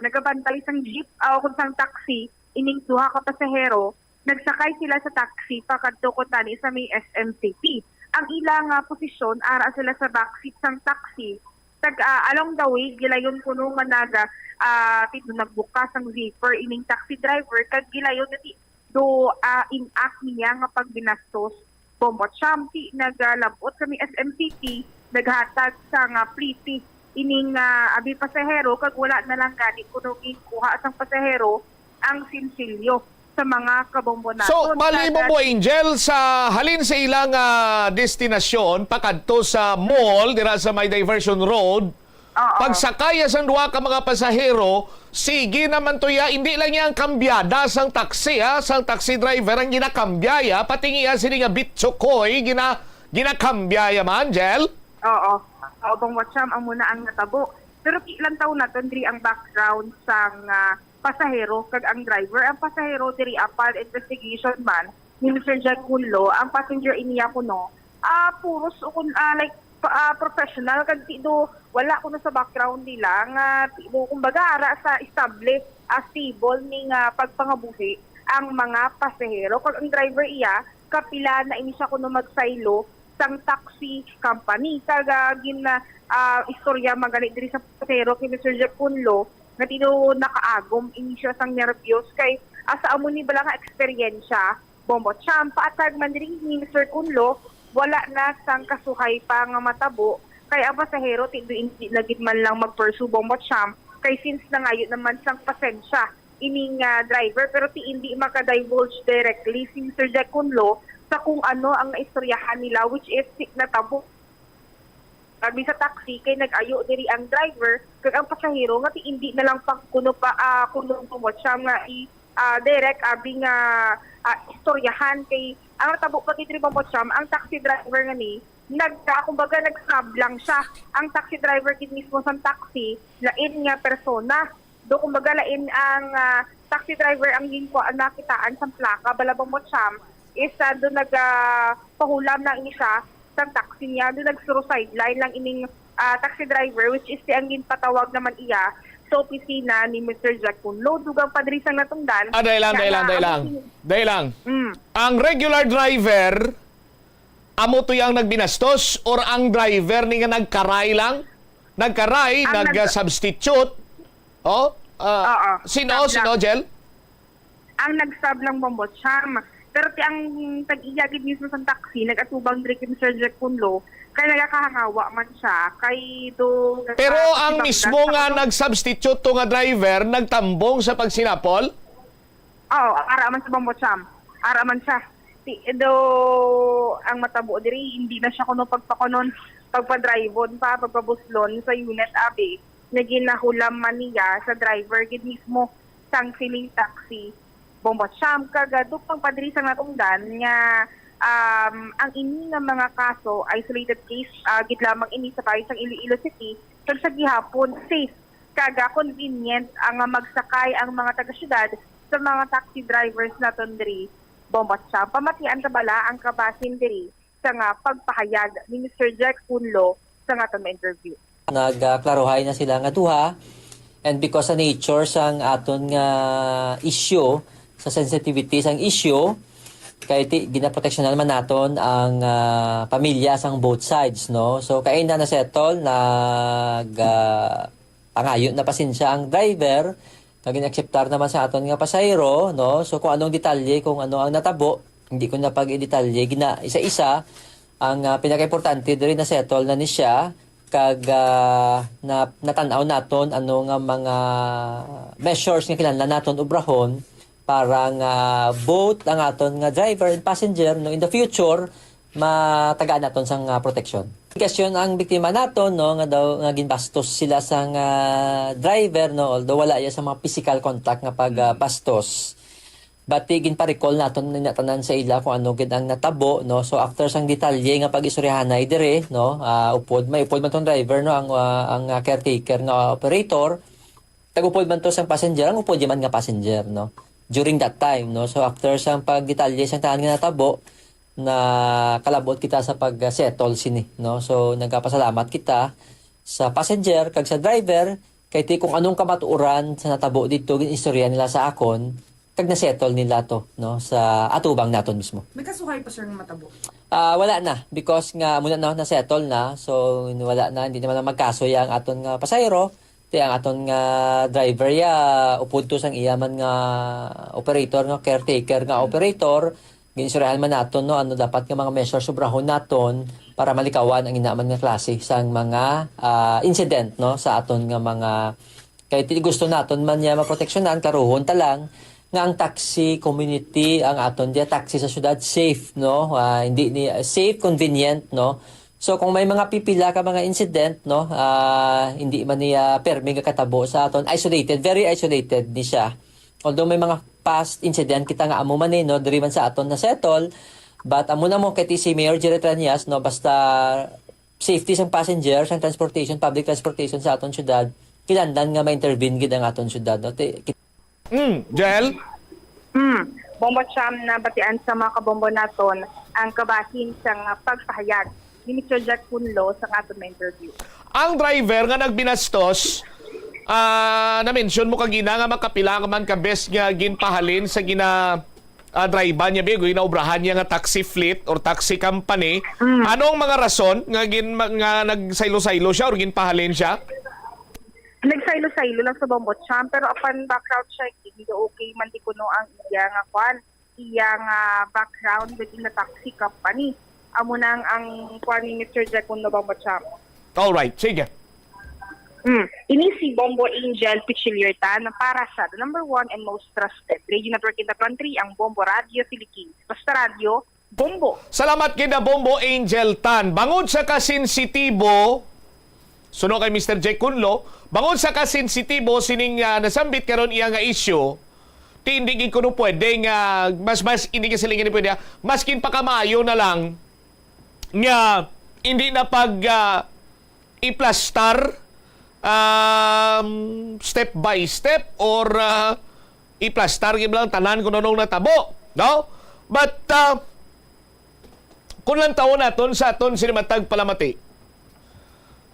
nagabantay sang jeep o kung sang taxi ining 2 ka pasahero nagsakay sila sa taxi pakadto ko tani sa may SMCP. Ang ilang posisyon ara sila sa backseat sang taxi along the way gilayon kuno nga nagbukas ang zipper ining taxi driver kag gilayon do inact niya nga pagbinastos Bombo Cham ti nagalabot sa may SMCP naghatag sa pliti ining abi pasahero kag wala na lang gani kuno kuha sang pasahero ang sinsilyo sa mga kabombo naton. So, mali mo po, Angel, sa halin sa ilang destinasyon, pakadto sa mall, dira sa may diversion road, pagsakaya sa 2 ka mga pasahero, sige naman to ya, hindi lang yan kambyada sang taxi, sang taxi driver ang ginakambyaya, pati nga sila nga bitsokoy, ginakambyaya man, Angel? Oo. Bombo Cham ang muna ang natabo. Pero ilang taon na diri ang background sang pasahero kag ang driver. Ang pasahero diri upon investigation man ni Mr. Jack Kunlo, ang passenger iniya kuno puros like professional kag tido wala kuno sa background nila nga tido kumbaga ara sa established stable ning pagpangabuhi ang mga pasahero kag ang driver iya kapila na ini siya kuno magsaylo sang taxi company. Kaga gina istorya magalit diri sa pasahero kay Mr. Jack Punlo nga tino nakaagom inisyo sang nervyos kay asa amo ni bala nga eksperyensya Bombo Cham paatag man diri ni Mr. Punlo wala na sang kasuhay pa nga matabo kay ang pasahero hindi lagit man lang mag-pursue Bombo Cham kay since nangayo naman sang pasensya ining driver pero hindi maka-divulge directly si Mr. Jack Punlo sa kung ano ang istoryahan nila which is na tabo. Sabi sa taxi kay nag-ayo diri ang driver kag ang pasahero nga hindi na lang kuno tumot siya nga direct abi nga istoryahan kay ang tabo pati diri Bombo Cham ang taxi driver nga ni kumbaga nag-sub lang siya ang taxi driver kid mismo sa taxi lain nga persona do kumbaga lain ang taxi driver ang nakitaan sa plaka bala Bombo Cham is do nagpahulam na ini siya sa taxi niya, doon nag-suicide line lang ining taxi driver which is ang ginpatawag naman iya sa opisina ni Mr. Jack Punlo. Dugang padrisang natungdan. Dahil lang. Ang regular driver, amo to yung nagbinastos or ang driver ni nga nagkaray lang? Nag-substitute? Sino, Jel? Ang nag-sub lang Bombo Cham. Pero ang tag-iyagid mismo sa taxi, nag-atubang diri kay Mr. Jack Punlo, kaya nagkakahangawa man siya. Pero ang mismo nga nag-substitute to nga driver, nagtambong sa pagsinapol? Oo, araman sa Bombo Cham. Araman siya. Ang matabo diri, hindi na siya kuno pagpa-drive-on pa, pagpabuslon sa unit abi. Naginahulam man niya sa driver, gid mismo sang siling taxi. Bombo Cham kagado pang padrisang natungdan nga ang ini nga mga kaso isolated case gid lamang ini sa país ng Iloilo City kag sa gihapon safe kaga convenient ang magsakay ang mga taga-syudad sa mga taxi drivers naton diri Bombo Cham pamatian ta bala ang kabasin diri sa nga pagpahayag ni Mr. Jack Punlo sa aton interview. Nagklaruhay na sila nga duha and because sa nature sang aton nga issue sa sensitivity sang issue kay ginaproteksyonan man naton ang pamilya sang both sides no so kay na settle pangayo na pasensya ang driver kag inakseptar naman sa aton nga pasahero no so kung anong detalye kung ano ang natabo hindi ko na pag-detalye gina isa-isa ang pinaka-importante diri na settle na ni siya kag natanaw naton ano nga mga measures nga kinahanglan naton obrahon para nga both ang aton nga driver and passenger no in the future matagaan naton sang protection. Question ang biktima naton no nga daw nga ginbastos sila sang driver no although wala ya sa mga physical contact nga pagbastos. But ginpa-recall naton tanan sa ila kung ano gid ang natabo no so after sang detalye nga pag-istoryahanay dire no upod man tong driver no ang caretaker nga operator tagupod man to sang passenger ang upod man nga passenger no during that time no so after sang pagdetalye sang tanan nga natabo na kalabot kita sa pag-settle sini no so nagpasalamat kita sa passenger kag sa driver kay kung anong kamatuoran sa natabo dito gin istorya nila sa akon kag na-settle nila to no sa atubang naton mismo. May kasuhay pa sir ng matabo? Wala na because nga muna na-settle na so wala na hindi naman magkaso yang aton nga pasahero ti ang aton nga driver ya upod to sang iyaman nga operator nga caretaker nga operator ginisurahan man naton no ano dapat nga mga measures sobrahon naton para malikawan ang inaman nga klase sang mga incident no sa aton nga mga kay gusto naton man niya maproteksyonan karuhon ta lang nga ang taxi community ang aton dia taxi sa syudad safe no hindi ni safe convenient no so kung may mga pipila ka mga incident no hindi man niya permi nga katabo sa aton isolated very isolated ni siya although may mga past incident kita nga amo man no diri man sa aton na settle but amo na mo kay si Mayor Jerry Tranias no basta safety sang passengers sang transportation public transportation sa aton syudad kinahanglan nga ma-intervene gid ang aton syudad no Jel? Bombo Cham na batian sa mga kabombo naton ang kabahin sang pagpahayag ni Mr. Jack Punlo sa aton interview. Ang driver nga nagbinastos na-mention mo kagina nga makapila ka man ka best nga ginpahalin sa driver niya bigo inaubrahan niya nga taxi fleet or taxi company. Anong mga rason nga nagsaylo-saylo siya or ginpahalin siya? Nagsaylo-saylo lang sa Bombo Champ, pero upon background check, hindi okay man di kuno ang iyang background within the taxi company. Amo nang ang kwan ni Mr. Jack kuno Bombo Champ. Alright, sige. Ini si Bombo Angel Pichilierta na para sa the number 1 and most trusted radio network in the country, ang Bombo Radio Philippines. Basta radio, Bombo. Salamat kina Bombo Angel Tan. Bangod sa kasensitibo, suno kay Mr. Jake Kunlo, bangod sa kasensitibo sining nasambit karon iya nga issue, tindigin ko no pwede nga mas hindi ka silingan ni pwede, maskin pa kamayo na lang nga hindi na pag iplastar step by step or iplastar gyud lang tanan kung anong natabo, no? But kung lang taon naton sa aton sinimatag palamati,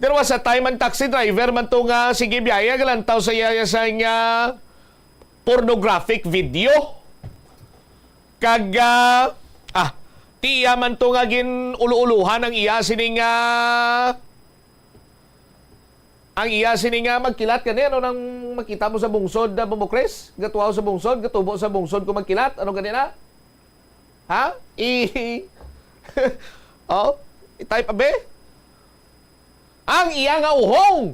there was a time ang taxi driver man to nga sige biyaya galantaw sa iya sa nga pornographic video kag tiya man to nga gin ulu-uluhan ang iya sining magkilat kani ano nang makita mo sa bungsod na bumukres, gatuaw sa bungsod, gatubo sa bungsod kung magkilat, ano ganina? Ha? Type abe? Ang iya nga uhong.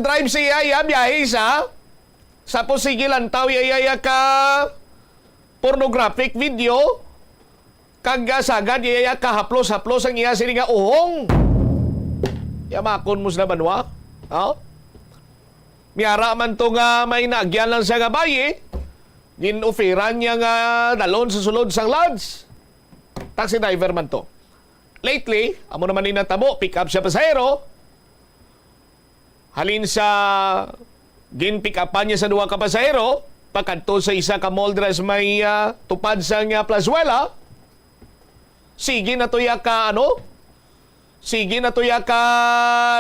Drive siya biyahe sa posigilan taw iya ka pornographic video kag sagad iya ka haplos ang iya sini nga uhong. Yamakon mo sa banwa. Miyara man to nga may nagyan lang siya nga bayi. Gin-oferan niya nga dalon sa sulod sang lodge. Taxi driver man to. Lately, amo naman ni natabo, pick up siya pasahero. Halin sa gin-pick upan niya sa duwa ka pasahero, pagkanto sa isa ka mall dress may tupad sa nga plazuela. Sige na to ya ka Sige na to ya ka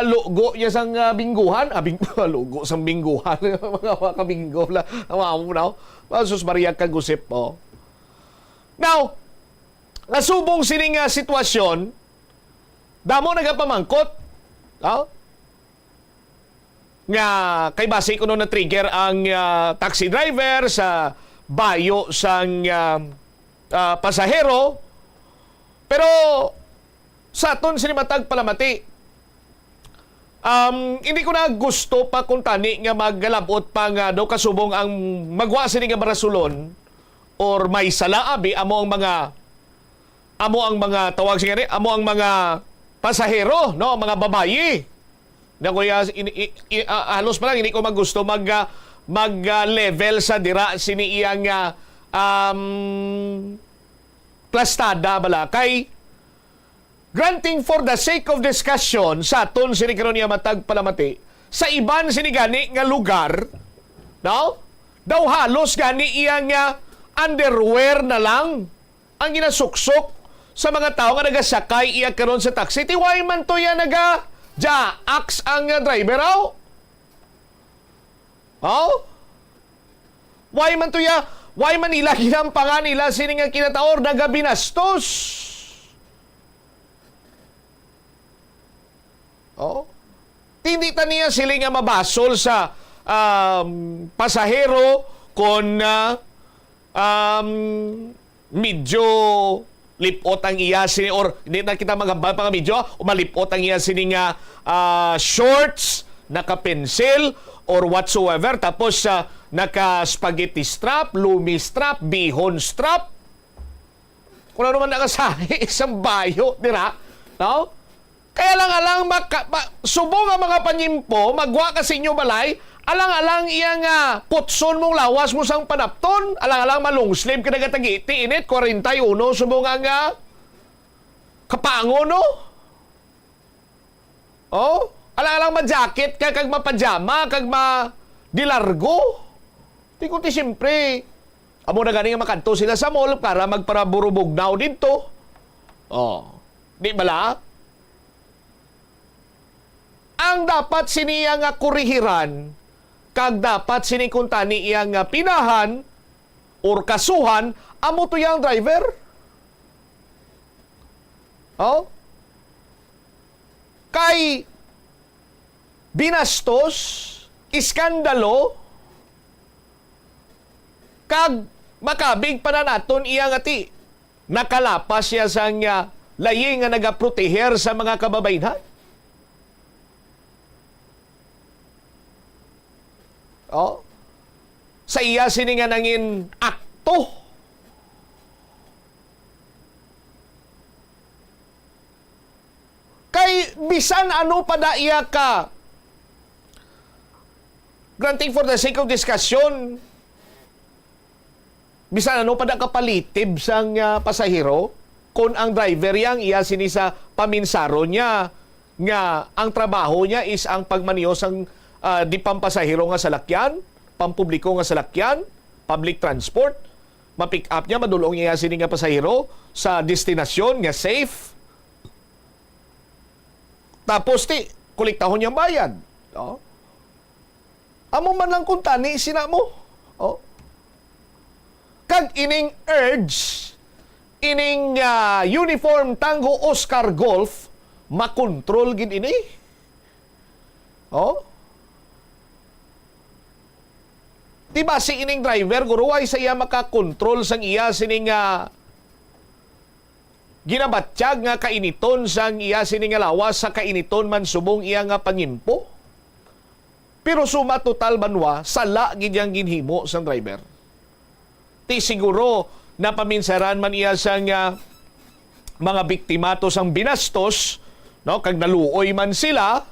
lugo niya sang bingguhan. Lugo sang bingguhan. Mga kabinggo la. Sus Maria kagusip po. Now, nasubong sining sitwasyon, damo nagapamangkot. Nga kay base kuno na trigger ang taxi driver sa bayo sang pasahero. Pero sa aton sinimatag palamati, hindi ko na gusto pa kung tani nga maggalabot pa nga daw kasubong ang magwa sini nga marasulon or may salaabi amo ang mga tawag siya ni amo ang mga pasahero, no, mga babayi. Na kuya halos pa lang hindi ko magusto mag-level sa dira sini iyang plastada bala kay granting for the sake of discussion sa aton sini karon niya matag palamati sa iban sini gani nga lugar, no? Daw halos gani iyang underwear na lang ang ginasuksok sa mga tao nga nagasakay iya karon sa taxi. Tiway man to ya aks ang driver raw. Why man to ya? Why man nila ginampangan nila sini nga kinataor nagabinastos? Hindi ta niya sila nga mabasol sa pasahero kung medyo lipot ang iya sini or hindi na kita maghambal pa nga medyo umalipot ang iya sini nga shorts, naka-pencil or whatsoever, tapos naka-spaghetti strap, lumi strap, bihon strap. Kung ano man nakasahi, isang bayo, dira, no? Kaya lang subong ang mga panyimpo, magwa ka sa inyo balay, alang-alang iya nga putson mong lawas mo sang panapton, alang-alang malong sleeve ka nagatagiti init, 41, subong nga kapango, no? Alang-alang ma-jacket ka, kag ma-pajama, kag ma-dilargo. Di ko siyempre, amo na ganing makanto sila sa mall para magparaburubugnaw dito. Di bala? Ang dapat siniya nga kurihiran, kag dapat sinikuntani iya nga pinahan, or kasuhan amo to yang driver. Oh? Kay binastos, iskandalo, kag makabig pa na naton iya nga ti nakalapas siya sang laying nga nagaproteher sa mga kababayan. Oh. Sa iya sini nga nangin akto. Kay bisan ano pa da iya ka, granting for the sake of discussion, bisan ano pa da kapalitib sang pasahero, kung ang driver yang iya sini sa paminsaro niya, nga ang trabaho niya is ang pagmaniho sang di pampasahero nga salakyan, pampubliko nga salakyan, public transport, ma-pick up niya, madulong niya sini nga pasahero sa destinasyon nga safe. Tapos kolektahon niyang bayad. Oh. Amo man lang kung tani, sina mo. Oh. Kag ining urge, ining Uniform Tango Oscar Golf, makontrol gid ini. Oh. Diba si ining driver, guruway sa iya makakontrol sang iya sining ginabatsyag nga kainiton sang iya sining lawas sa kainiton man subong iya nga pangimpo. Pero suma total banwa, sala gid yang ginhimo sang driver. Ti siguro na paminsaran man iya sang mga biktima to sang binastos, no, kag naluoy man sila,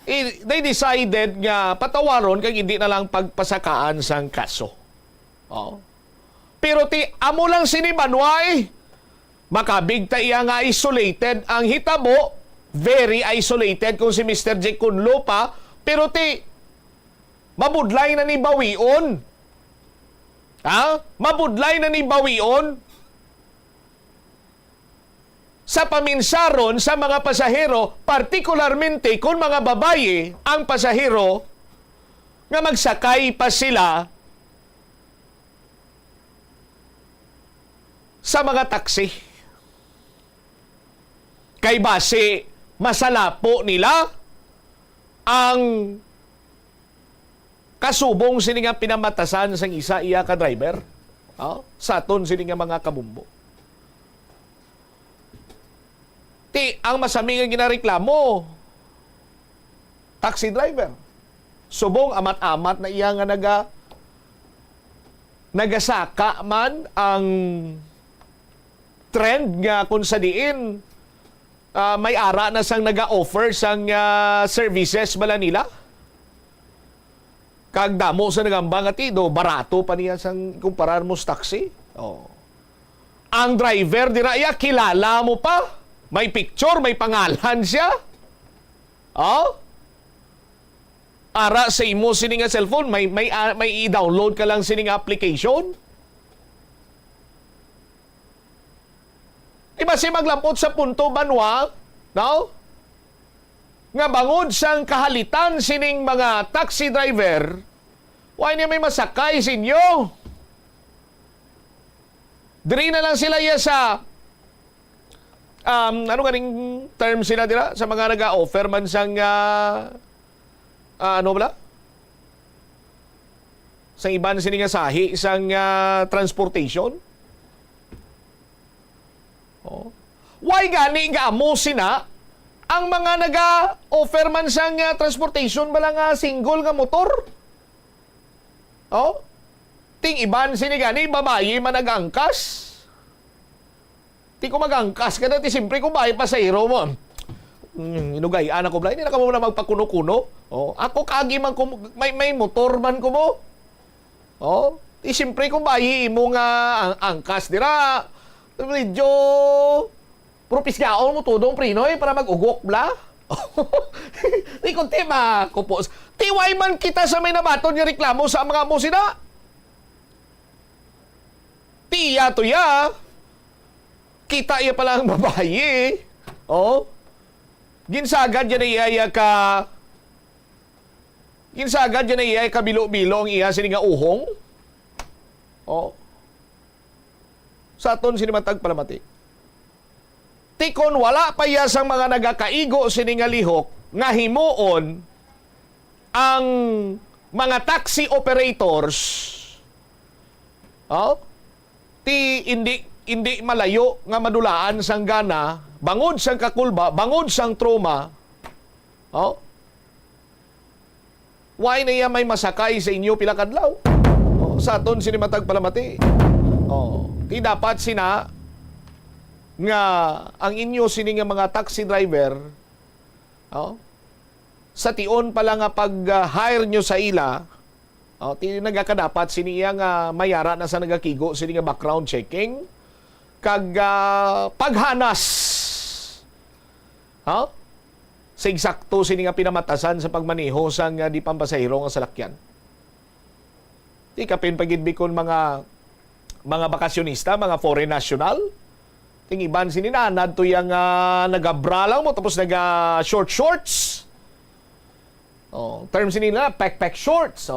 they decided nga patawaron kag hindi na lang pagpasakaan sang kaso. Oh. Pero amo lang sini banway, makabig ta iya nga isolated ang hitabo, very isolated kung si Mr. J. Kunlo pa, pero mabudlay na ni bawion. Ha? Mabudlay na ni bawion sa paminsaron sa mga pasahero, partikularmente kung mga babaye ang pasahero nga magsakay pa sila sa mga taksi. Kay base masalapo nila ang kasubong sini nga pinamatasan sang isa iya ka driver. Sa aton sini nga mga kabumbo. Ang masami nga ginareklamo, taxi driver. Subong amat-amat na iya nga nagasaka man ang trend nga kung sa diin may ara na sang naga-offer sang services bala nila. Kag damo sa nagambang atido, barato pa niya sang kumparar mo sa taxi. Oh. Ang driver diraya kilala mo pa. May picture, may pangalan siya. Oh? Ara sa imo sining nga cellphone, may i-download ka lang sining application. Diba si maglampot sa punto banwa, no? Nga bangod sang kahalitan sining mga taxi driver, why niya may masakay sinyo? Diri na lang sila sa ano ganing term sila dira sa mga nag-offer man sang ano bala? Sa iban sini nga sahi isang transportation. Oh. Why gani nga amo sina ang mga naga-offer man sang transportation bala nga single nga motor? Oh. Ting iban sini gani babayi man nag-angkas. Ti ko mag-angkas ka na, ti simpre ko bahay pasahero mo. Inugay, anak ko bala, hindi na ka mo na magpakuno-kuno. Oh, ako kagi man ko, may motor man ko mo. Oh, ti simpre ko bahay mo nga angkas dira. Medyo propisyaon mo tudong prinoy para mag-ugok bla. Ti kunti makupos. Tiway man kita sa may nabaton nga reklamo sa mga musina. Tiya to ya. Kita iya pala ang babae. Oh. Ginsagad yan iya ka bilo-bilo ang iya sini nga uhong. Sa aton sinimatag palamati. Tikon wala pa iya sang mga nagakaigo sini nga lihok nga himuon ang mga taxi operators ti hindi malayo nga madulaan sang gana, bangod sang kakulba, bangod sang trauma. Why na iya may masakay sa inyo pila kadlaw? Sa aton sinimatag palamati. Di dapat sina nga ang inyo sini nga mga taxi driver sa tion pala nga pag-hire nyo sa ila, ti nagakadapat siniya nga mayara na sa nagakigo sini nga background checking kag paghanas sa eksakto sini nga pinamatasan sa pagmaneho sang di pampasahero nga salakyan. Di kapin pagidbikon mga bakasyonista, mga foreign national. Ting iban sininanad to yung nagabra lang mo tapos short shorts. Term sinila, pack shorts.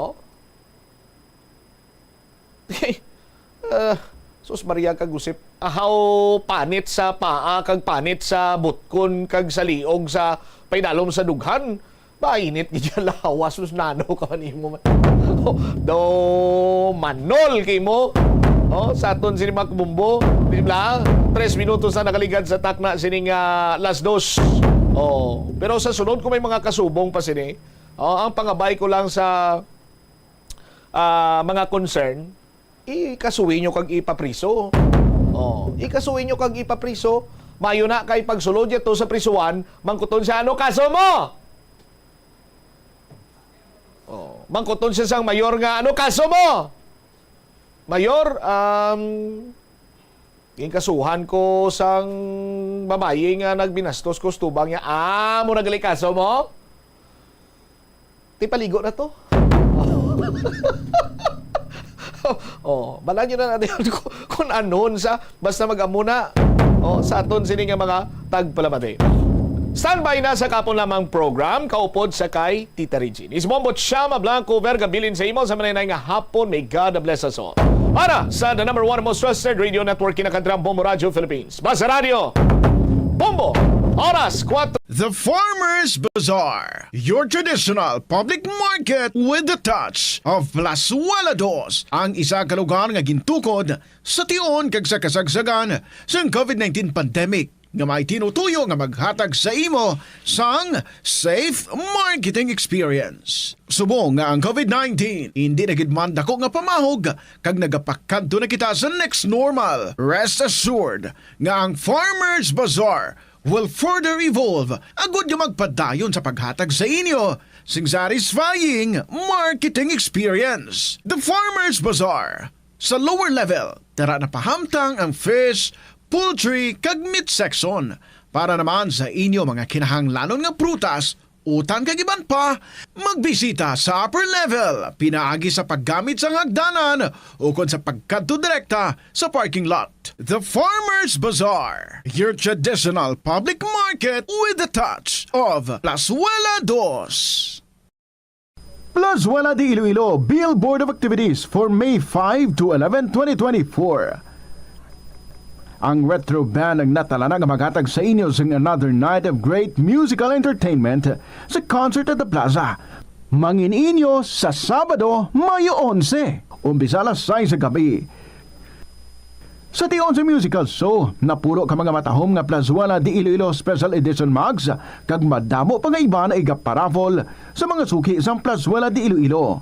Sus Maria kag usip. Ahaw panit sa paa kag panit sa butkon kag sa liog sa paidalom sa dughan. Mainit gid lawas sus nano ka manimo. Do manol kay mo. Sa aton sini mga kumumbo, di ba? 3 minutos na nakaligad sa takna sining las dos. Pero sa sunod ko may mga kasubong pa sini. Ang pangabay ko lang sa mga concern, ikasuwi nyo kag ipapriso. Ikasuwi nyo kag ipapriso, mayo na kay pagsulod yato sa prisuan, mangkuton siya, ano kaso mo? Mangkuton siya sang mayor nga, ano kaso mo? Mayor, kasuhan ko sang babae nga nagbinastos ko tubang niya. Mo nagalikaso mo? Ti paligo na to. Balaan nyo na natin kung anon sa basta mag-amo na sa aton sini nga mga tagpalamati. Standby na sa kapon lamang program, kaupod sa kay Tita Regine. Isbombot siya, Blanco, Vergabilin sa imo sa manay nga hapon. May God bless us all. Para sa the number 1 most trusted radio network kinakantram Bombo Radio Philippines. Basta Radio, Bombo, Oras 4. The Farmers Bazaar, your traditional public market with the touch of Plasualados, ang isa ka lugar nga gintukod sa tion kag sa kasagsagan sa COVID-19 pandemic nga may tinutuyo nga maghatag sa imo sang safe marketing experience. Subong nga ang COVID-19 hindi nagidman dako nga pamahog kag nagapakadto na kita sa next normal. Rest assured nga ang Farmers Bazaar will further evolve agud nga magpadayon sa paghatag sa inyo sing satisfying marketing experience. The Farmers Bazaar sa lower level tara na pahamtang ang fish, poultry kag meat section para naman sa inyo mga kinahanglanon nga prutas, utan kag iban pa, magbisita sa upper level pinaagi sa paggamit sa hagdanan o kon sa pagkadto direkta sa parking lot. The Farmers Bazaar, your traditional public market with the touch of Plazuela Dos. Plazuela de Iloilo Billboard of Activities for May 5 to 11, 2024. Ang retro band ang natala na maghatag sa inyo sa another night of great musical entertainment sa concert at the Plaza. Mangin inyo sa Sabado, Mayo 11, umpisa alas 6 sa gabi. Sa tion sa musical show, napuro ka mga matahom nga Plazuela de Iloilo Special Edition mugs kag madamo pa nga iba na igaparafol sa mga suki sa Plazuela de Iloilo.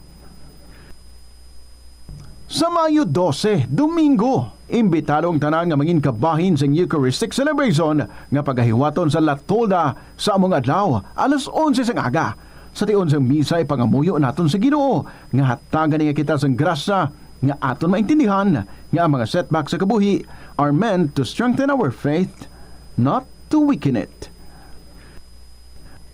Sa Mayo 12, Domingo, imbitadong tanan nga mangin kabahin sa Eucharistic celebration nga pagahiwaton sa Latolda sa among adlaw alas 11 sang aga. Sa tion sang misa ay pangamuyo naton sa Ginoo nga hatagan niya kita sang grasya nga aton maintindihan nga ang mga setbacks sa kabuhi are meant to strengthen our faith, not to weaken it.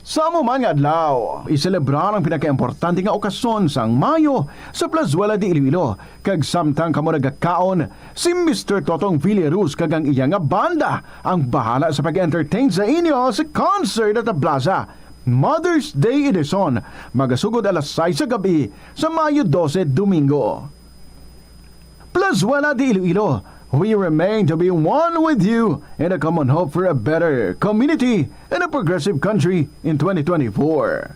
Sa mo man nga adlaw, iselebrar ang pinakaimportante nga okasyon sang Mayo sa Plazuela de Iloilo kag samtang kamo nagakaon si Mr. Totong Villaruz kag ang iya nga banda ang bahala sa pag-entertain sa inyo sa concert at the Plaza. Mother's Day Edition, magasugod alas 6 sa gabi sa Mayo 12, Domingo. Plazuela de Iloilo. We remain to be one with you in a common hope for a better community and a progressive country in 2024.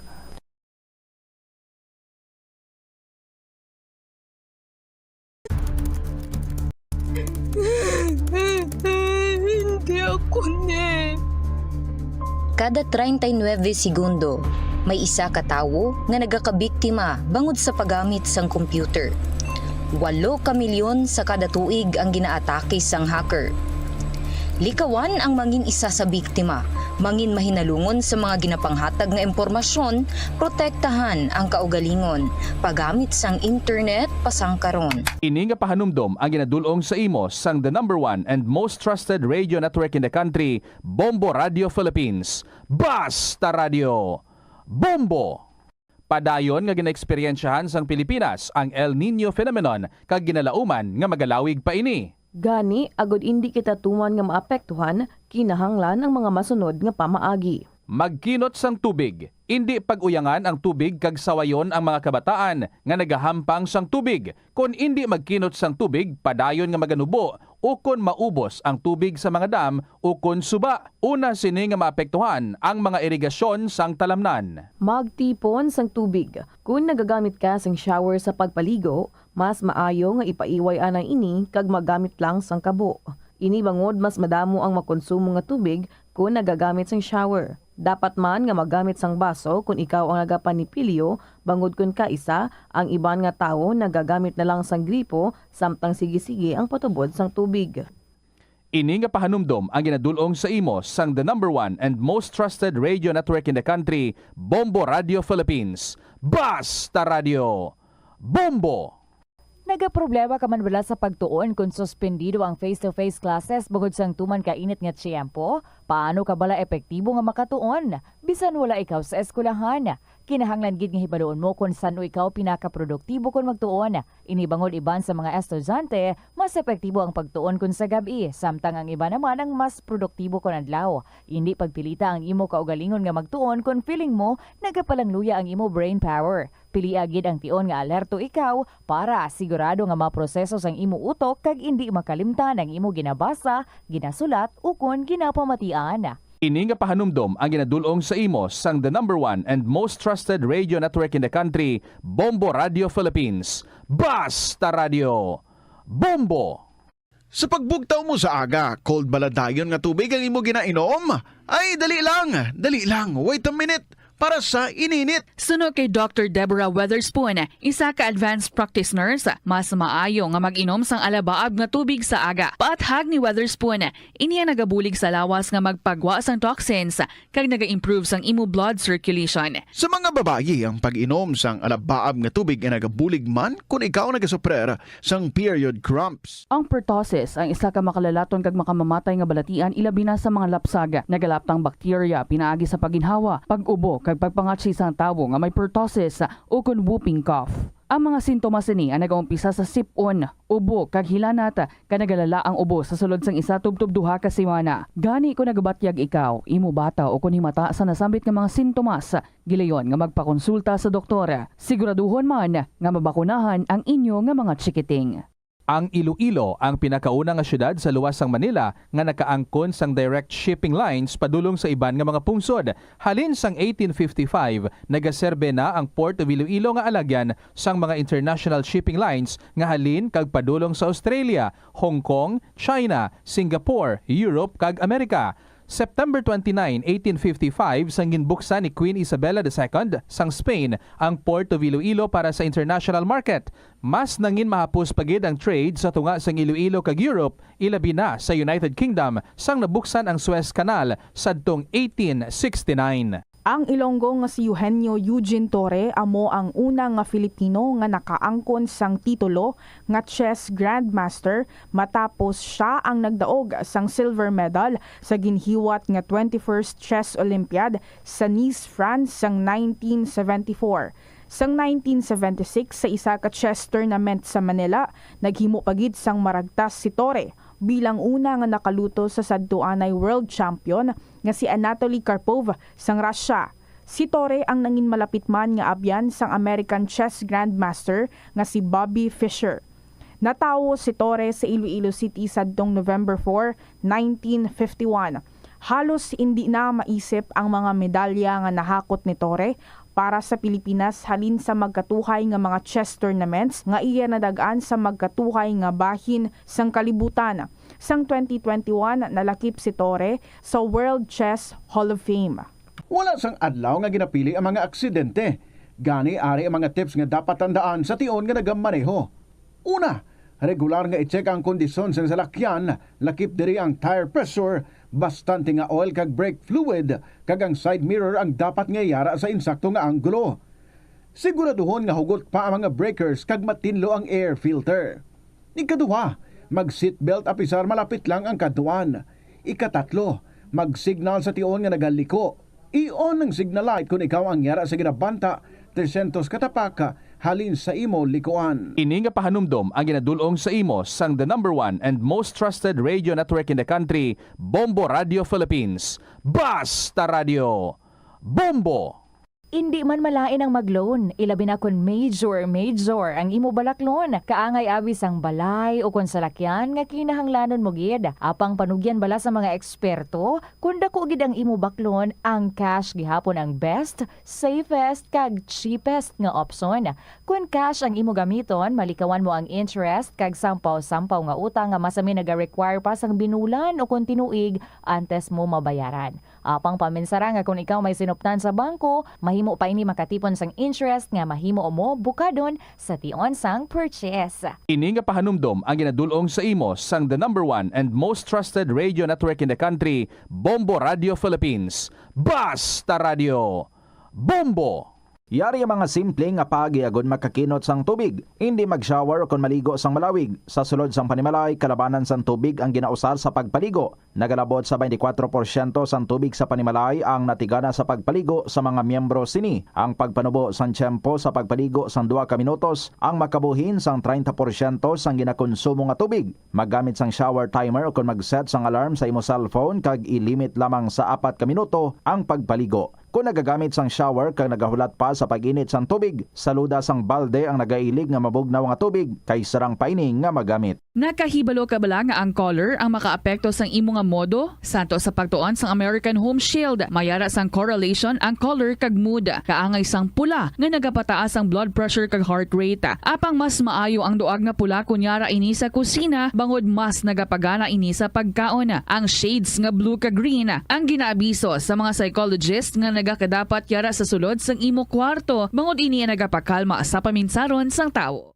Hindi ako Kada 39 segundo, may isa ka tawo nga nagakabiktima bangod sa paggamit sang computer. 8 ka milyon sa kada tuig ang ginaatake sang hacker. Likawan ang mangin isa sa biktima, mangin mahinalungon sa mga ginapanghatag nga impormasyon, protektahan ang kaugalingon, paggamit sang internet pasangkaron. Ini nga pahanumdom ang ginadulong sa imo sang the #1 and most trusted radio network in the country, Bombo Radio Philippines. Basta Radio! Bombo! Padayon nga ginaeksperyensyahan sang Pilipinas ang El Nino phenomenon kag ginalauman nga magalawig pa ini. Gani, agod hindi kita tuman nga maapektuhan, kinahanglan ang mga masunod nga pamaagi. Magkinot sang tubig. Indi pag-uyangan ang tubig kag sawayon ang mga kabataan nga nagahampang sang tubig. Kung indi magkinot sang tubig, padayon nga maganubo o kung maubos ang tubig sa mga dam o kung suba. Una sini nga maapektuhan ang mga irigasyon sang talamnan. Magtipon sang tubig. Kung nagagamit ka sang shower sa pagpaligo, mas maayo nga ipaiway anay ini kag magamit lang sang kabo. Ini bangod mas madamo ang makonsumo nga tubig kung nagagamit sang shower. Dapat man nga magamit sang baso kung ikaw ang nagapanipilyo, bangod kun kaisa, ang iban nga tawo nagagamit na lang sang gripo, samtang sige-sige ang patubod sang tubig. Ini nga pahanumdom ang ginadulong sa imo sang the #1 and most trusted radio network in the country, Bombo Radio Philippines. Basta Radio! Bombo! Nagaproblema ka man wala sa pagtuon kung suspendido ang face-to-face classes bukod sang tuman kainit nga tiyempo? Paano ka bala epektibo nga makatuon? Bisan wala ikaw sa eskwelahan. Kinahanglan gid nga hibaluon mo kung saan ikaw pinakaproduktibo kung magtuon. Inibangod iban sa mga estudyante, mas epektibo ang pagtuon kung sa gabi, samtang ang iba naman ang mas produktibo kung adlaw. Hindi pagpilita ang imo kaugalingon nga magtuon kung feeling mo nagapalangluya ang imo brain power. Pili agid ang tion nga alerto ikaw para sigurado nga maproseso sang imo utok kag hindi makalimtan ang imo ginabasa, ginasulat o kung ginapamatian. Ini nga pahanumdom ang ginadulong sa imo sang the #1 and most trusted radio network in the country, Bombo Radio Philippines. Basta Radio! Bombo! Sa pagbugtaw mo sa aga, cold baladayon nga tubig ang imo ginainom? Ay, dali lang, wait a minute. Para sa ininit. Suno kay Dr. Deborah Weatherspoon, isa ka advanced practice nurse, mas maayo nga mag-inom sang alabaab nga tubig sa aga. Paathag ni Weatherspoon, iniya nagabulig sa lawas nga magpagwa sang toxins kag naga-improve sang imo blood circulation. Sa mga babayi, ang pag-inom sang alabaab nga tubig ay nagabulig man kung ikaw nagasuprer sang period cramps. Ang pertussis ang isa ka makalalaton kag makamamatay nga balatian ilabi na sa mga lapsag, nagalaptang bakterya pinaagi sa paginhawa, pag-ubo kag pagpangatsi sang tawo nga may pertussis o kun whooping cough. Ang mga sintomas ni ang nagaumpisa sa sipon, ubo kag hilanat ka nagalala ang ubo sa sulod sang isa tubtub duha ka semana. Gani ko nagabatyag ikaw, imo bata o kun himata sa nasambit nga mga sintomas, gilayon nga magpakonsulta sa doktor. Siguraduhon man nga mabakunahan ang inyo nga mga tsikiting. Ang Iloilo ang pinakauna nga syudad sa luwas sang Manila nga nakaangkon sang direct shipping lines padulong sa iban nga mga pungsod. Halin sang 1855, nagaserbe na ang Port of Iloilo nga alagyan sang mga international shipping lines nga halin kag padulong sa Australia, Hong Kong, China, Singapore, Europe kag Amerika. September 29, 1855, sang ginbuksan ni Queen Isabella II sang Spain ang Port of Iloilo para sa international market. Mas nangin mahapos pagid ang trade sa tunga sang Iloilo kag Europe, ilabi na sa United Kingdom sang nabuksan ang Suez Canal sadtong 1869. Ang Ilonggo nga si Eugenio Eugene Torre amo ang una nga Filipino nga nakaangkon sang titulo nga chess grandmaster matapos siya ang nagdaog sang silver medal sa ginhiwat nga 21st Chess Olympiad sa Nice, France sang 1974. Sang 1976 sa isa ka chess tournament sa Manila, naghimo pagid sang maragtas si Torre bilang una nga nakaluto sa sadtuanay world champion nga si Anatoly Karpov sang Russia. Si Torre ang nangin malapit man nga abyan sang American chess grandmaster nga si Bobby Fischer. Natawo si Torres sa Iloilo City sadtong November 4, 1951. Halos hindi na maisip ang mga medalya nga nahakot ni Torre para sa Pilipinas halin sa magkatuhay nga mga chess tournaments nga iya nadagaan sa magkatuhay nga bahin sang kalibutan. Sang 2021 nalakip si Torre sa World Chess Hall of Fame. Wala sang adlaw nga ginapili ang mga aksidente. Gani ari ang mga tips nga dapat tandaan sa tion nga nagamaneho. Una, regular nga i-check ang kondisyon sa salakyan, lakip diri ang tire pressure, bastante nga oil kag brake fluid, kag ang side mirror ang dapat nga yara sa insakto nga anggulo. Siguraduhon nga hugot pa ang mga breakers kag matinlo ang air filter. Ikaduha, mag-seatbelt apisar malapit lang ang kaduan. Ikatatlo, mag-signal sa tion nga nagaliko. I-on ang signal light kung ikaw ang yara sa ginabanta 300 katapaka halin sa imo likuan. Ini nga pahanumdom ang ginadulong sa imo sang the #1 and most trusted radio network in the country, Bombo Radio Philippines. Basta Radio! Bombo! Hindi man malain ang mag-loan, ilabi na kun major ang imo balaklon. Kaangay abis ang balay o kun salakyan nga kinahanglanon mo gid. Apang panugyan bala sa mga eksperto, kun dako gid ang imo baklon, ang cash gihapon ang best, safest kag cheapest nga option. Kun cash ang imo gamiton, malikawan mo ang interest kag sampaw-sampaw nga utang nga masami naga-require pa sang binulan o kun tinuig antes mo mabayaran. Apang paminsara nga kung ikaw may sinuptan sa bangko, mahimo pa ini makatipon sang interest nga mahimo mo bukadon sa tion sang purchase. Ini nga pahanumdom ang ginadulong sa imo sang the #1 and most trusted radio network in the country, Bombo Radio Philippines. Basta Radio! Bombo! Yari ang mga simple nga pagiagon makakinot sang tubig. Hindi mag-shower o kung maligo sang malawig. Sa sulod sang panimalay, kalabanan sang tubig ang ginausar sa pagpaligo. Nagalabot sa 24% sang tubig sa panimalay ang natigana sa pagpaligo sa mga miyembro sini. Ang pagpanubo sang tiyempo sa pagpaligo sang 2 ka minutos ang makabuhin sang 30% sang ginakonsumo nga tubig. Maggamit sang shower timer o kung mag-set sang alarm sa imo cellphone kag ilimit lamang sa 4 ka minuto ang pagpaligo. Kung nagagamit sang shower kag nagahulat pa sa pag-init sang tubig, saluda sang balde ang nagailig nga mabugnaw nga tubig kay sarang paining nga magamit. Nakahibalo ka bala nga ang color ang makaapekto sang imo nga modo? Santo sa pagtuon sang American Home Shield, mayara sang correlation ang color kag mood. Kaangay sang pula nga nagapataas ang blood pressure kag heart rate. Apang mas maayo ang duag nga pula kunyara ini sa kusina, bangod mas nagapagana ini sa pagkaon. Ang shades nga blue kag green ang ginaabiso sa mga psychologist nga nagakadapat yara sa sulod sang imo kwarto, bangod ini nagapakalma sa paminsaron sang tawo.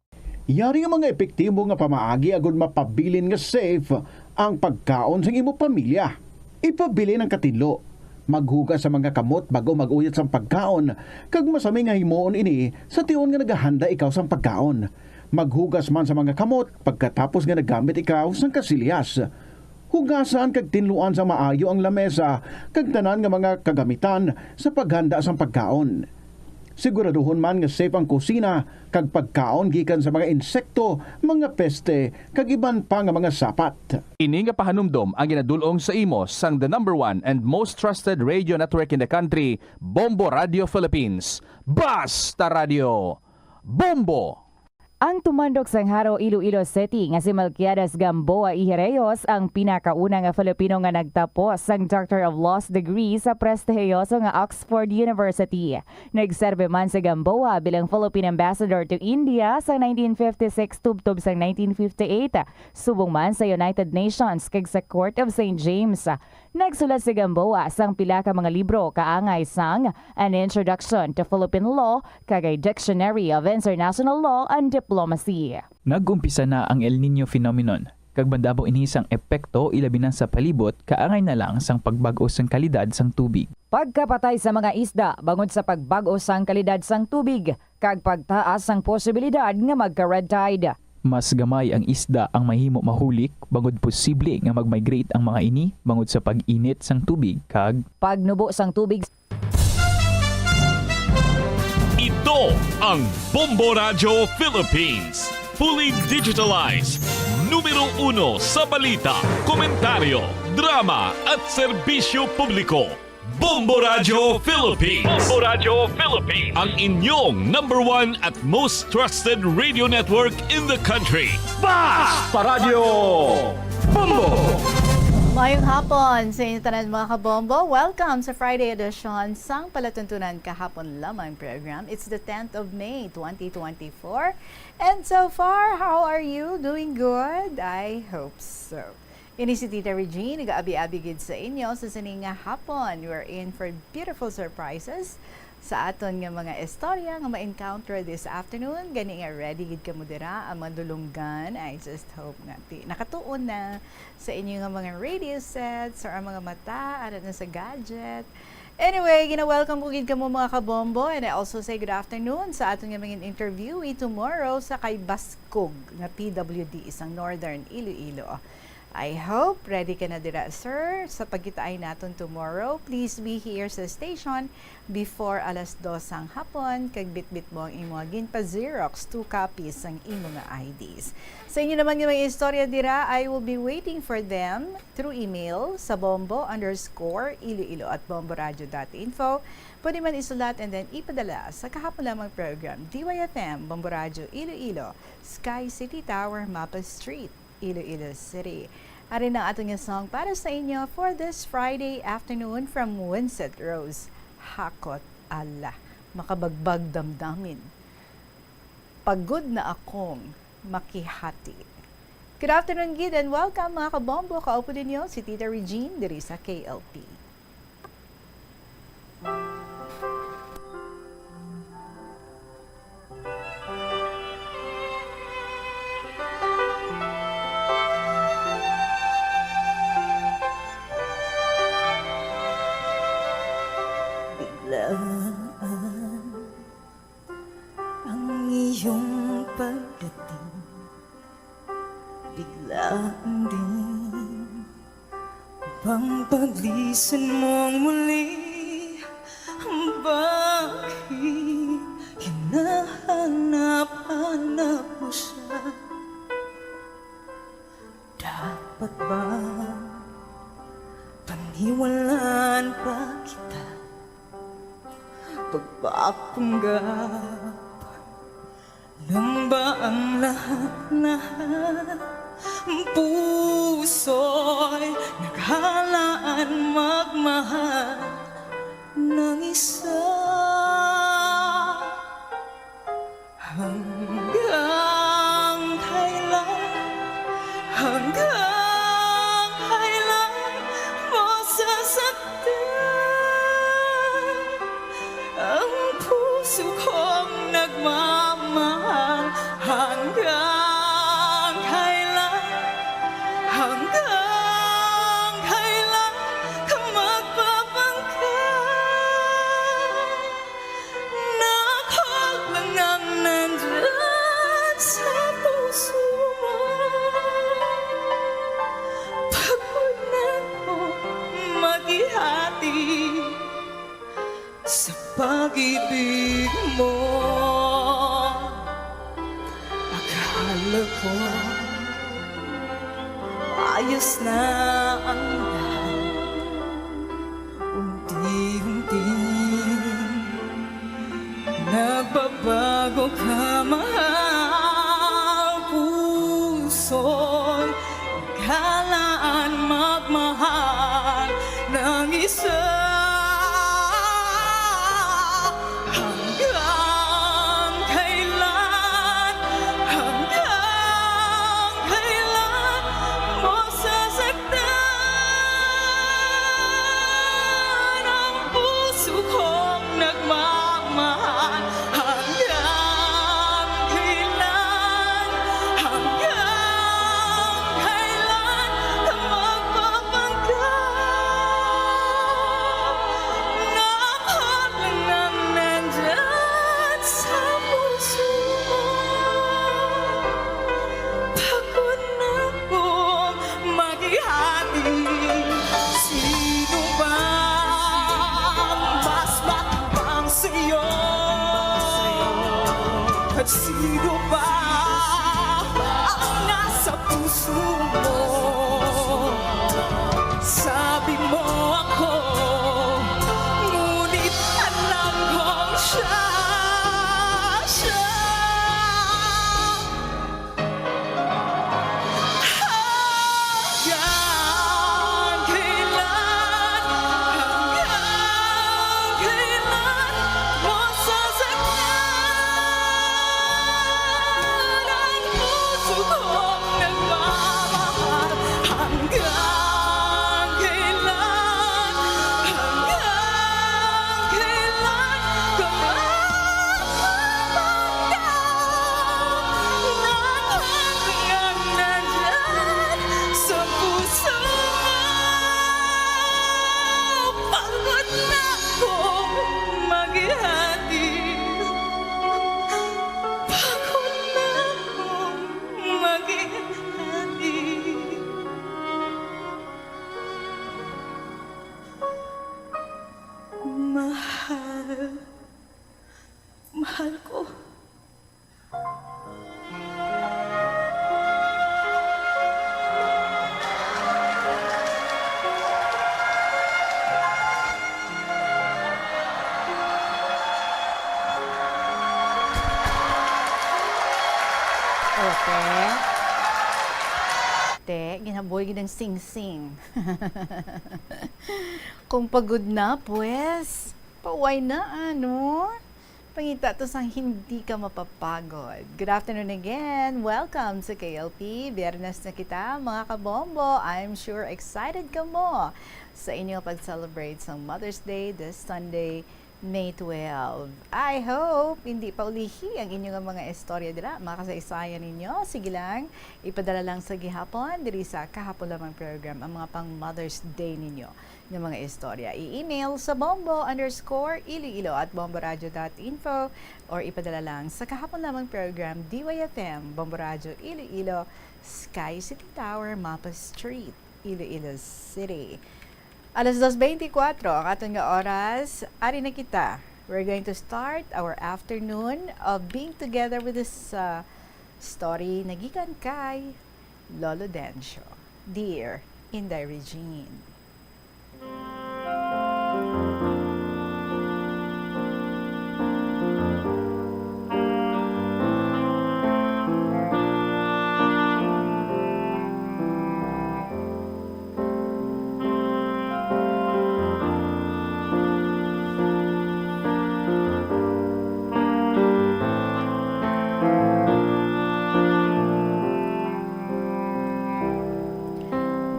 Yari ang mga epektibo nga pamaagi agud mapabilin nga safe ang pagkaon sa imo pamilya. Ipabili ng katinlo. Maghugas sa mga kamot bago mag-uyat sa pagkaon. Kag masami nga himuon ini sa tion nga naghahanda ikaw sa pagkaon. Maghugas man sa mga kamot pagkatapos nga nagamit ikaw sa kasilyas. Hugasan kag tinluan sa maayo ang lamesa kag tanan nga mga kagamitan sa paghanda sa pagkaon. Siguraduhon man nga safe ang kusina kag pagkaon gikan sa mga insekto, mga peste kag iban pa nga mga sapat. Ini nga pahanumdom ang ginadulong sa imo sang the #1 and most trusted radio network in the country, Bombo Radio Philippines. Basta Radio! Bombo! Ang tumandok sang Haro Iloilo City nga si Melquiades Gamboa Ihereyos ang pinakauna nga Filipino nga nagtapos sang Doctor of Laws degree sa prestihiyoso nga Oxford University. Nagserbe man si Gamboa bilang Philippine Ambassador to India sa 1956 tubtob sang 1958. Subong man sa United Nations kag sa Court of St. James. Nagsulat si Gamboa sang pila ka mga libro kaangay sang An Introduction to Philippine Law kag a Dictionary of International Law and Diplomacy. Nag-umpisa na ang El Nino phenomenon. Kag bandabo inisang epekto ilabi na sa palibot kaangay na lang sang pagbago sang kalidad sang tubig. Pagkapatay sa mga isda bangod sa pagbago sang kalidad sang tubig kag pagtaas sang posibilidad nga magka-red tide. Mas gamay ang isda ang mahimo mahulik bangod posible nga mag-migrate ang mga ini bangod sa pag-init sang tubig kag pagnubo sang tubig. Ito ang Bombo Radio Philippines. Fully digitalized. Numero 1 sa balita, komentaryo, drama at serbisyo publiko. Bombo Radio Philippines. Bombo Radio Philippines. Ang inyong number one at most trusted radio network in the country. Basta Radio Bombo! Mayong hapon sa inyo tanan mga kabombo. Welcome sa Friday edition sang palatuntunan kahapon lamang program. It's the 10th of May 2024. And so far, how are you? Doing good? I hope so. Ini si Tita Regine, nag-aabi-abigid sa inyo sa sining nga hapon. We're in for beautiful surprises sa aton nga mga istorya nga ma-encounter this afternoon. Gani nga ready gid ka mo dira ang madulunggan. I just hope nga nakatuon na sa inyo nga mga radio sets or ang mga mata at na sa gadget. Anyway, gina-welcome ko gid ka mo mga kabombo, and I also say good afternoon sa aton nga mga interviewee tomorrow sa kay Baskog nga PWD isang Northern Iloilo. I hope ready ka na dira, sir, sa pagkitaay naton tomorrow. Please be here sa station before alas 2 ang hapon. Kag bit-bit mo ang imo ginpa-Xerox 2 copies ang imo nga IDs. Sa inyo naman yung mga istorya dira, I will be waiting for them through email sa bombo_iloilo@bomboradio.info. Pwede man isulat and then ipadala sa kahapon lamang program DYFM Bombo Radio Iloilo, Sky City Tower, Mapa Street, Iloilo City. Arin ang ating song para sa inyo for this Friday afternoon from Winsett Rose. Hakot Allah, makabagbag damdamin. Pagod na akong makihati. Good afternoon, Gid, and welcome mga kabombo. Kaupo din niyo si Tita Regine diri sa KLP. Ang iyong pagdating, biglaan din bang paglisan mong muli. Bakit hinahanap-hanap mo siya? Dapat ba paniwalaan pa kita? Pagpapanggap lang ba ang lahat-lahat? Puso'y naghalaan magmahal ng isa. Hanggang kailan mo sasaktan ang puso kong nagmamahal? Hanggang kailan ka magpapangkay? Nakakot lang ang nandyan sa puso mo. Pagod na ko maghihati sa pag-ibig mo. Akala ko ayos na ang lahat, unti-unti nagbabago ka, mahal. Puso'y naghalaan magmahal ng isa. At sino ba ang nasa puso mo? Sabi mo ako Mahal ko. Te, ginaboy ng sing-sing. Kung pagod na, pues, pauwi na, ano? Pangita to sang hindi ka mapapagod. Good afternoon again. Welcome sa KLP. Biyernes na kita, mga kabombo. I'm sure excited ka mo sa inyong pag-celebrate sa Mother's Day this Sunday, May 12. I hope hindi pa ulihi ang inyong mga istorya dira, mga kasaysayan ninyo. Sige lang, ipadala lang sa gihapon, diri sa kahapon lamang program ang mga pang Mother's Day ninyo ng mga istorya. I-email sa bombo_iloilo@bomboradio.info or ipadala lang sa kahapon lamang program DYFM, Bombo Radio Iloilo, Sky City Tower, Mapa Street, Iloilo City. Alas 2:24 ang aton nga oras. Ari na kita. We're going to start our afternoon of being together with this story na gikan kay Lolo Dencio. Dear Inday Regine.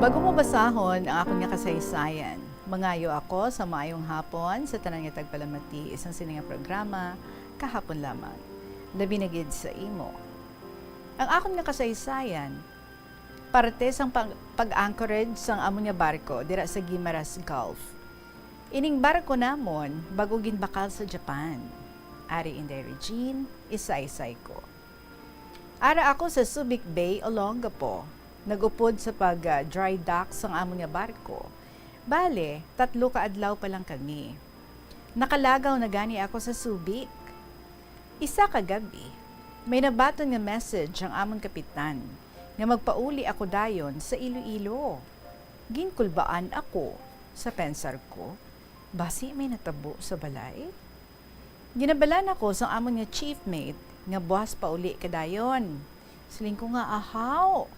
Bago mo basahon ang akong nga kasaysayan, mangayo ako sa maayong hapon sa tanang nga tagpalamati isang sininga programa kahapon lamang. Labi na gid sa imo. Ang akong nga kasaysayan, parte sang pag-anchorage sang amon nga barko dira sa Guimaras Gulf. Ining barko namon bago ginbakal sa Japan. Ari Inday Regine, isa-isay ko. Ara ako sa Subic Bay, Olongapo. Nagupod sa pag-dry dock sang amon nga barko. Bale, 3 kaadlaw pa lang kami. Nakalagaw na gani ako sa Subic. Isa ka gabi, may nabaton nga message ang amon kapitan nga magpauli ako dayon sa Iloilo. Ginkulbaan ako sa pensar ko, basi may natabo sa balay. Ginabalan ako sa amon nga chief mate nga buwas pauli kadayon. Siling ko nga ahaw.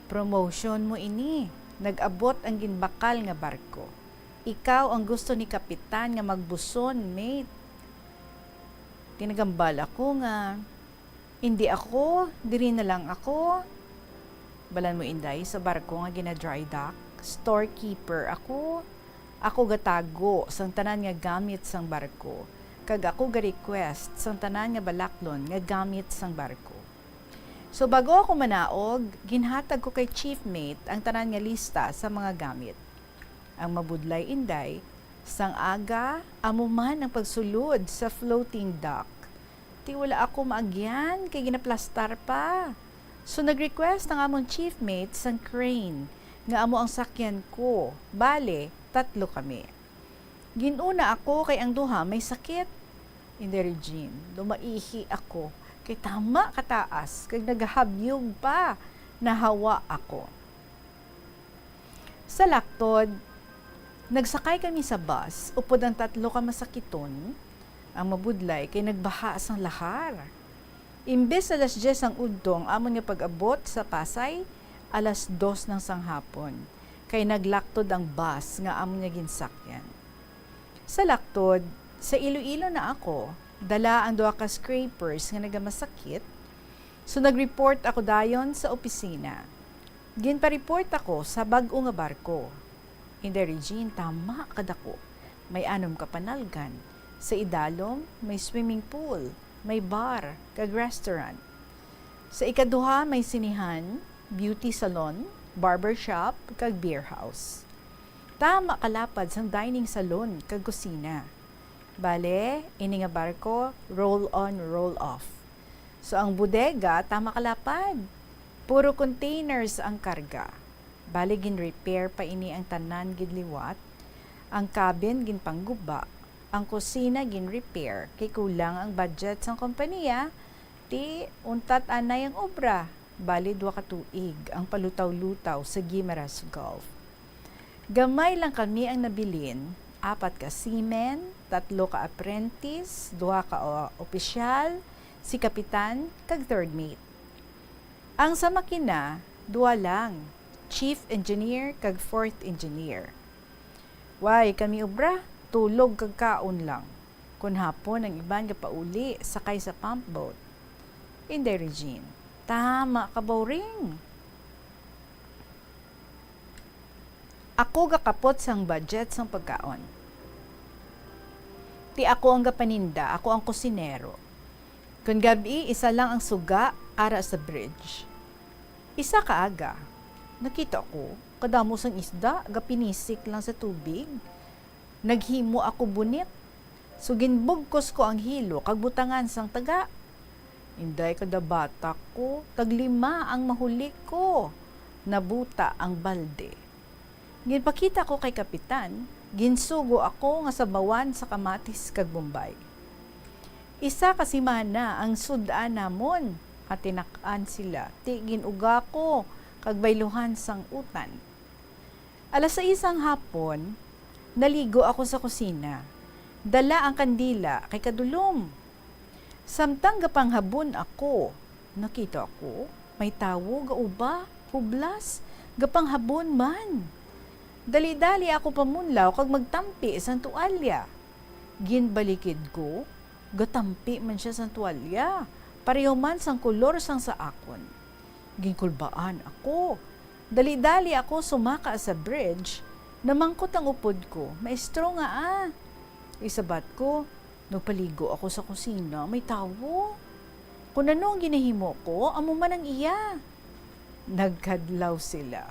Promotion mo ini. Nag-abot ang ginbakal nga barko. Ikaw ang gusto ni kapitan nga magbuson, mate. Tinagambal ako nga, hindi ako, diri na lang ako. Balan mo Inday, sa barko nga gina-dry dock. Storekeeper ako. Ako gatago sang tanan nga gamit sang barko. Kag ako ga-request sang tanan nga balaklon nga gamit sang barko. So bago ako manaog, ginhatag ko kay chief mate ang tanan nga lista sa mga gamit. Ang mabudlay Inday, sang aga, amo man ang pagsulod sa floating dock. Ti wala ako maagyan kay ginaplastar pa. So nag-request ang among chief mate sang crane nga amo ang sakyan ko. Bale, 3 kami. Ginuna ako kay ang duha may sakit. Inday Regine, dumaihi ako. Kay tama kataas, kay nagahabyog pa, nahawa ako. Sa laktod, nagsakay kami sa bus, upod ang 3 ka masakiton, ang mabudlay kay nagbaha sang lahar. Imbes alas 10 ang udtong, amon nga pag-abot sa Pasay, alas 2 ng sanghapon, kay naglaktod ang bus nga amon nga ginsakyan. Sa laktod, sa Iloilo na ako, dala ang 2 ka scrapers nga nagamasakit. So nag-report ako dayon sa opisina. Ginpa-report ako sa bag-o nga barko. Inday Regine, tama kadako. May 6 ka panalgan. Sa idalom, may swimming pool, may bar, kag restaurant. Sa ikaduha, may sinihan, beauty salon, barbershop, kag beer house. Tama kalapad sang dining salon kag kusina. Bale, ini nga barko, roll on, roll off. So ang bodega, tama kalapad. Puro containers ang karga. Bale, gin-repair pa ini ang tanan gidliwat. Ang cabin ginpangguba. ang kusina gin-repair kay kulang ang budget sang kompanya, ti untat anay ang obra, bali 2 ka tuig ang palutaw-lutaw sa Guimaras Gulf. Gamay lang kami ang nabilin, 4 ka seamen, 3 ka apprentice, 2 ka opisyal, si kapitan, kag third mate. Ang sa makina, 2 lang, chief engineer kag fourth engineer. Why kami obra, tulog kag kaon lang. Kun hapon ang iban nga pauli sakay sa pump boat. Inday Regine, tama ka boring. Ako gakapot sang budget sang pagkaon. Ti ako ang gapaninda, ako ang kusinero. Kun gabi, isa lang ang suga ara sa bridge. Isa kaaga, nakita ko, kadamo sang isda, gapinisik lang sa tubig. Naghimo ako bunit. So ginbugkos ko ang hilo, kag butangan sang taga. Inday kada bata ko, taglima ang mahuli ko. Nabuta ang balde. Ginpakita ko kay kapitan, ginsugo ako nga sabawan sa kamatis kag Bombay. Isa kasi mana ang sudan namon at tinakaan sila. Ti ginuga ko kag bayluhan sang utan. 6:00 hapon, naligo ako sa kusina. Dala ang kandila kay kadulom. Samtang gapanghabon ako, nakita ko may tawo gauba, hublas, gapanghabon man. Dali-dali ako pamunlaw kag magtampi sa tuwalya. Ginbalikid ko, gatampi man siya sa tuwalya. Pareho man sang kolor sang sa akon. Ginkulbaan ako. Dali-dali ako sumaka sa bridge. Namangkot ang upod ko. Maestro nga Isabat ko, nagpaligo ako sa kusina. May tawo. Kung ano ang ginahimo ko, amo man ang iya. Nagkadlaw sila.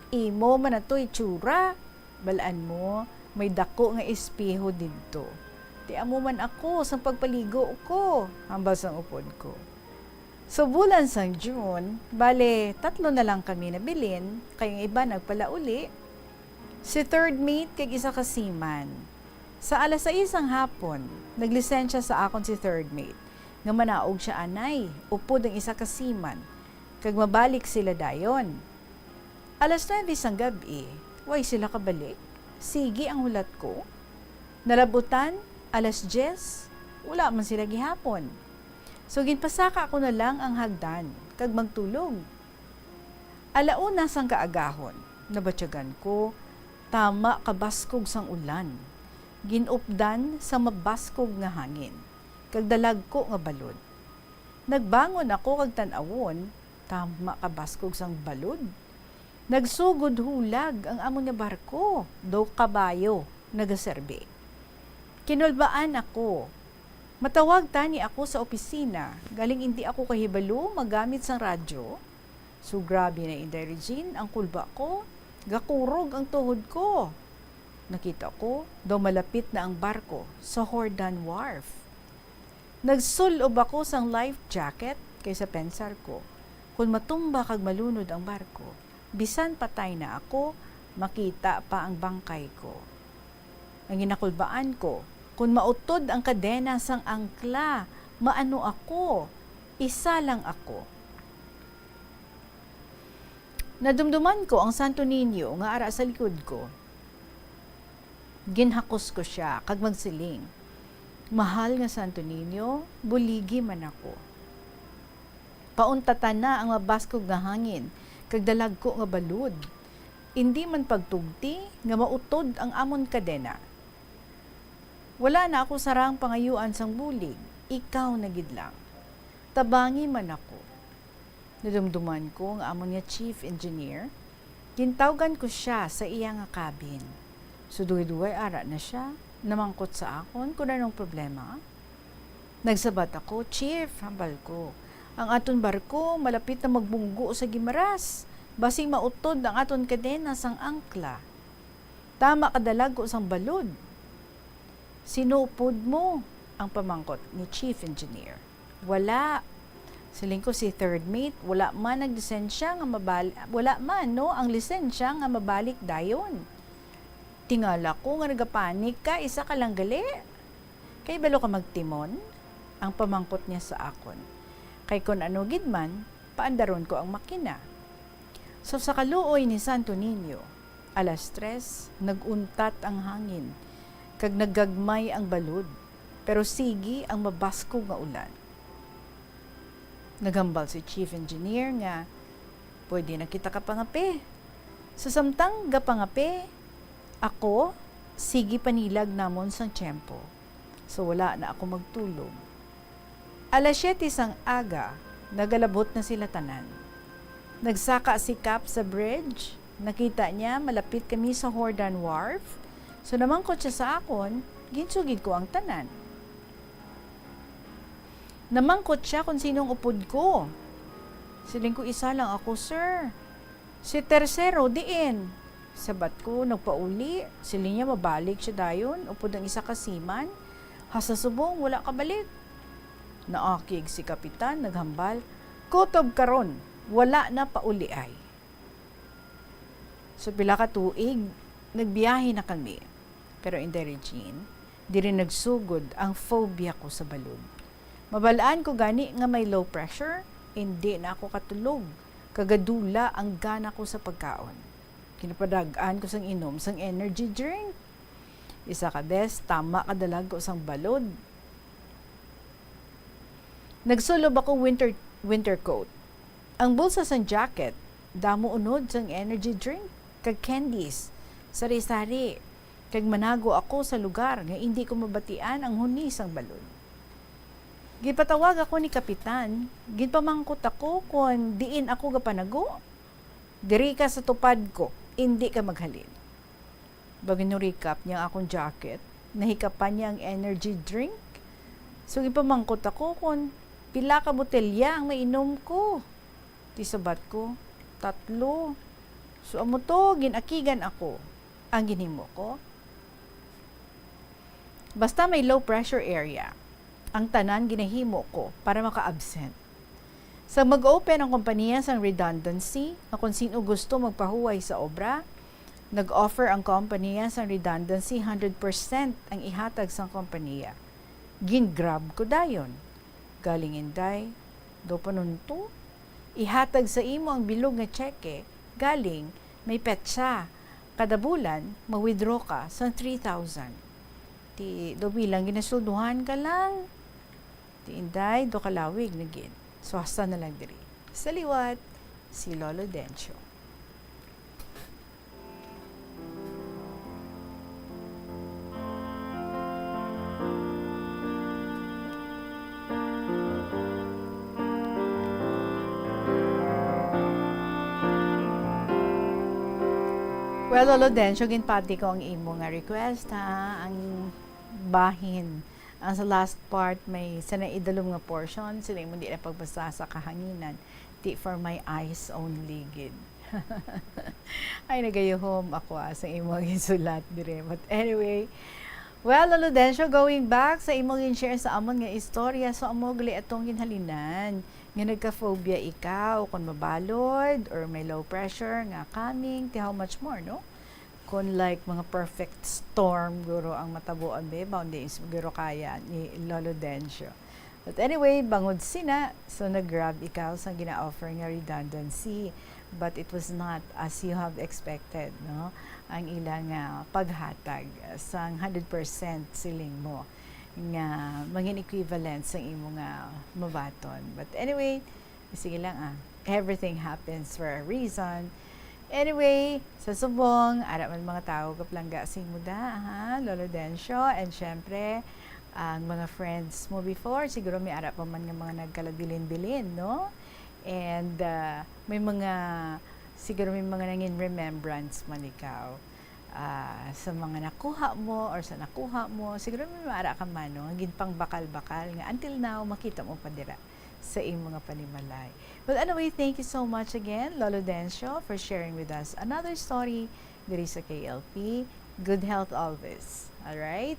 Imo man na to'y tsura. Balaan mo, may dako nga espeho dito. Ti amo man ako sa pagpaligo ko, hambal sang upod ko. So bulan sang June, bale 3 na lang kami nabilin, kayong iba nagpalauli. Si third mate kag isa ka seaman. Sa 6:00 hapon, naglisensya sa akon si third mate. Nga manaog siya anay, upod ang isa ka seaman. Kag mabalik sila dayon. 9:00 sang gabi, way sila kabalik. Sige ang hulat ko. Nalabutan, 10:00, wala man sila gihapon. So ginpasaka ko na lang ang hagdan, kag magtulog. 1:00 sang kaagahon, nabatyagan ko, tama kabaskog sang ulan. Ginupdan sa mabaskog nga hangin, kag dalag ko nga balod. Nagbangon ako kag tan-awon, tama kabaskog sang balod. Nagsugod hulag ang amo nga barko, daw kabayo, nagaserbe. Kinulbaan ako. Matawag tani ako sa opisina, galing hindi ako kahibalo magamit sang radyo. So grabe na Inday Regine, ang kulba ko, gakurog ang tuhod ko. Nakita ko, daw malapit na ang barko sa Hordan Wharf. Nagsulob ako sang life jacket kaysa pensar ko. Kung matumba kag malunod ang barko, bisan patay na ako, makita pa ang bangkay ko. Ang ginakulbaan ko, kung mautod ang kadena sang angkla, maano ako, isa lang ako. Nadumduman ko ang Santo Niño nga ara sa likod ko. Ginhakos ko siya, kag magsiling. Mahal nga Santo Niño, buligi man ako. Pauntatan na ang mabaskog nga hangin, kag dalag ko nga balud. Hindi man pagtugti, nga mautod ang amon kadena. Wala na ako sarang pangayuan sang bulig, ikaw na gid lang. Tabangi man ako. Nadumduman ko ang amon nga chief engineer, gintawgan ko siya sa iya nga cabin. Suduy-duway ara na siya, namangkot sa akon kung anong problema. Nagsabat ako, chief, hambal ko. Ang aton barko malapit na magbunggo sa Guimaras. Basing mautod ang aton kadena sang angkla. Tama kadalag ko sang balod. Sinupod mo ang pamangkot ni chief engineer. Wala. Siling ko si third mate, wala man ang lisensya nga mabalik dayon. Tingala ko nga nagapanik ka, isa ka lang gali. Kay balo ka magtimon, ang pamangkot niya sa akon. Kay kun ano gidman, paandaron ko ang makina. So sa kaluoy ni Santo Niño, alas 3, naguntat ang hangin, kag naggagmay ang balod, pero sige ang mabasko nga ulan. Nagambal si Chief Engineer nga, pwede na kita kapangapi. So samtang gapangapi, ako, sige panilag namon sang tiyempo. So wala na ako magtulog. Alas 7 sang aga, nagalabot na sila tanan. Nagsaka si Cap sa bridge. Nakita niya, malapit kami sa Hordan Wharf. So namangkot siya sa akon, ginsugid ko ang tanan. Namangkot siya kung sinong upod ko. Siling ko, isa lang ako, sir. Si tercero, diin. Sabat ko, nagpauli. Siling niya, mabalik siya dayon. Upod ang isa kasiman. Hasasubong, wala kabalik. Naakig si kapitan, naghambal. Kutob karon, wala na pauli ay. So pila ka tuig, nagbiyahe na kami. Pero in the Regine, di rin nagsugod ang phobia ko sa balod. Mabalaan ko gani nga may low pressure, hindi na ako katulog. Kagadula ang gana ko sa pagkaon. Kinapadagaan ko sang inom sang energy drink. Isa ka bes, tama kadalag ko sang balod. Nagsulob ako winter coat. Ang bulsa sang jacket, damo unod sang energy drink, kag candies, sari-sari. Kag manago ako sa lugar nga hindi ko mabatian ang huni sang balod. Gipatawag ako ni kapitan, ginpamangkot ako kung diin ako gapanago. Diri ka sa tupad ko, hindi ka maghalin. Bago recap niya akong jacket, nahikapan niya ang energy drink. So gipamangkot ako kung pila ka botelya ang mainom ko. Tisabat ko, 3. So amo to, ginakigan ako. Ang ginhimo ko, basta may low pressure area, ang tanan ginahimo ko para maka-absent. Sa mag-open ang kompanya sang redundancy, na kung sino gusto magpahuway sa obra, nag-offer ang kompanya sang redundancy 100% ang ihatag sang kompanya. Gin-grab ko dayon. Galing inday, do panunto, ihatag sa imo ang bilog nga cheque, galing may petsa. Kada bulan, ma-withdraw ka sa 3,000. Ti do bilang ginasulduhan ka lang. Ti inday do kalawig na gid. So hasta na lang diri. Sa liwat, si Lolo Dencio. Well, Lolo Dencio, ginpati ko ang imo nga request, ha? Ang bahin. Ang sa last part, may sanaidalom nga portion. Sila mo di na pagbasa sa kahanginan. Di for my eyes only, gid. Ay, nagayuhom ako sa imong isulat dire. But anyway, well, Lolo Dencio, going back sa imong share sa amon nga istorya, so amo gali atong ginhalinan. Nga nagka-phobia ikaw, kung mabalod, or may low pressure, nga coming, how much more, no? Kung like mga perfect storm, guro ang matabuan, ba, hindi guro kaya ni Lolo Dencio. But anyway, bangod sina, so nag-grab ikaw sa gina-offer nga redundancy. But it was not as you have expected, no? Ang ilang paghatag sang 100% siling mo nga maging equivalent sa imo nga mabaton. But anyway, sige lang everything happens for a reason. Anyway, sa subong, ara man mga tao kaplangga sing muda, Lolo Dencio, and syempre, ang mga friends mo before, siguro may ara pa man nga mga nagkalabilin-bilin, no? And may mga, siguro may mga nangin remembrance man ikaw. Sa mga nakuha mo or sa nakuha mo, siguro may maara ka man, no? Ginpang bakal-bakal nga until now makita mo pa dira sa iyong mga panimalay. But anyway, thank you so much again, Lolo Dencio, for sharing with us another story diri sa KLP. Good health always. Alright?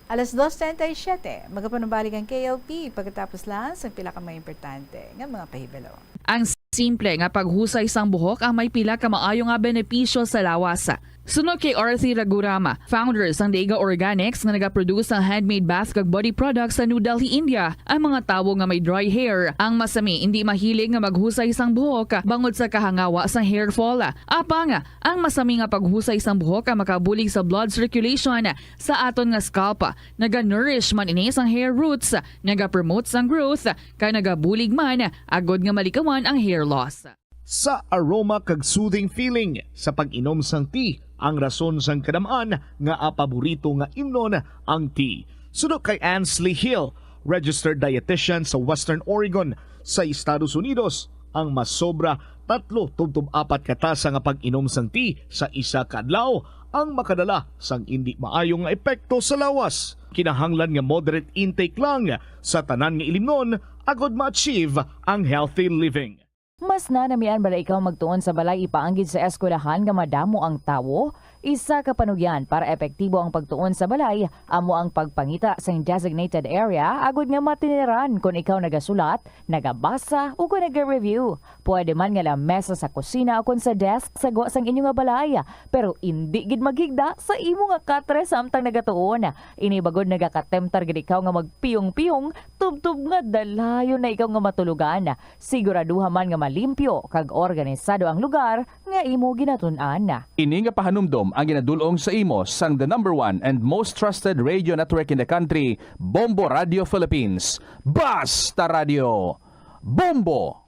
Alas 2:37, magapanubalik ang KLP pagkatapos lang sa pila ka mga importante nga mga pahibalo. Ang simple nga paghusay sang buhok ang may pila ka maayo nga benepisyo sa lawas. Sunod kay Arthi Ragurama, founder sang Daiga Organics nga nagaproduce ng handmade bath kag body products sa New Delhi, India. Ang mga tawo nga may dry hair, ang masami hindi mahilig nga maghusay sang buhok bangod sa kahangawa sang hair fall. Apang, ang masami nga paghusay sang buhok makabulig sa blood circulation sa aton nga scalp. Naga-nourish man ini sang hair roots, naga-promote sang growth, kay nagabulig man agod nga malikawan ang hair loss. Sa aroma kag soothing feeling sa pag-inom sang tea, ang rason sang kadamaan nga paborito nga imnon ang tea. Sunod kay Ansley Hill, registered dietitian sa Western Oregon sa Estados Unidos, ang masobra 3-4 katasa nga pag-inom sang tea sa isa ka adlaw ang makadala sang hindi maayong nga epekto sa lawas. Kinahanglan nga moderate intake lang sa tanan nga ilimnon agod ma-achieve ang healthy living. Mas nanamian ba ikaw magtuon sa balay ipaanggid sa eskwelahan nga madamo ang tawo? Isa ka panugyan para epektibo ang pagtuon sa balay, amo ang pagpangita sa designated area agud nga matiniran kung ikaw nagasulat, nagabasa o kung nag-review. Pwede man nga lamesa sa kusina o kung sa desk sa gwa sang inyo nga balay, pero hindi gid maghigda sa imo nga katre samtang nagatuon. Ini bagod nagakatemptar gid ikaw nga magpiyong-piyong, tubtub nga dalayon na ikaw nga matulugan. Siguraduha man nga malimpyo kag organisado ang lugar nga imo ginatun-an. Ini nga pahanumdom ang ginadulong sa imo sang the #1 and most trusted radio network in the country, Bombo Radio Philippines. Basta Radio! Bombo!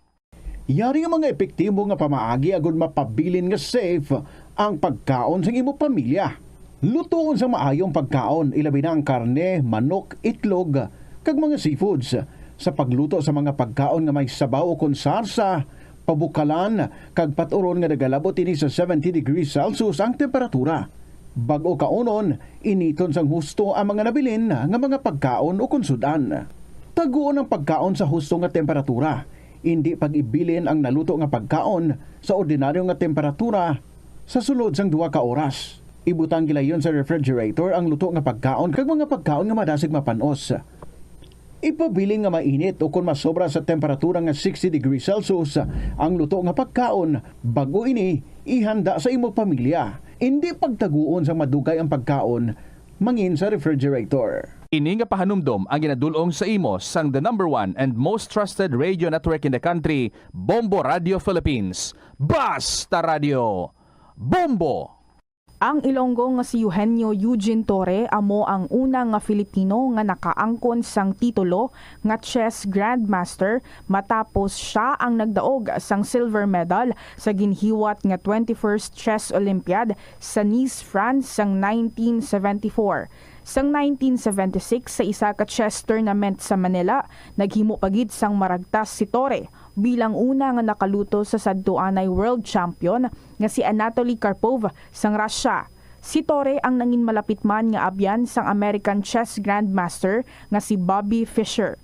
Yari nga mga epektibo nga pamaagi agud mapabilin nga safe ang pagkaon sa imo pamilya. Lutoon sa maayong pagkaon, ilabi na ang karne, manok, itlog, kag mga seafoods. Sa pagluto sa mga pagkaon nga may sabaw o konsarsa, pabukalan, kag paturon nga nagalabot ini sa 70 degrees Celsius ang temperatura. Bago kaunon, initon sang husto ang mga nabilin nga mga pagkaon o konsudan. Taguon ang pagkaon sa husto nga temperatura. Hindi pag-ibilin ang naluto nga pagkaon sa ordinaryo nga temperatura sa sulod sang 2 ka oras. Ibutang gilayon sa refrigerator ang luto nga pagkaon kag mga pagkaon nga madasig mapanos. Ipabiling nga mainit o kung masobra sa temperatura nga 60 degrees Celsius ang luto nga pagkaon, bago ini ihanda sa imo pamilya. Hindi pagtaguon sa madugay ang pagkaon, mangin sa refrigerator. Ini nga pahanumdom ang ginadulong sa imo sang the #1 and most trusted radio network in the country, Bombo Radio Philippines. Basta Radio! Bombo! Ang Ilonggo nga si Eugenio Eugene Torre amo ang una nga Filipino nga nakaangkon sang titulo nga chess grandmaster matapos siya ang nagdaog sang silver medal sa ginhiwat nga 21st Chess Olympiad sa Nice, France sang 1974. Sang 1976 sa isa ka chess tournament sa Manila, naghimo pagid sang maragtas si Torre bilang una nga nakaluto sa sadtuanay world champion nga si Anatoly Karpov sang Russia. Si Torre ang nangin malapit man nga abyan sang American chess grandmaster nga si Bobby Fischer.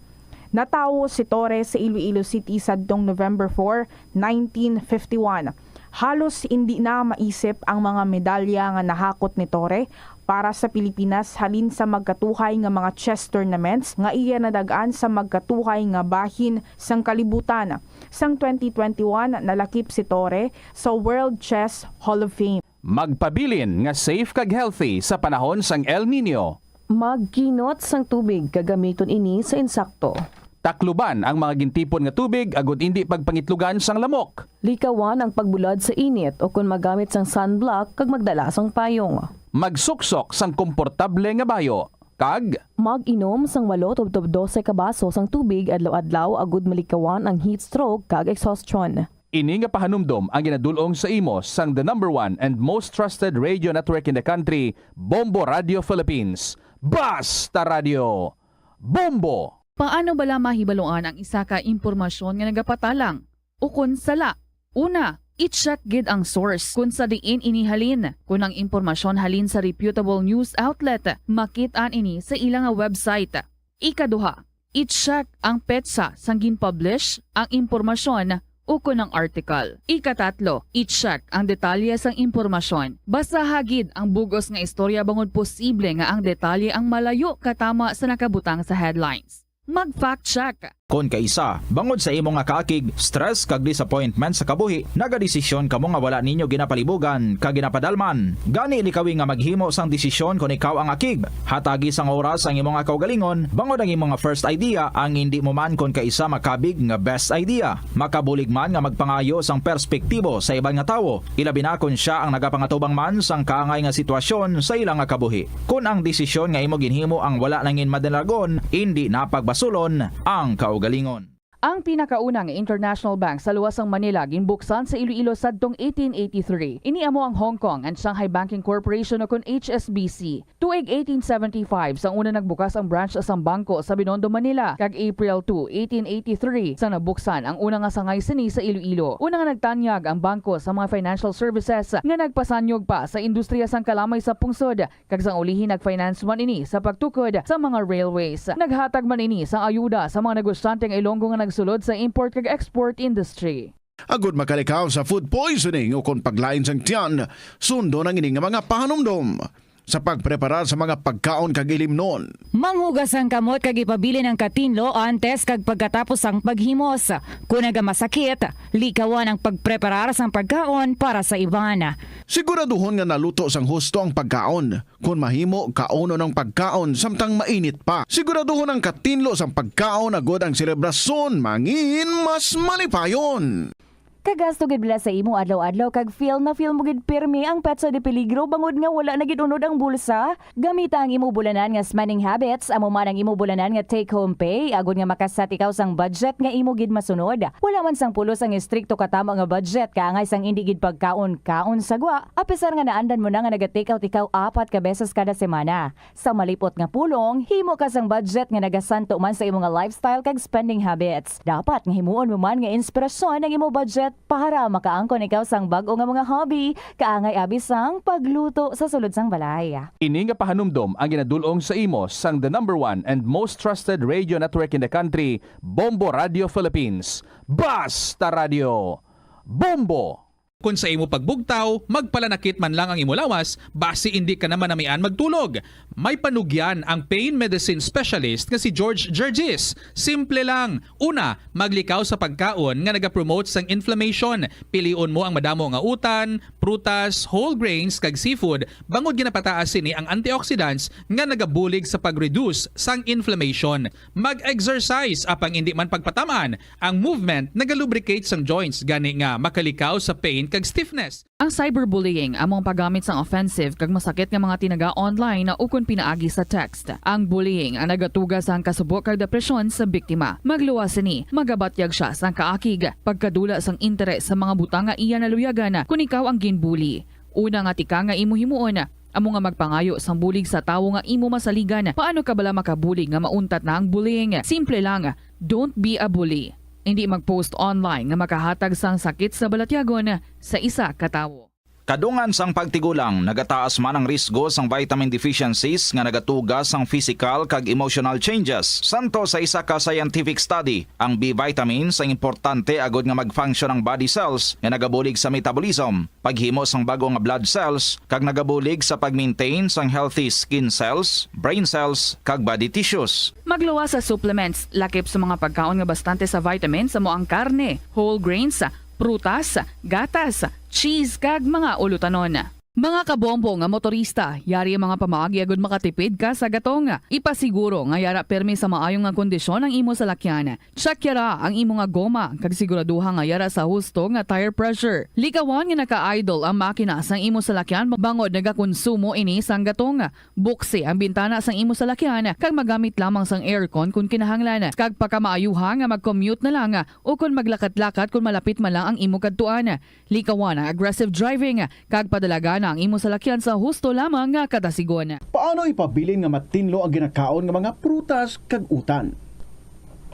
Natawo si Torre sa Iloilo City sadtong November 4, 1951. Halos hindi na maisip ang mga medalya nga nahakot ni Torre para sa Pilipinas halin sa magkatuhay nga mga chess tournaments nga iya nadagaan sa magkatuhay nga bahin sang kalibutan. Sang 2021 nalakip si Torre sa World Chess Hall of Fame. Magpabilin nga safe kag healthy sa panahon sang El Nino. Magkinot sang tubig kagamiton ini sa insakto. Takluban ang mga gintipon nga tubig agud hindi pagpangitlugan sang lamok. Likawan ang pagbulad sa init o kung magamit sang sunblock kag magdala sang payong. Magsuksok sang komportable nga bayo. Kag mag-inom sang 8-12 ka baso sang tubig adlaw-adlaw agud malikawan ang heat stroke kag exhaustion. Ini nga pahanumdom ang ginadulong sa imo sang the #1 and most trusted radio network in the country, Bombo Radio Philippines. Basta Radio! Bombo! Paano bala mahibaluan ang isa ka impormasyon nga nagapatalang? O kung sala? Una, i-check gid ang source kung sa diin inihalin. Kung ang impormasyon halin sa reputable news outlet, makit-an ini sa ilang website. Ikaduha, i-check ang petsa sang gin-publish ang impormasyon o kung ang article. Ikatatlo, i-check ang detalye sang impormasyon. Basta hagid ang bugos nga istorya bangod posible nga ang detalye ang malayo katama sa nakabutang sa headlines. Mag-fact check. Kon kaisa, bangod sa imo nga kaakig, stress kag disappointment sa kabuhi, nagadesisyon kamo nga wala ninyo ginapalibugan kag ginapadalman. Gani likawi nga maghimo sang desisyon kung ikaw ang akig. Hatagi sang oras ang imo nga kaugalingon, bangod ang imo nga first idea ang hindi mo man kon kaisa makabig nga best idea. Makabulig man nga magpangayo sang perspektibo sa ibang nga tawo, ilabi na kon siya ang nagapangatubang man sang kaangay nga sitwasyon sa ilang nga kabuhi. Kung ang desisyon nga imo ginhimo ang wala nangin madalagon, hindi napagbasulon ang kaugalingon. Ang pinakaunang international bank sa luwasang Manila ginbuksan sa Iloilo sadtong 1883. Iniamo ang Hong Kong and Shanghai Banking Corporation o kun HSBC. Tuig 1875 sang una nagbukas ang branch sa bangko sa Binondo, Manila. Kag April 2, 1883 sang nabuksan ang una nga sangay sini sa Iloilo. Una nga nagtanyag ang bangko sa mga financial services nga nagpasanyog pa sa industriya sang kalamay sa pungsod. Kag sang ulihin nagfinance man ini sa pagtukod sa mga railways. Naghatag man ini sang ayuda sa mga negosyante nga Ilonggo nga sulod sa import kag export industry. Agud makalikaw sa food poisoning o kung paglain sang tiyan, sundo ng ining mga pahanumdom sa pagprepara sa mga pagkaon kag ilimnon. Manghugas ang kamot kag ipabili ng katinlo antes kag pagkatapos ang paghimos. Kung masakit, likawan ang pagpreparar sang pagkaon para sa iban. Siguraduhon nga naluto sang husto ang pagkaon. Kung mahimo, kauno ng pagkaon samtang mainit pa. Siguraduhon ang katinlo sang pagkaon agud ang selebrasyon mangin mas malipayon. Kagasto gid bila sa imo adlaw-adlaw kag feel mo gid pirmi ang petsa de peligro bangod nga wala na gid unod ang bulsa. Gamita ang imo bulanan nga spending habits, amo man ang imo bulanan nga take home pay agud nga makasat ikaw sang budget nga imo gid masunod. Wala man sang pulos ang istrikto katama nga budget kaangay sang indi gid pagkaon-kaon sagwa. Apisar nga naandan mo na nga naga-take out ikaw 4 ka beses kada semana. Sa malipot nga pulong, himo ka sang budget nga nagasanto man sa imo nga lifestyle kag spending habits. Dapat nga himuon mo man nga inspirasyon ang imo budget para makaangkon ikaw sang bag-o nga mga hobby, kaangay abis sang pagluto sa sulod sang balay. Ini nga pahanumdom ang ginadulong sa imo sang the #1 and most trusted radio network in the country, Bombo Radio Philippines. Basta Radio Bombo! Kung sa imo pagbugtaw, magpalanakit man lang ang imo lawas, base hindi ka naman namian magtulog. May panugyan ang pain medicine specialist nga si George Gergis. Simple lang. Una, maglikaw sa pagkaon nga nagapromote sang inflammation. Piliun mo ang madamo nga utan, prutas, whole grains kag seafood, bangod ginapataas sini ang antioxidants nga nagabulig sa pag-reduce sang inflammation. Mag-exercise apang hindi man pagpatamaan. Ang movement nagalubricate sang joints gani nga makalikaw sa pain kag stiffness. Ang cyberbullying among paggamit sang offensive kag masakit nga mga tinaga online na ukon pinaagi sa text. Ang bullying ang nagatuga sa kasubok kag depresyon sa biktima. Magluwas ni, magabatyag siya sang kaakig, pagkadula sang interes sa mga butang nga iya naluyagan kung ikaw ang ginbully. Una nga tika nga imo himuon, amo nga magpangayo sang bulig sa tawo nga imo masaligan. Paano ka bala makabulig nga mauntat na ang bullying? Simple lang, don't be a bully. Hindi mag-post online nga makahatag sang sakit sa balatyagon sa isa ka tawo. Kadungan sang pagtigulang, nagataas man ang risgo sang vitamin deficiencies nga nagatuga sang physical kag emotional changes. Santo sa isa ka scientific study, ang B vitamins ang importante agod nga mag-function ang body cells nga nagabulig sa metabolism, paghimo sang bago nga blood cells, kag nagabulig sa pag-maintain sang healthy skin cells, brain cells, kag body tissues. Magluwas sa supplements, lakip sa mga pagkaon nga bastante sa vitamins amo ang karne, whole grains, prutas, gatas, cheese kag mga ulutanon. Mga kabombo nga motorista, yari ang mga pamaagi agud makatipid ka sa gatong. Ipasiguro nga yara permi sa maayong nga kondisyon ang imo salakyan. Check yara ang imo nga goma kag siguraduha nga yara sa husto nga tire pressure. Likawan nga naka-idle ang makina sang imo salakyan bangod nagakonsumo ini sang gatong. Buksi ang bintana sang imo salakyan kag magamit lamang sang aircon kung kinahanglan. Kag pakamaayuha nga mag-commute na lang o kung maglakat-lakat kung malapit man lang ang imo kadtuan. Likawan ang aggressive driving kag padalagan ang imo salakyan sa husto lamang nga katasigon. Paano ipabilin nga matinlo ang ginakaon nga mga prutas kag utan?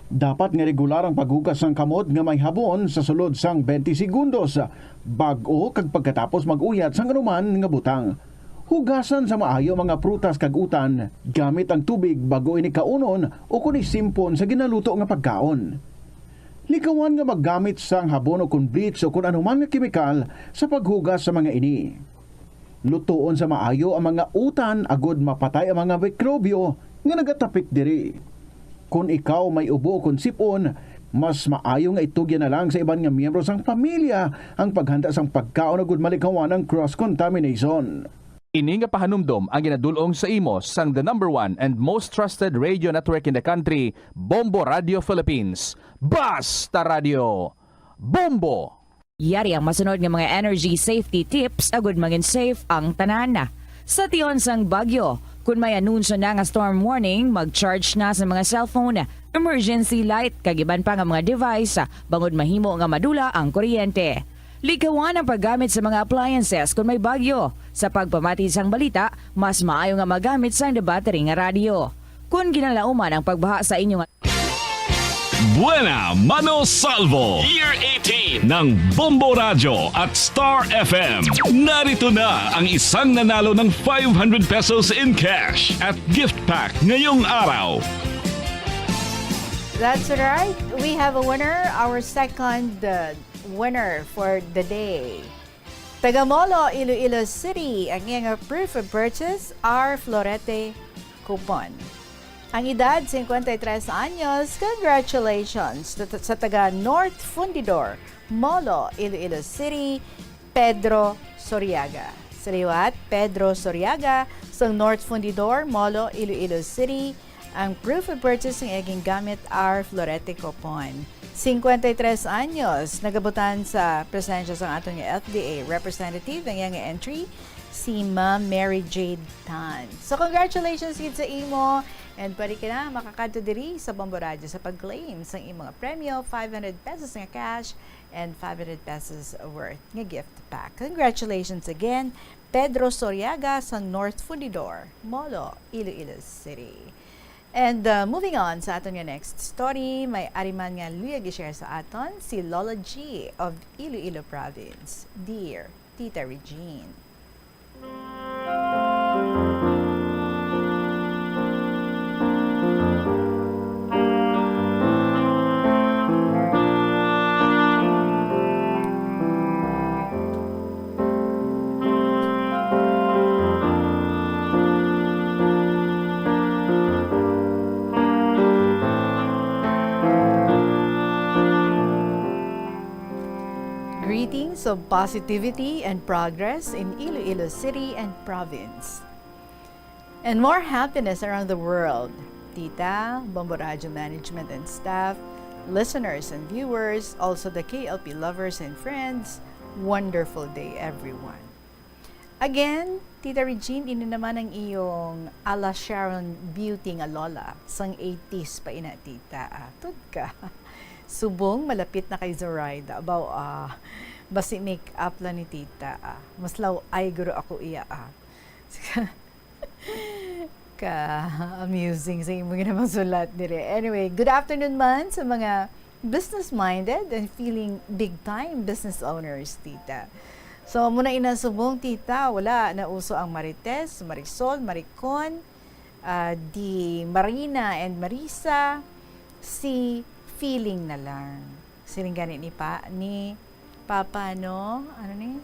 Dapat nga regular ang paghugas ng kamot nga may habon sa sulod sang 20 segundos bag-o kag pagkatapos mag-uyat sang anuman nga butang. Hugasan sa maayo mga prutas kag utan gamit ang tubig bago ini kaunon o kun isimpon sa ginaluto nga pagkaon. Likawan nga maggamit sang habon o kun bleach o kun anuman nga kemikal sa paghugas sa mga ini. Lutuon sa maayo ang mga utan agod mapatay ang mga mikrobyo nga nagatapik diri. Kung ikaw may ubo o kung sipon, mas maayo nga itugyan na lang sa iban nga miyembro sang pamilya ang paghanda sang pagkaon na gud malikawan ng cross-contamination. Ini nga pahanumdom ang ginadulong sa imo sang the number 1 and most trusted radio network in the country, Bombo Radio Philippines. Basta Radio! Bombo! Yari ang masunod nga mga energy safety tips agud maging safe ang tanan. Sa tion sang bagyo, kung may anunsyo na nga storm warning, mag-charge na sa mga cellphone, emergency light, kagiban pa nga mga device, bangod mahimo nga madula ang kuryente. Likawan ang paggamit sa mga appliances kung may bagyo. Sa pagpamati sang balita, mas maayo nga magamit sang battery nga radyo. Kung ginalauman ang pagbaha sa inyong Buena Mano Salvo Year 18 ng Bombo Radio at Star FM. Narito na ang isang nanalo ng 500 pesos in cash at gift pack ngayong araw. That's right. We have a winner. Our second winner for the day. Tagamolo, Iloilo City. Ang iyang proof of purchase, our Florete coupon. Ang edad, 53 anyos. Congratulations sa taga North Fundidor, Molo, Iloilo City, Pedro Soriaga. Sa liwat, Pedro Soriaga sa North Fundidor, Molo, Iloilo City. Ang proof of purchase ng eging gamit our Florete coupon. 53 anyos, nagabutan sa presensya sa atong FDA representative ang iyang entry, si Ma'am Mary Jade Tan. So congratulations gid sa imo and pwede ka na makakadto diri sa Bombo Radio sa pag-claim sa imong premyo, 500 pesos nga cash and 500 pesos worth nga gift pack. Congratulations again, Pedro Soriaga sa North Fundidor, Molo, Iloilo City. And moving on sa aton nga next story, may ariman nga luya gi-share sa aton si Lola G of Iloilo Province. Dear Tita Regine. Greetings of positivity and progress in Iloilo City and Province. And more happiness around the world. Tita, Bombo Radio management and staff, listeners and viewers, also the KLP lovers and friends, wonderful day everyone. Again, Tita Regine, ini naman ang iyong ala Sharon Beauty nga lola. Sang 80s pa ina, tita. Tud ka. Subong, malapit na kay Zoraida. Abaw, basi make up lang ni tita. Mas law ay guro ako iya. Ka-amusing sa imo ginamang sulat dire. Anyway, good afternoon man sa mga business-minded and feeling big-time business owners, tita. So, muna inasubong, tita, wala na uso ang Marites, Marisol, Maricon, di Marina and Marisa, si feeling na lang. Silinggani ni Papa, no? Ano ni?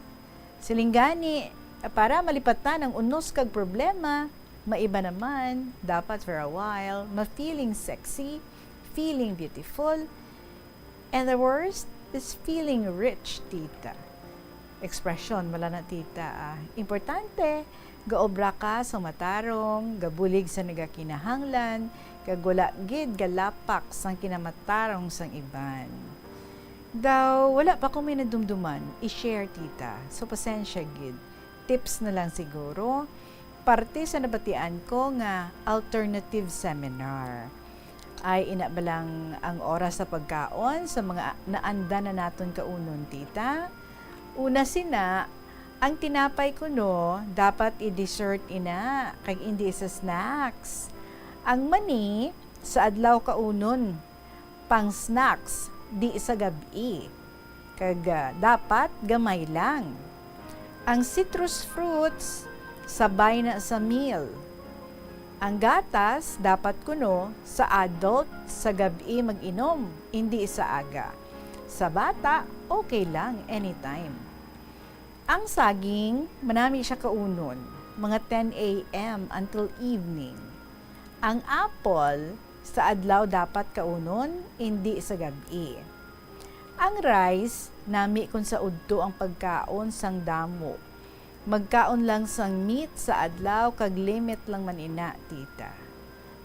Silinggani, para malipatan ang unos kag problema, maiba naman, dapat for a while, ma-feeling sexy, feeling beautiful, and the worst is feeling rich, tita. Expression, wala na tita. Importante, gaobra ka sa matarong, gabulig sa nagakinahanglan, kagula gid galapak sang kinamatarong sang iban. Daw, wala pa ko may nadumduman, i-share tita. So, pasensya gid. Tips na lang siguro. Parte sa nabatian ko nga alternative seminar. Ay inabalang ang oras sa pagkaon sa mga naanda na naton kaunon, tita. Una sina, ang tinapay ko no, dapat i-dessert ina, kag hindi sa snacks. Ang mani, sa adlaw kaunon, pang snacks, di sa gabi. Kag dapat gamay lang. Ang citrus fruits, sabay na sa meal. Ang gatas, dapat kuno, sa adult, sa gabi mag-inom, hindi sa aga. Sa bata, okay lang, anytime. Ang saging, manami siya kaunon, mga 10 a.m. until evening. Ang apple, Sa adlaw dapat kaunon, hindi sa gabi. Ang rice, nami kung sa udto ang pagkaon sang damo. Magkaon lang sang meat sa adlaw, kag limit lang man ina, tita.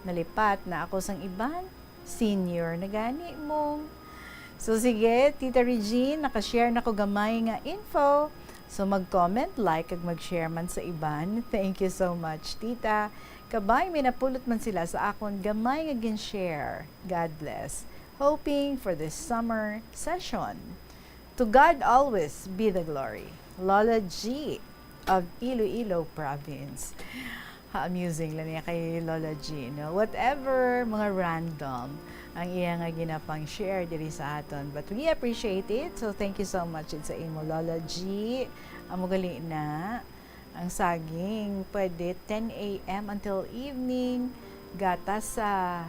Nalipat na ako sang iban, senior na gani mo. So sige, Tita Regine, nakashare na ko gamay nga info. So mag-comment, like, kag mag-share man sa iban. Thank you so much, Tita. Kabay, may napulot man sila sa akon gamay nga gin-share. God bless. Hoping for this summer session. To God always be the glory. Lola G of Iloilo Province. Amusing lang niya kay Lola G, no? Whatever, mga random ang iya nga ginapang share diri sa aton. But we appreciate it. So thank you so much sa imo, Lola G. Amo gali na ang saging pwede 10 a.m. until evening. Gatas sa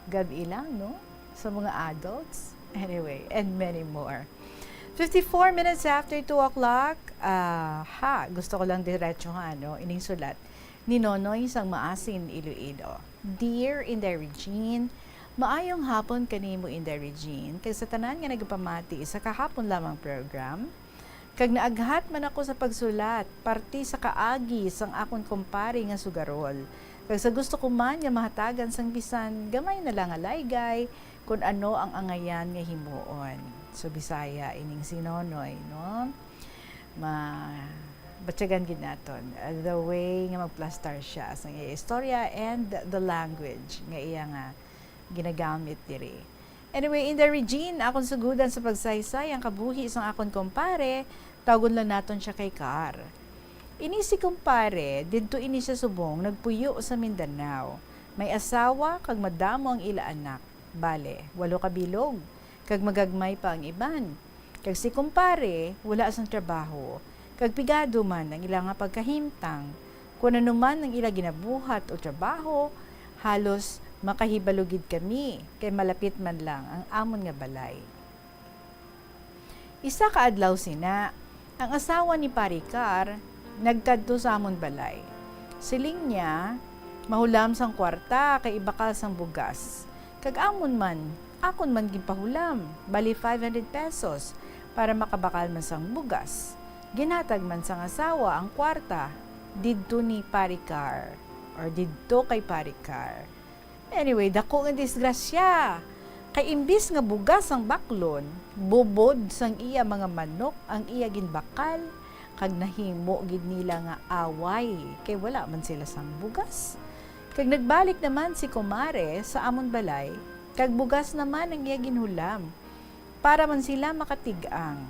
gabi lang, no? Sa mga adults. Anyway, and many more. 54 minutes after 2 o'clock. Gusto ko lang diretso ining sulat ni Nonoy sang Maasin, Iloilo. Dear Inday Regine, maayong hapon kanimo Inday Regine, kay sa tanan nga nagpamati sa kahapon lamang program, kag naaghat man ako sa pagsulat, parti sa kaagi sang akon kumpare nga sugarol. Kag sa gusto ko man nga mahatagan sang bisan, gamay na lang alaygay, kung ano ang angayan nga himuon. So Bisaya ining si Nonoy, no? Batyagan gid naton the way nga magplastar siya sa iya istorya and the language nga iya nga ginagamit diri. Anyway, in the Regine, akon sugudan sa pagsaysay ang kabuhi sang akon kumpare, tawgon lang naton siya kay Car. Ini si kumpare, didto ini siya subong, nagpuyo sa Mindanao. May asawa kag madamo ang ila anak. Bale, 8 kabilog, kag magagmay pa ang iban. Kag si kumpare, wala sang trabaho, kag pigado man ang ila nga pagkahimtang. Kung ano man ang ila ginabuhat o trabaho, halos makahibalugid kami, kay malapit man lang ang amon nga balay. Isa ka adlaw sina, ang asawa ni Paricar, nagkadto sa amon balay. Siling niya, mahulam sang kwarta, kay ibakal sang bugas. Kag amon man, akon man gipahulam, bali 500 pesos, para makabakal man sang bugas. Ginatag man sang asawa ang kwarta, didto ni Paricar, or didto kay Paricar. Anyway, dako nga disgrasya. Kay imbis nga bugas ang baklon, bubod sang iya mga manok ang iya ginbakal, kag nahimo gid nila nga away, kay wala man sila sang bugas. Kag nagbalik naman si kumare sa amon balay, kag bugas naman ang iya ginhulam, para man sila makatigang.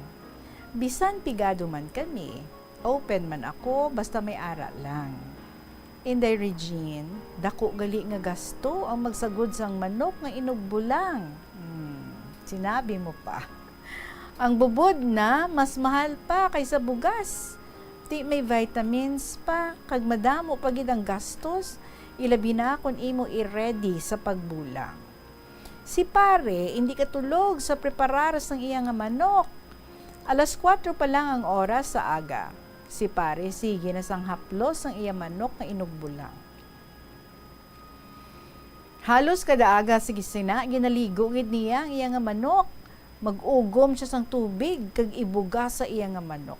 Bisan pigado man kami, open man ako, basta may ara lang. Inday Regine, dako gali nga gasto ang magsagod sang manok nga inugbulang. Sinabi mo pa. Ang bubod na, mas mahal pa kaysa bugas. Di may vitamins pa, kag madamo pagid ang gastos, ilabi na kung imo i-ready sa pagbulang. Si pare, hindi katulog sa preparar sang iya nga manok. 4:00 pa lang ang oras sa aga. Si pare, sige na sang haplos ang iya manok nga inugbulang. Halos kada aga sige sina, ginaligo gid niya ang iya nga manok. Mag-ugom siya sang tubig, kag ibuga sa iya nga manok.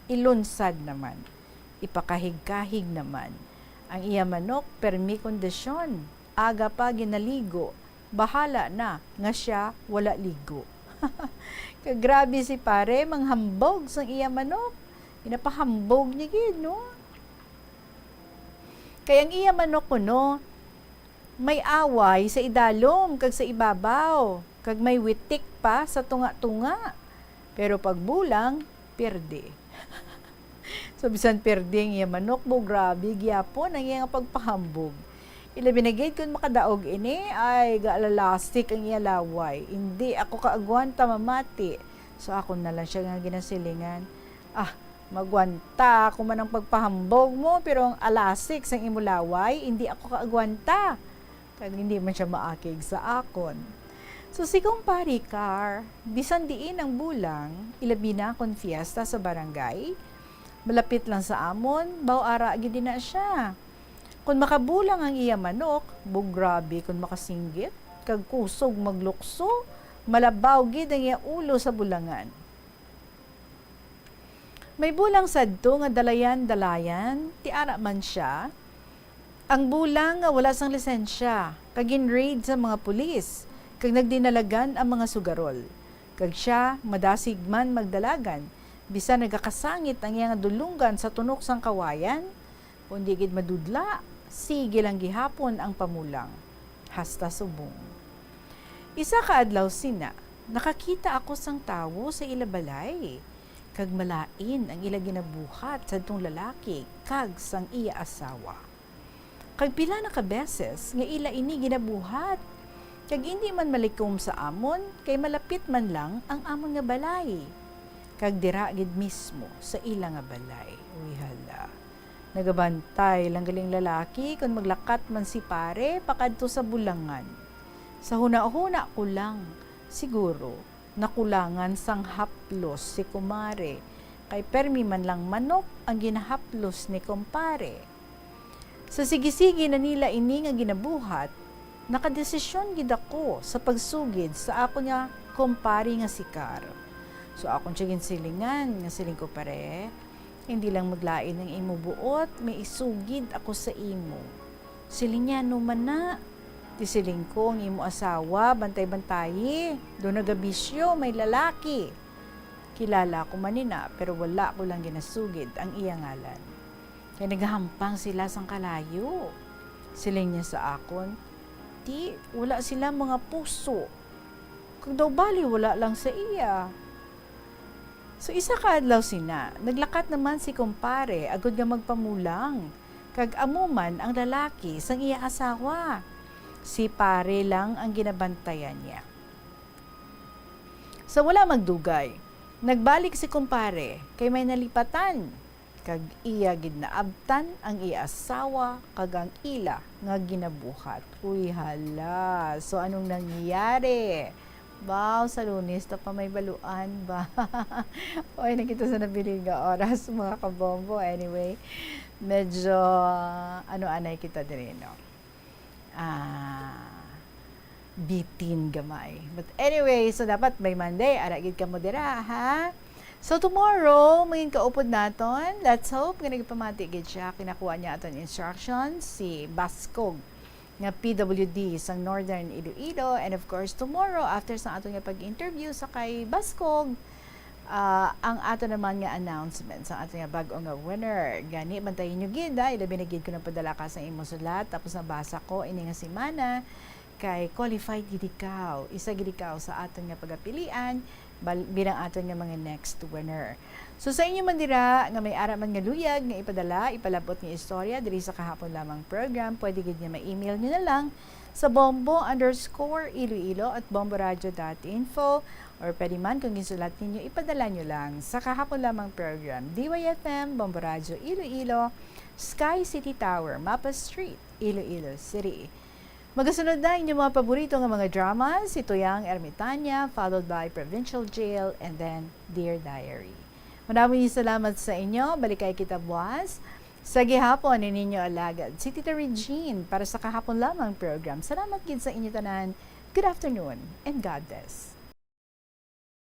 Ilunsad naman, ipakahig-kahig naman. Ang iya manok, permi kondisyon. Aga pa ginaligo, bahala na nga siya wala ligo. Kagrabe si pare, manghambog sang iya manok. Inapahambog niya gid, no? Kaya ang iya manok ko, no, may away sa idalom kag sa ibabaw, kag may witik pa sa tunga-tunga. Pero pagbulang, perde. So bisan perde ang iya manok mo, grabe gyapon ang iya pagpahambog. Ilabi na gid kun makadaog ini ay gaalalastik ang iya laway. Hindi ako kaagwanta mamati. So ako na lang siya nga ginasilingan. Magwanta ako man ang pagpahambog mo, pero ang alasik sang imulaway, hindi ako kaagwanta. Kaya hindi man siya maakig sa akon. So si kumpare Car, bisan diin ang bulang, ilabi na akong fiesta sa barangay, malapit lang sa amon, baw ara gid na siya. Kung makabulang ang iya manok, bugrabe kung makasinggit, kag kusog maglukso, malabaw gid ang iya ulo sa bulangan. May bulang sadto nga dalayan-dalayan, tiara man siya. Ang bulang nga wala sang lisensya, kag in-raid sa mga pulis, kag nagdinalagan ang mga sugarol. Kag siya, madasig man magdalagan, bisa nagakasangit ang iyang dulunggan sa tunok sang kawayan, kundi gid madudla, sige lang gihapon ang pamulang. Hasta subong. Isa ka adlaw sina, nakakita ako sang tawo sa ilabalay. Kag malain ang ila ginabuhat sa tong lalaki, kag sang iya asawa. Kag pila na ka beses nga ila ini ginabuhat, kag hindi man malikom sa amon, kay malapit man lang ang amon nga balay. Kag dira gid mismo sa ila nga balay. Uy hala. Nagabantay lang galing lalaki kung maglakat man si pare pakadto sa bulangan. Sa huna-huna ko lang, siguro, nakulangan sang haplos si kumare, kay permi man lang manok ang ginahaplos ni kumpare. Sa sigisigi na nila ini nga ginabuhat, nakadesisyon gid ako sa pagsugid sa ako nga kumpare nga sikar. So akong siya ginsilingan nga siling ko pare, hindi lang maglain ng imo buot, may isugid ako sa imo. Siling niya, no man na. Tisiling ko ang imo asawa, bantay-bantayi. Doon nagabisyo, may lalaki. Kilala ko manina, pero wala ko lang ginasugid ang iya ngalan. Kaya naghahampang sila sang kalayo. Siling niya sa akon, di, wala sila mga puso. Kung daw bali, wala lang sa iya. So isa ka adlaw sina, naglakat naman si kumpare, agad nga magpamulang. Kag amuman ang lalaki sang iya asawa. Si pare lang ang ginabantayan niya. So wala magdugay. Nagbalik si kumpare, kay may nalipatan. Kag iya gid naabtan ang iya asawa, kag ang ila nga ginabuhat. Uy hala, so anong nangyari? Wow, sa Lunes, pa may baluan ba? Oy, nakita sa nabiling nga oras, mga kabombo. Anyway, medyo, ano-anay kita din, no? Bitin gamay. But anyway, so dapat by Monday, aragid ka mo dira, ha? So tomorrow, maging kaupod naton. Let's hope, nga nagpamati gid siya. Kinakuha niya aton instructions, si Baskog, nga PWD sa Northern Iloilo. And of course, tomorrow, after sa ato nga pag-interview sa kay Baskog, ang ato naman nga announcement sa ato nga bag-o nga winner. Gani, bantayin nyo gid, ilabi na gid ko ng padala ka sa imo sulat. Tapos nabasa ko, ini nga simana, kay qualified gid ikaw. Isa gid ikaw sa aton nga pagapilian, bilang aton nga mga next winner. So sa inyo man dira nga may ara man nga luyag nga ipadala, ipalabot nga istorya diri sa kahapon lamang program, pwede gid nga ma-email nyo na lang sa bombo_iloilo@bomboradio.info or pwede man kung gisulat ninyo, ipadala nyo lang sa kahapon lamang program, DYFM, Bombo Radio Iloilo, Sky City Tower, Mapa Street, Iloilo City. Magasunod na inyong mga paborito nga mga dramas, ito yang Ermitanya, followed by Provincial Jail, and then Dear Diary. Maraming salamat sa inyo. Balikay kita buwas. Sa gihapon, ninyo alagad si Tita Regine para sa kahapon lamang program. Salamat gid sa inyo tanan. Good afternoon and God bless.